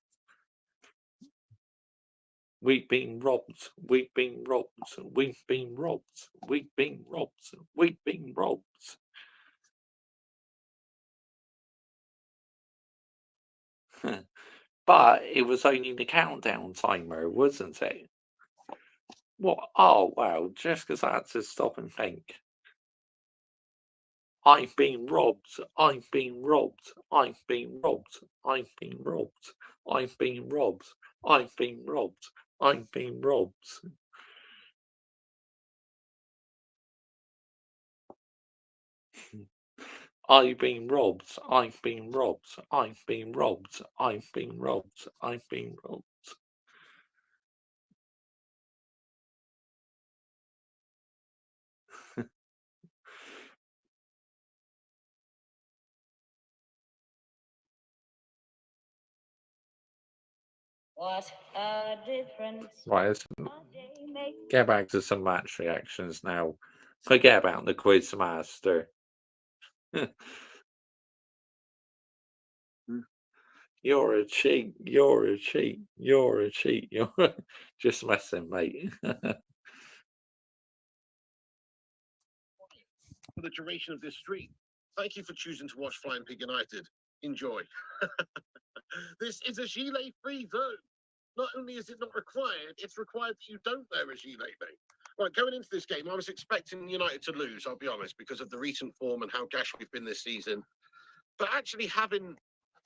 We've been robbed. We've been robbed. We've been robbed. We've been robbed. We've been robbed. But it was only the countdown timer, wasn't it? What? Oh, wow. Just because I had to stop and think. I've been robbed. I've been robbed. I've been robbed. I've been robbed. I've been robbed. I've been robbed. I've been robbed. I've been robbed. I've been robbed. I've been robbed. I've been robbed. I've been robbed. What a difference Right, let's a day makes. get back to some match reactions now. Forget about the quiz master. You're a cheat. You're a cheat. You're a cheat. You're just messing, mate. For the duration of this stream. Thank you for choosing to watch Flying Pig United. Enjoy. This is a gilet-free zone. Not only is it not required, it's required that you don't wear a gilet, mate. Right, going into this game, I was expecting United to lose, I'll be honest, because of the recent form and how gash we've been this season. But actually having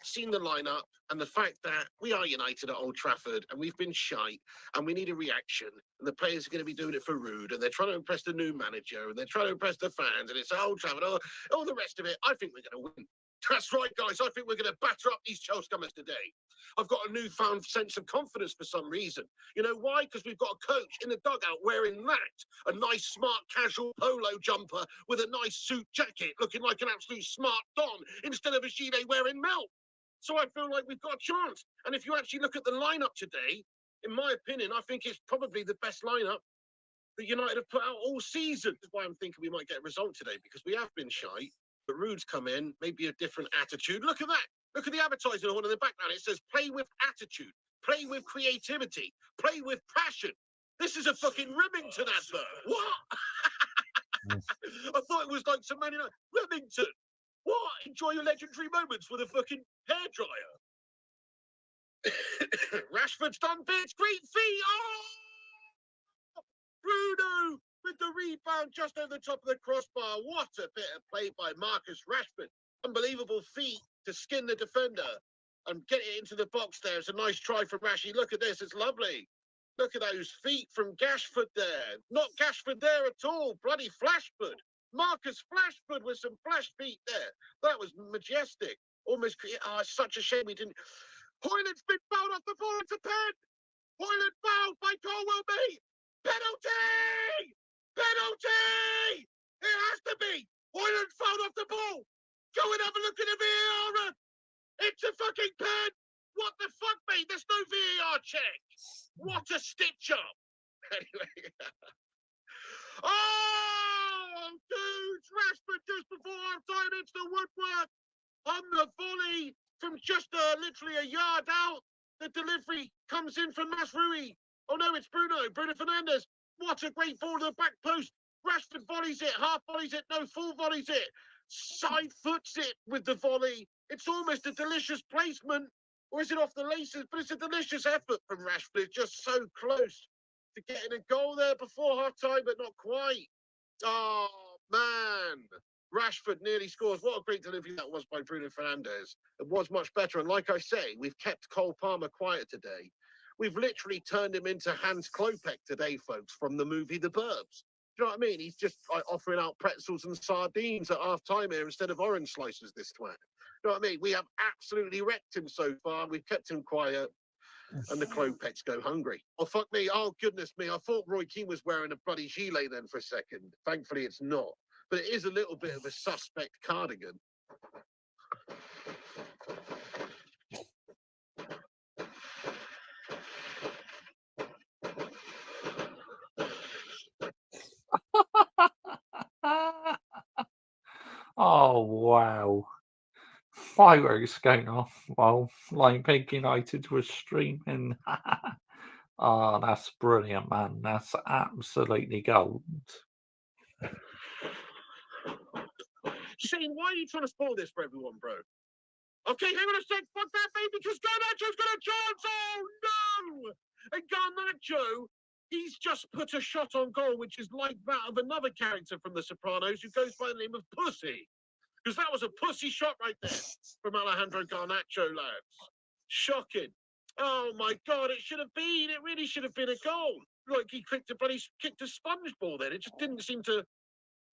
seen the lineup and the fact that we are United at Old Trafford and we've been shite and we need a reaction and the players are going to be doing it for Rude and they're trying to impress the new manager and they're trying to impress the fans and it's Old Trafford, all the rest of it, I think we're going to win. That's right, guys. I think we're going to batter up these Chelseammers today. I've got a newfound sense of confidence for some reason. You know why? Because we've got a coach in the dugout wearing that. A nice, smart, casual polo jumper with a nice suit jacket, looking like an absolute smart don instead of a gilet wearing Mel. So I feel like we've got a chance. And if you actually look at the lineup today, in my opinion, I think it's probably the best lineup that United have put out all season. That's why I'm thinking we might get a result today, because we have been shy. But Rude's come in, maybe a different attitude. Look at that. Look at the advertising on in the background. It says, play with attitude, play with creativity, play with passion. This is a fucking Remington advert. What? I thought it was like some man, Remington. What? Enjoy your legendary moments with a fucking hairdryer. Rashford's done bits, great feet. Oh! Bruno with the rebound just over the top of the crossbar. What a bit of play by Marcus Rashford. Unbelievable feet to skin the defender and get it into the box there. It's a nice try from Rashi. Look at this. It's lovely. Look at those feet from Gashford there. Not Gashford there at all. Bloody Flashford. Marcus Flashford with some flash feet there. That was majestic. Almost, it's such a shame we didn't. Hoyland's been fouled off the ball. It's a pen. Hoyland fouled by Colwell May. Penalty! Penalty! It has to be. Hoyland fouled off the ball. Go and have a look at the VAR. It's a fucking pen. What the fuck, mate? There's no VAR check. What a stitch up. Anyway. Oh, dudes, Rashford just before half time into the woodwork on the volley from just literally a yard out. The delivery comes in from Masrui. Oh no, it's Bruno Fernandes. What a great ball to the back post. Rashford volleys it, half volleys it, no, full volleys it. Side foots it with the volley. It's almost a delicious placement. Or is it off the laces? But it's a delicious effort from Rashford. It's just so close to getting a goal there before half time, but not quite. Oh, man. Rashford nearly scores. What a great delivery that was by Bruno Fernandes. It was much better. And like I say, we've kept Cole Palmer quiet today. We've literally turned him into Hans Klopek today, folks, from the movie The Burbs. Do you know what I mean? He's just like, offering out pretzels and sardines at half time here instead of orange slices, this twat. You know what I mean? We have absolutely wrecked him so far. We've kept him quiet. And the Klopeks go hungry. Oh, fuck me. Oh, goodness me. I thought Roy Keane was wearing a bloody gilet then for a second. Thankfully, it's not. But it is a little bit of a suspect cardigan. Oh, wow. Fireworks going off while Lime Pig United was streaming. Oh, that's brilliant, man. That's absolutely gold. Shane, why are you trying to spoil this for everyone, bro? Okay, hang on a sec. Fuck that, baby, because Garnacho's got a chance. Oh, no! And Garnacho, he's just put a shot on goal, which is like that of another character from The Sopranos who goes by the name of Pussy. Because that was a pussy shot right there from Alejandro Garnacho, lads. Shocking. Oh, my God, it should have been. It really should have been a goal. Like, he kicked a sponge ball then. It just didn't seem to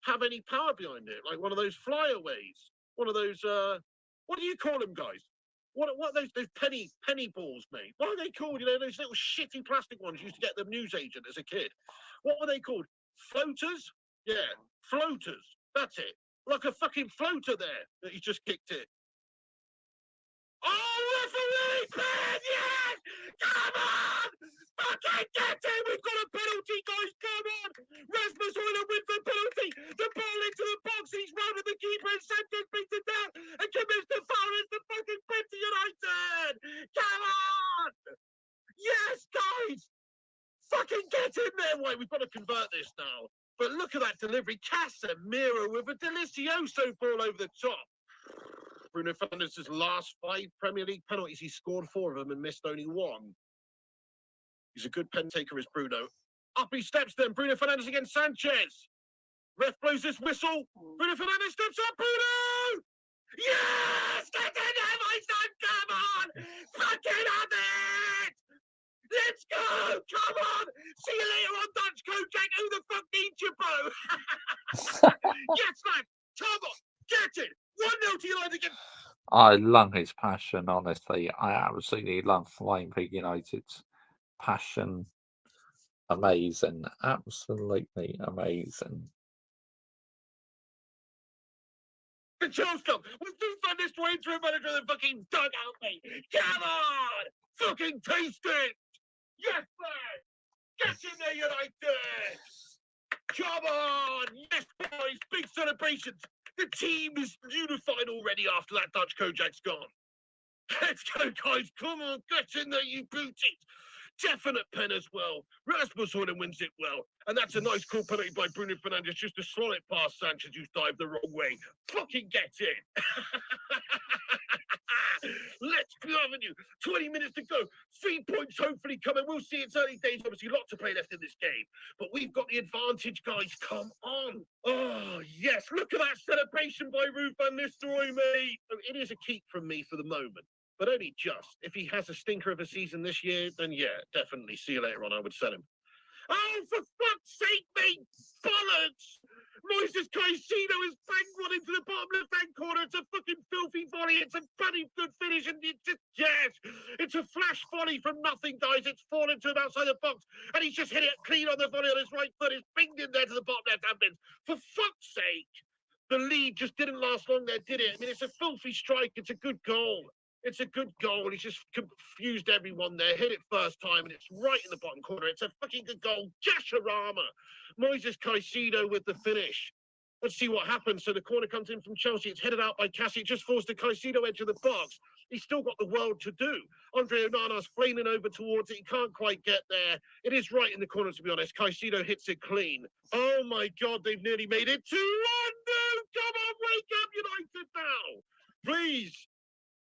have any power behind it, like one of those flyaways, one of those what do you call them, guys? What those penny balls, mate? What are they called? You know, those little shitty plastic ones you used to get at the newsagent as a kid. What were they called? Floaters? Yeah, floaters. That's it. Like a fucking floater there that he just kicked it. Oh, referee, man, yes! Come on! Fucking get him! We've got a penalty, guys! Come on! Rasmus Højlund wins the penalty! The ball into the box! He's rounded the keeper and Sanchez beats it down! And commits the foul! It's the fucking Prince United! Come on! Yes, guys! Fucking get in there! Wait, we've got to convert this now. But look at that delivery. Casemiro with a delicioso ball over the top. Bruno Fernandes' last 5 Premier League penalties, he scored 4 of them and missed only 1. He's a good pen taker, is Bruno. Up he steps then. Bruno Fernandes against Sanchez. Ref blows this whistle. Bruno Fernandes steps up. Bruno! Yes! Get in there, my son! Come on! Fucking have it! Let's go! Come on! See you later on Dutch Kojak. Who the fuck needs you, bro? Yes, man! Come on! Get it! 1-0 to United again. I love his passion, honestly. I absolutely love Lime Pig United's passion. Amazing. Absolutely amazing. The chills come. We've just done this to interim manager of the fucking dugout, mate. Come on! Fucking taste it! Yes, man! Get in there, United! Come on! Yes, boys! Big celebrations! The team is unified already after that Dutch Kojak's gone. Let's go, guys! Come on, get in there, you booties! Definite pen as well. Rasmus Højlund wins it well. And that's a nice cool penalty by Bruno Fernandes just to slot it past Sanchez, who's dived the wrong way. Fucking get in! Let's go, you. 20 minutes to go. 3 points hopefully coming. We'll see. It's early days. Obviously, a lot to play left in this game. But we've got the advantage, guys. Come on. Oh, yes. Look at that celebration by Ruud van Nistelrooy, mate. It is a keep from me for the moment. But only just. If he has a stinker of a season this year, then yeah, definitely. See you later on. I would sell him. Oh, for fuck's sake, mate! Bollocks! Moises Caicedo has banged one into the bottom left-hand corner. It's a fucking filthy volley. It's a bloody good finish. And it's just, yes, it's a flash volley from nothing, guys. It's fallen to him outside the box. And he's just hit it clean on the volley on his right foot. It's binged in there to the bottom left-hand bin. For fuck's sake! The lead just didn't last long there, did it? I mean, it's a filthy strike. It's a good goal. It's a good goal. He's just confused everyone there. Hit it first time, and it's right in the bottom corner. It's a fucking good goal. Gasharama. Moises Caicedo with the finish. Let's see what happens. So the corner comes in from Chelsea. It's headed out by Cassie. It just falls to Caicedo edge of the box. He's still got the world to do. Andre Onana's flailing over towards it. He can't quite get there. It is right in the corner, to be honest. Caicedo hits it clean. Oh my God, they've nearly made it 2-1. No, come on, wake up, United now. Please.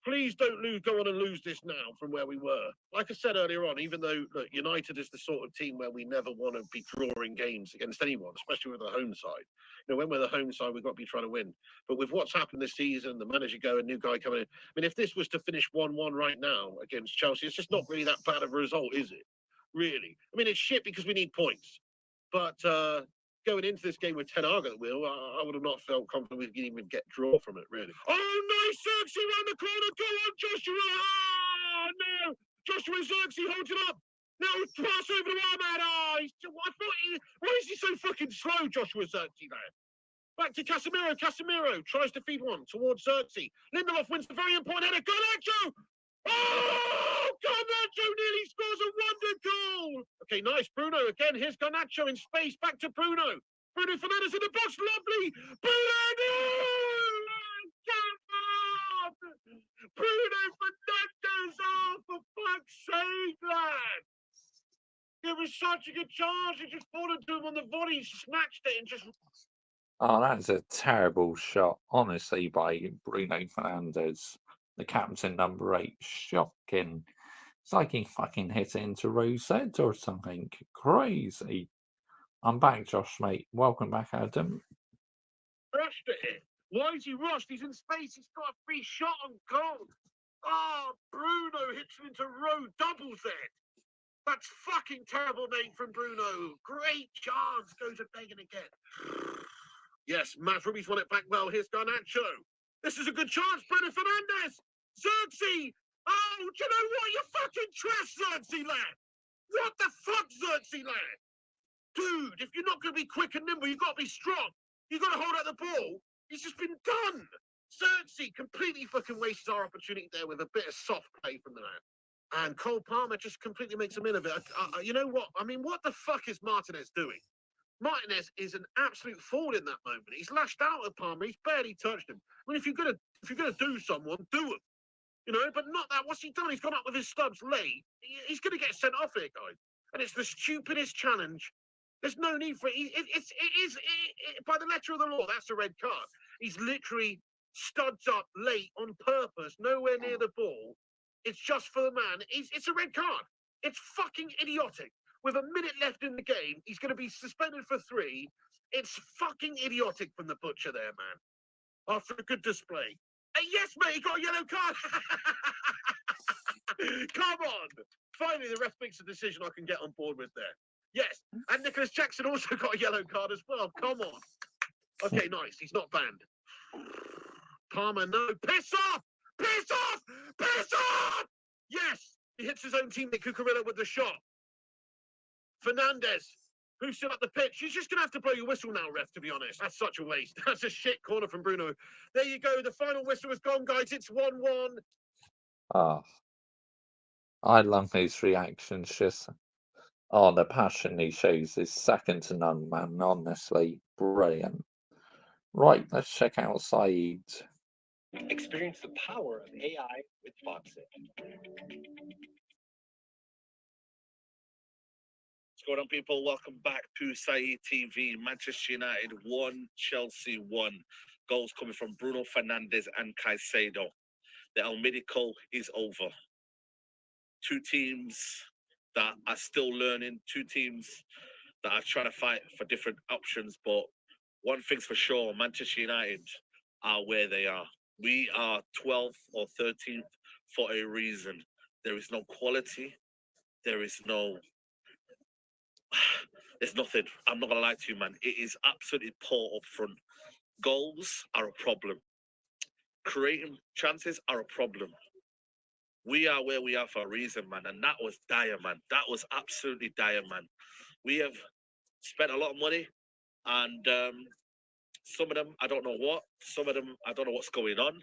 Please don't go on and lose this now from where we were. Like I said earlier on, even though look, United is the sort of team where we never want to be drawing games against anyone, especially with the home side. You know, when we're the home side, we've got to be trying to win. But with what's happened this season, the manager going, new guy coming in. I mean, if this was to finish 1-1 right now against Chelsea, it's just not really that bad of a result, is it? Really? I mean, it's shit because we need points. But going into this game with Ten Hag at the wheel, I would have not felt confident we could even get draw from it, really. Oh, nice Xerxes around the corner. Go on, Joshua. Oh, no. Joshua Xerxes holds it up. Now pass over to Ahmad. Oh, why is he so fucking slow, Joshua Xerxes, man? Back to Casemiro. Casemiro tries to feed one towards Xerxes. Lindelof wins the very important header. Garnacho! Oh, Garnacho nearly scores a wonder goal. Okay, nice. Bruno again. Here's Garnacho in space. Back to Bruno. Bruno Fernandes in the box. Lovely. Bruno! Come on! Bruno Fernandes! Oh, for fuck's sake, lad! It was such a good chance. He just fallen to him on the volley, snatched it, and just. Oh, that's a terrible shot, honestly, by Bruno Fernandes, the captain, number 8. Shocking. It's like he fucking hit it into Rosette or something. Crazy. I'm back, Josh, mate. Welcome back, Adam. Rushed at it. Why is he rushed? He's in space. He's got a free shot on goal. Oh, Bruno hits him into row, doubles it. That's fucking terrible name from Bruno. Great chance. Goes a begging again. Yes, Matt Ruby's won it back well. Here's Garnacho. This is a good chance. Bruno Fernandes. Xerxes. Oh, do you know what? You're fucking trash, Xerxes, lad. What the fuck, Xerxes, lad? Dude, if you're not going to be quick and nimble, you've got to be strong. You've got to hold out the ball. He's just been done. Xerxes completely fucking wastes our opportunity there with a bit of soft play from the man. And Cole Palmer just completely makes a min of it. You know what? I mean, what the fuck is Martinez doing? Martinez is an absolute fool in that moment. He's lashed out at Palmer. He's barely touched him. I mean, if you're gonna do someone, do him. You know, but not that. What's he done? He's gone up with his stubs late. He's gonna get sent off here, guys. And it's the stupidest challenge. There's no need for it. It is by the letter of the law. That's a red card. He's literally studs up late on purpose, nowhere near the ball. It's just for the man. It's a red card. It's fucking idiotic. With a minute left in the game, he's going to be suspended for 3. It's fucking idiotic from the butcher there, man. After a good display. Yes, mate, he got a yellow card. Come on. Finally, the ref makes a decision I can get on board with there. Yes, and Nicholas Jackson also got a yellow card as well. Come on. Okay, nice. He's not banned. Palmer, no. Piss off! Piss off! Piss off! Yes, he hits his own teammate Cucurella with the shot. Fernandes, who's still at the pitch. He's just going to have to blow your whistle now, ref, to be honest. That's such a waste. That's a shit corner from Bruno. There you go. The final whistle has gone, guys. It's 1-1. Oh, I love these reactions. Just, the passion he shows is second to none, man. Honestly, brilliant. Right, let's check out Saeed. Experience the power of AI with Foxit. What's going on, people? Welcome back to Saeed TV. Manchester United 1, Chelsea 1. Goals coming from Bruno Fernandes and Caicedo. The Almidico is over. 2 teams that are still learning, 2 teams that are trying to fight for different options, but one thing's for sure, Manchester United are where they are. We are 12th or 13th for a reason. There is no quality. There's nothing. I'm not going to lie to you, man. It is absolutely poor up front. Goals are a problem. Creating chances are a problem. We are where we are for a reason, man. And that was dire, man. That was absolutely dire, man. We have spent a lot of money, and some of them, I don't know what. Some of them, I don't know what's going on.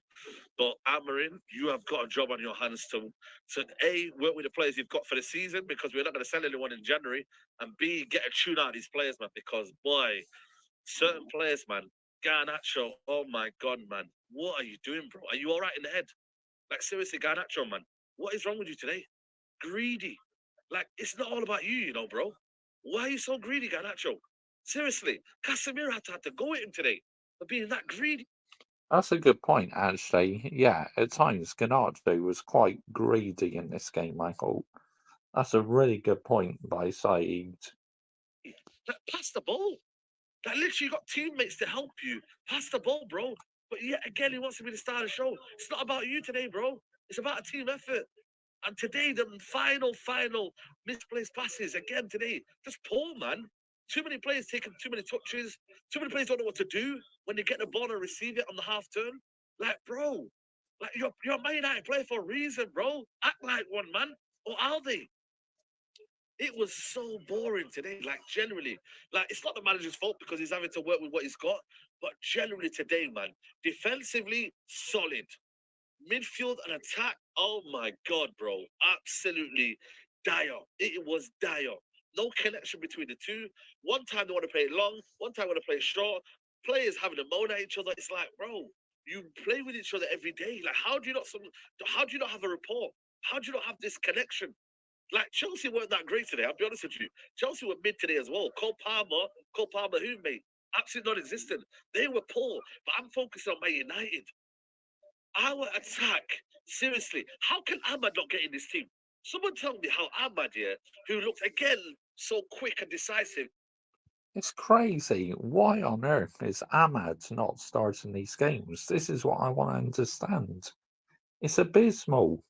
But Amorim, you have got a job on your hands to A, work with the players you've got for the season, because we're not going to sell anyone in January, and B, get a tune out of these players, man, because, boy, certain players, man, Garnacho, oh my God, man, what are you doing, bro? Are you all right in the head? Like seriously, Garnacho, man, what is wrong with you today? Greedy. Like it's not all about you, you know, bro. Why are you so greedy, Garnacho? Seriously, Casemiro had to go at him today for being that greedy. That's a good point, actually. Yeah, at times Ganacho was quite greedy in this game, I thought. That's a really good point by Saeed. Like, pass the ball. Like literally, you got teammates to help you. Pass the ball, bro. But yet again, he wants to be the star of the show. It's not about you today, bro. It's about a team effort. And today, the final misplaced passes again today. Just poor, man. Too many players taking too many touches. Too many players don't know what to do when they get the ball and receive it on the half turn. Like, bro, like you're a Man United player for a reason, bro. Act like one, man. Or are they? It was so boring today. Like generally, like it's not the manager's fault because he's having to work with what he's got. But generally today, man, defensively solid. Midfield and attack, oh my god, bro. Absolutely dire. It was dire. No connection between the two. One time they want to play it long, one time they want to play it short. Players having a moan at each other. It's like, bro, you play with each other every day. Like, how do you not have a rapport? How do you not have this connection? Like Chelsea weren't that great today, I'll be honest with you. Chelsea were mid today as well. Cole Palmer, who mate? Absolutely non-existent. They were poor, but I'm focusing on Man United. Our attack, seriously, how can Ahmad not get in this team? Someone tell me how Ahmad here, who looked again so quick and decisive. It's crazy. Why on earth is Ahmad not starting these games? This is what I want to understand. It's abysmal.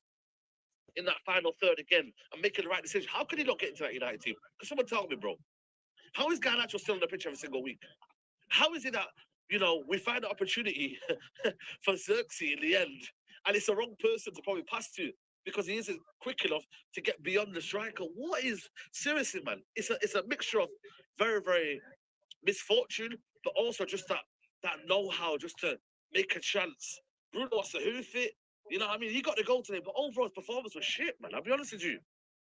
In that final third again and making the right decision. How can he not get into that United team? Can someone tell me, bro? How is Garnacho still in the pitch every single week? How is it that, we find an opportunity for Xerxes in the end and it's the wrong person to probably pass to because he isn't quick enough to get beyond the striker? What is, seriously, man, it's a mixture of very, very misfortune, but also just that know-how just to make a chance. Bruno wants to hoof it. You know what I mean? He got the goal today, but overall his performance was shit, man. I'll be honest with you.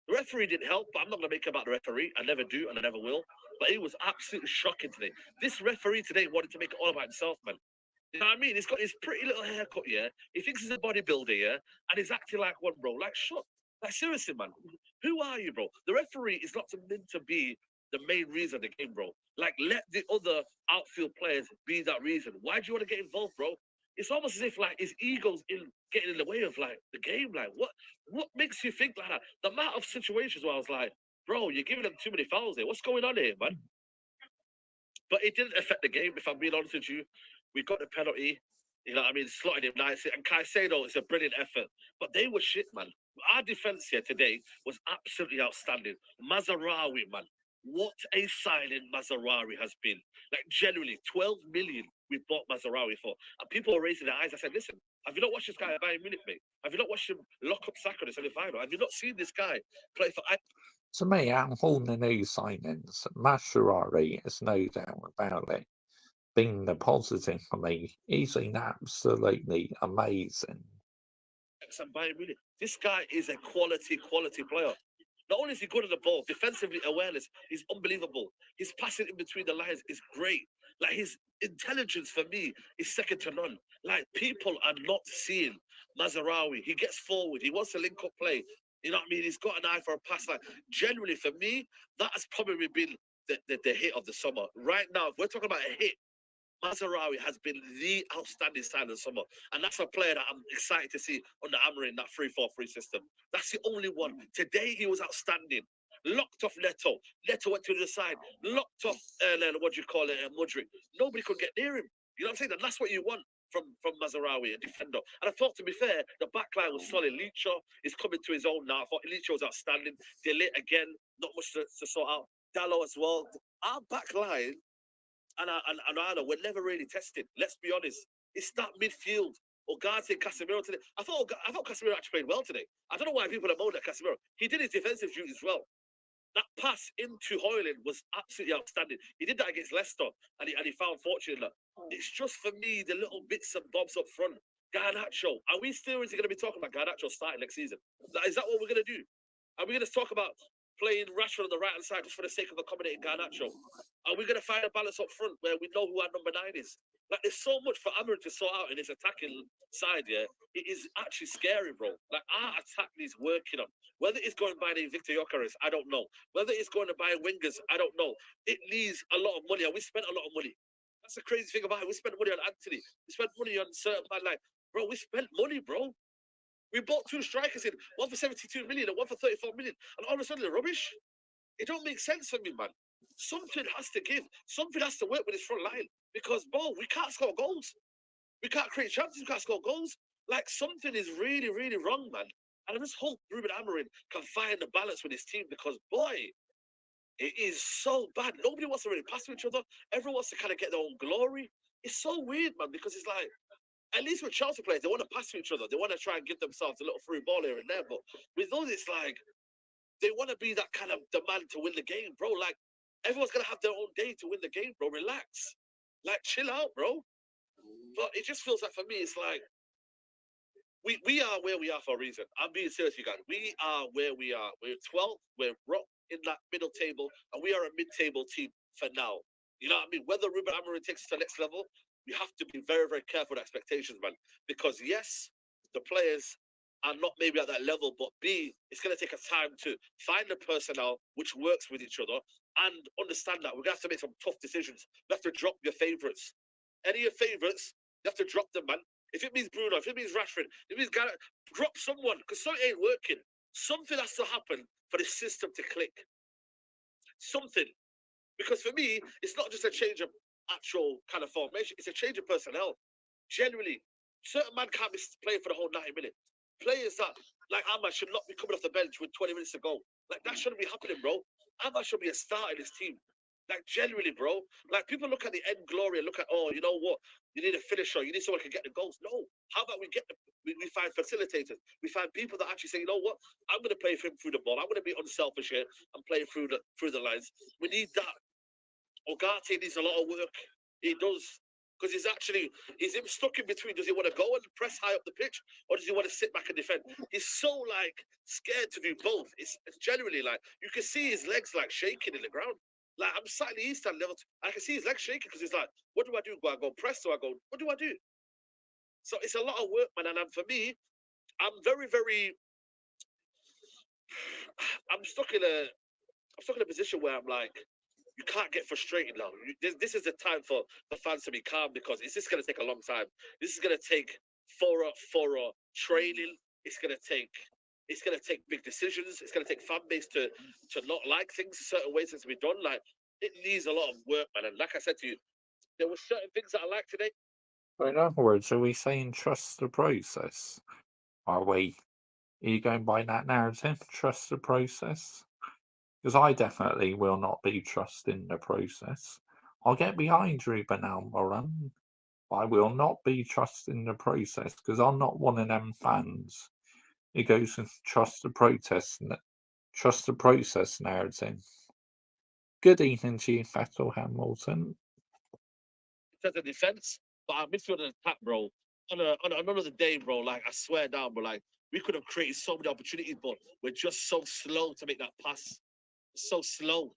The referee didn't help, but I'm not going to make it about the referee. I never do, and I never will. But it was absolutely shocking today. This referee today wanted to make it all about himself, man. You know what I mean? He's got his pretty little haircut, yeah. He thinks he's a bodybuilder, yeah, and he's acting like one, bro. Like, shut. Like, seriously, man. Who are you, bro? The referee is not meant to be the main reason of the game, bro. Like, let the other outfield players be that reason. Why do you want to get involved, bro? It's almost as if like his ego's getting in the way of like the game. Like, what makes you think like that? The amount of situations where I was like, bro, you're giving them too many fouls here. What's going on here, man? But it didn't affect the game, if I'm being honest with you. We got the penalty, you know what I mean, slotted him nicely. And Caicedo, it's a brilliant effort. But they were shit, man. Our defense here today was absolutely outstanding. Mazraoui, man. What a signing Mazraoui has been. Like, generally, 12 million we bought Mazraoui for. And people were raising their eyes. I said, listen, have you not watched this guy at Bayern Munich, mate? Have you not watched him lock up Saka in the semi-final? Have you not seen this guy play for... To me, out of all the new signings, Mascherari is no doubt about it. Being the positive for me, he's been absolutely amazing. And Bayern Munich. This guy is a quality player. Not only is he good at the ball, defensively awareness is unbelievable. His passing in between the lines is great. Like his intelligence for me is second to none. Like people are not seeing Mazraoui. He gets forward. He wants to link up play. You know what I mean? He's got an eye for a pass. Like generally for me, that has probably been the hit of the summer. Right now, if we're talking about a hit, Mazraoui has been the outstanding sign of the summer. And that's a player that I'm excited to see under Amorim in that 3-4-3 system. That's the only one. Today, he was outstanding. Locked off Neto. Neto went to the side. Locked off, Mudryk. Nobody could get near him. You know what I'm saying? And that's what you want from Mazraoui, a defender. And I thought, to be fair, the back line was solid. Licho is coming to his own now. I thought Licho was outstanding. Delit again, not much to sort out. Dalot as well. Our back line and Arana were never really tested. Let's be honest. It's that midfield. Ugarte, Casemiro today. I thought Casemiro actually played well today. I don't know why people are moaning at Casemiro. He did his defensive duty as well. That pass into Højlund was absolutely outstanding. He did that against Leicester, and he found fortune in that. It's just for me the little bits and bobs up front. Garnacho. Are we seriously going to be talking about Garnacho starting next season? Is that what we're going to do? Are we going to talk about playing Rashford on the right-hand side just for the sake of accommodating Garnacho? Are we going to find a balance up front where we know who our number 9 is? Like, there's so much for Amarin to sort out in his attacking side, yeah. It is actually scary, bro. Like, our attack needs working on. Whether it's going by the Victor Gyökeres, I don't know. Whether it's going to buy wingers, I don't know. It needs a lot of money, and we spent a lot of money. That's the crazy thing about it. We spent money on Anthony. We spent money on certain man. Like, bro, we spent money, bro. We bought 2 strikers in, one for 72 million and one for 34 million, and all of a sudden they're rubbish. It don't make sense for me, man. Something has to give. Something has to work with this front line because, bro, we can't score goals. We can't create chances. We can't score goals. Like, something is really, really wrong, man. And I just hope Ruben Amorim can find the balance with his team because, boy, it is so bad. Nobody wants to really pass to each other. Everyone wants to kind of get their own glory. It's so weird, man, because it's like, at least with Chelsea players, they want to pass to each other. They want to try and give themselves a little free ball here and there. But with those, it's like, they want to be that kind of the man to win the game, bro. Like, everyone's going to have their own day to win the game, bro. Relax. Like, chill out, bro. But it just feels like, for me, it's like, we are where we are for a reason. I'm being serious, you guys. We are where we are. We're 12th. We're rock in that middle table. And we are a mid-table team for now. You know what I mean? Whether Ruben Amorim takes us to the next level, we have to be very, very careful with expectations, man. Because, yes, the players are not maybe at that level, but B, it's going to take us time to find the personnel which works with each other and understand that we're going to have to make some tough decisions. You have to drop your favourites. Any of your favourites, you have to drop them, man. If it means Bruno, if it means Rashford, if it means Gareth, drop someone because something ain't working. Something has to happen for the system to click. Something. Because for me, it's not just a change of actual kind of formation, it's a change of personnel. Generally, certain man can't be playing for the whole 90 minutes. Players that, like Ahmad, should not be coming off the bench with 20 minutes to go. Like, that shouldn't be happening, bro. Ahmad should be a star in this team. Like, genuinely, bro. Like, people look at the end glory and look at, oh, you know what? You need a finisher. You need someone who can get the goals. No. How about we we find facilitators? We find people that actually say, you know what? I'm going to play him through the ball. I'm going to be unselfish here and play through the lines. We need that. Ugarte needs a lot of work. He does. Because he's him stuck in between. Does he want to go and press high up the pitch, or does he want to sit back and defend? He's so, like, scared to do both. It's generally, like, you can see his legs, like, shaking in the ground. Like, I'm sat in the East Stand level. I can see his legs shaking because he's like, what do I do? Do I go press? Do I go, what do I do? So it's a lot of work, man. And for me, I'm very, very, I'm stuck in a position where I'm like, you can't get frustrated now. This is the time for the fans to be calm because it's just going to take a long time. This is going to take thorough training. It's going to take big decisions. It's going to take fan base to not like things certain ways as we've done. Like, it needs a lot of work, man. And like I said to you, there were certain things that I liked today. So in other words, are we saying trust the process? Are we? Are you going by that narrative? Trust the process? Because I definitely will not be trusting the process. I'll get behind Ruben Amorim, but I will not be trusting the process because I'm not one of them fans who goes and trust the process narrative. Good evening to you, Fatal Hamilton. In terms of defense, but our midfield and attack, bro. On another day, bro. Like, I swear down, bro. Like, we could have created so many opportunities, but we're just so slow to make that pass. So slow,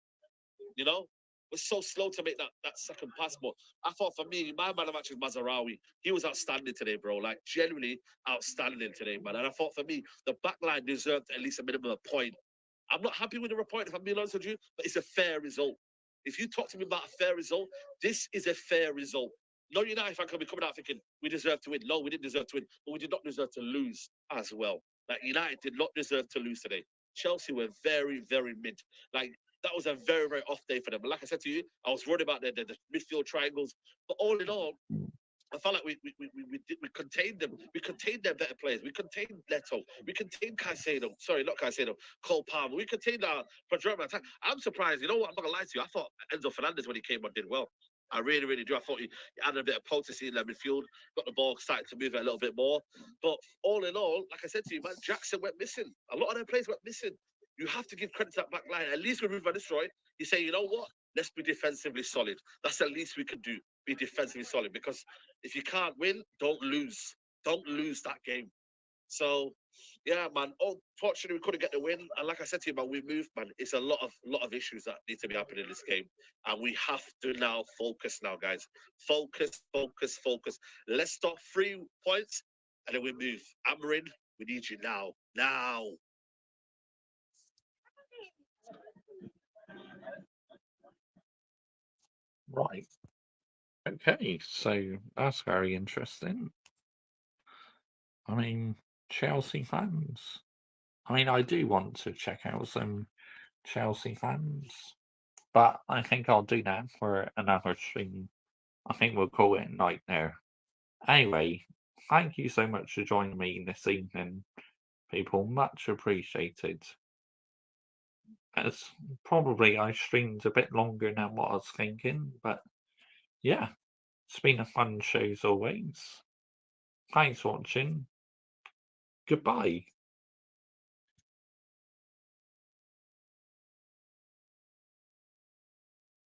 you know. We're so slow to make that second pass. But I thought, for me, my man of match was Mazraoui. He was outstanding today, bro. Like, genuinely outstanding today, man. And I thought, for me, the back line deserved at least a minimum of a point. I'm not happy with the point, if I'm being honest with you, but it's a fair result. If you talk to me about a fair result, this is a fair result. No United fan can be coming out thinking we deserve to win. No, we didn't deserve to win, but we did not deserve to lose as well. Like, United did not deserve to lose today. Chelsea were very, very mid. Like, that was a very, very off day for them. But like I said to you, I was worried about the midfield triangles. But all in all, I felt like we contained them. We contained their better players. We contained Neto. We contained Caicedo. Sorry, not Caicedo. Cole Palmer. We contained our attack. I'm surprised. You know what? I'm not going to lie to you. I thought Enzo Fernandez, when he came on, did well. I really, really do. I thought he added a bit of potency in the midfield, got the ball started to move it a little bit more. But all in all, like I said to you, man, Jackson went missing. A lot of their players went missing. You have to give credit to that back line. At least with Ruud van Nistelrooy, you say, you know what? Let's be defensively solid. That's the least we can do. Be defensively solid. Because if you can't win, don't lose. Don't lose that game. So Yeah, man. Unfortunately, we couldn't get the win. And like I said to you, man, we moved, man. It's a lot of issues that need to be happening in this game, and we have to now focus, now, guys. Focus, focus, focus. Let's stop 3 points, and then we move. Amarin, we need you now, now. Right. Okay, so that's very interesting. I mean, Chelsea fans. I mean, I do want to check out some Chelsea fans, but I think I'll do that for another stream. I think we'll call it a night there. Anyway, thank you so much for joining me this evening, people. Much appreciated. As probably I streamed a bit longer than what I was thinking, but yeah, it's been a fun show as always. Thanks for watching. Goodbye.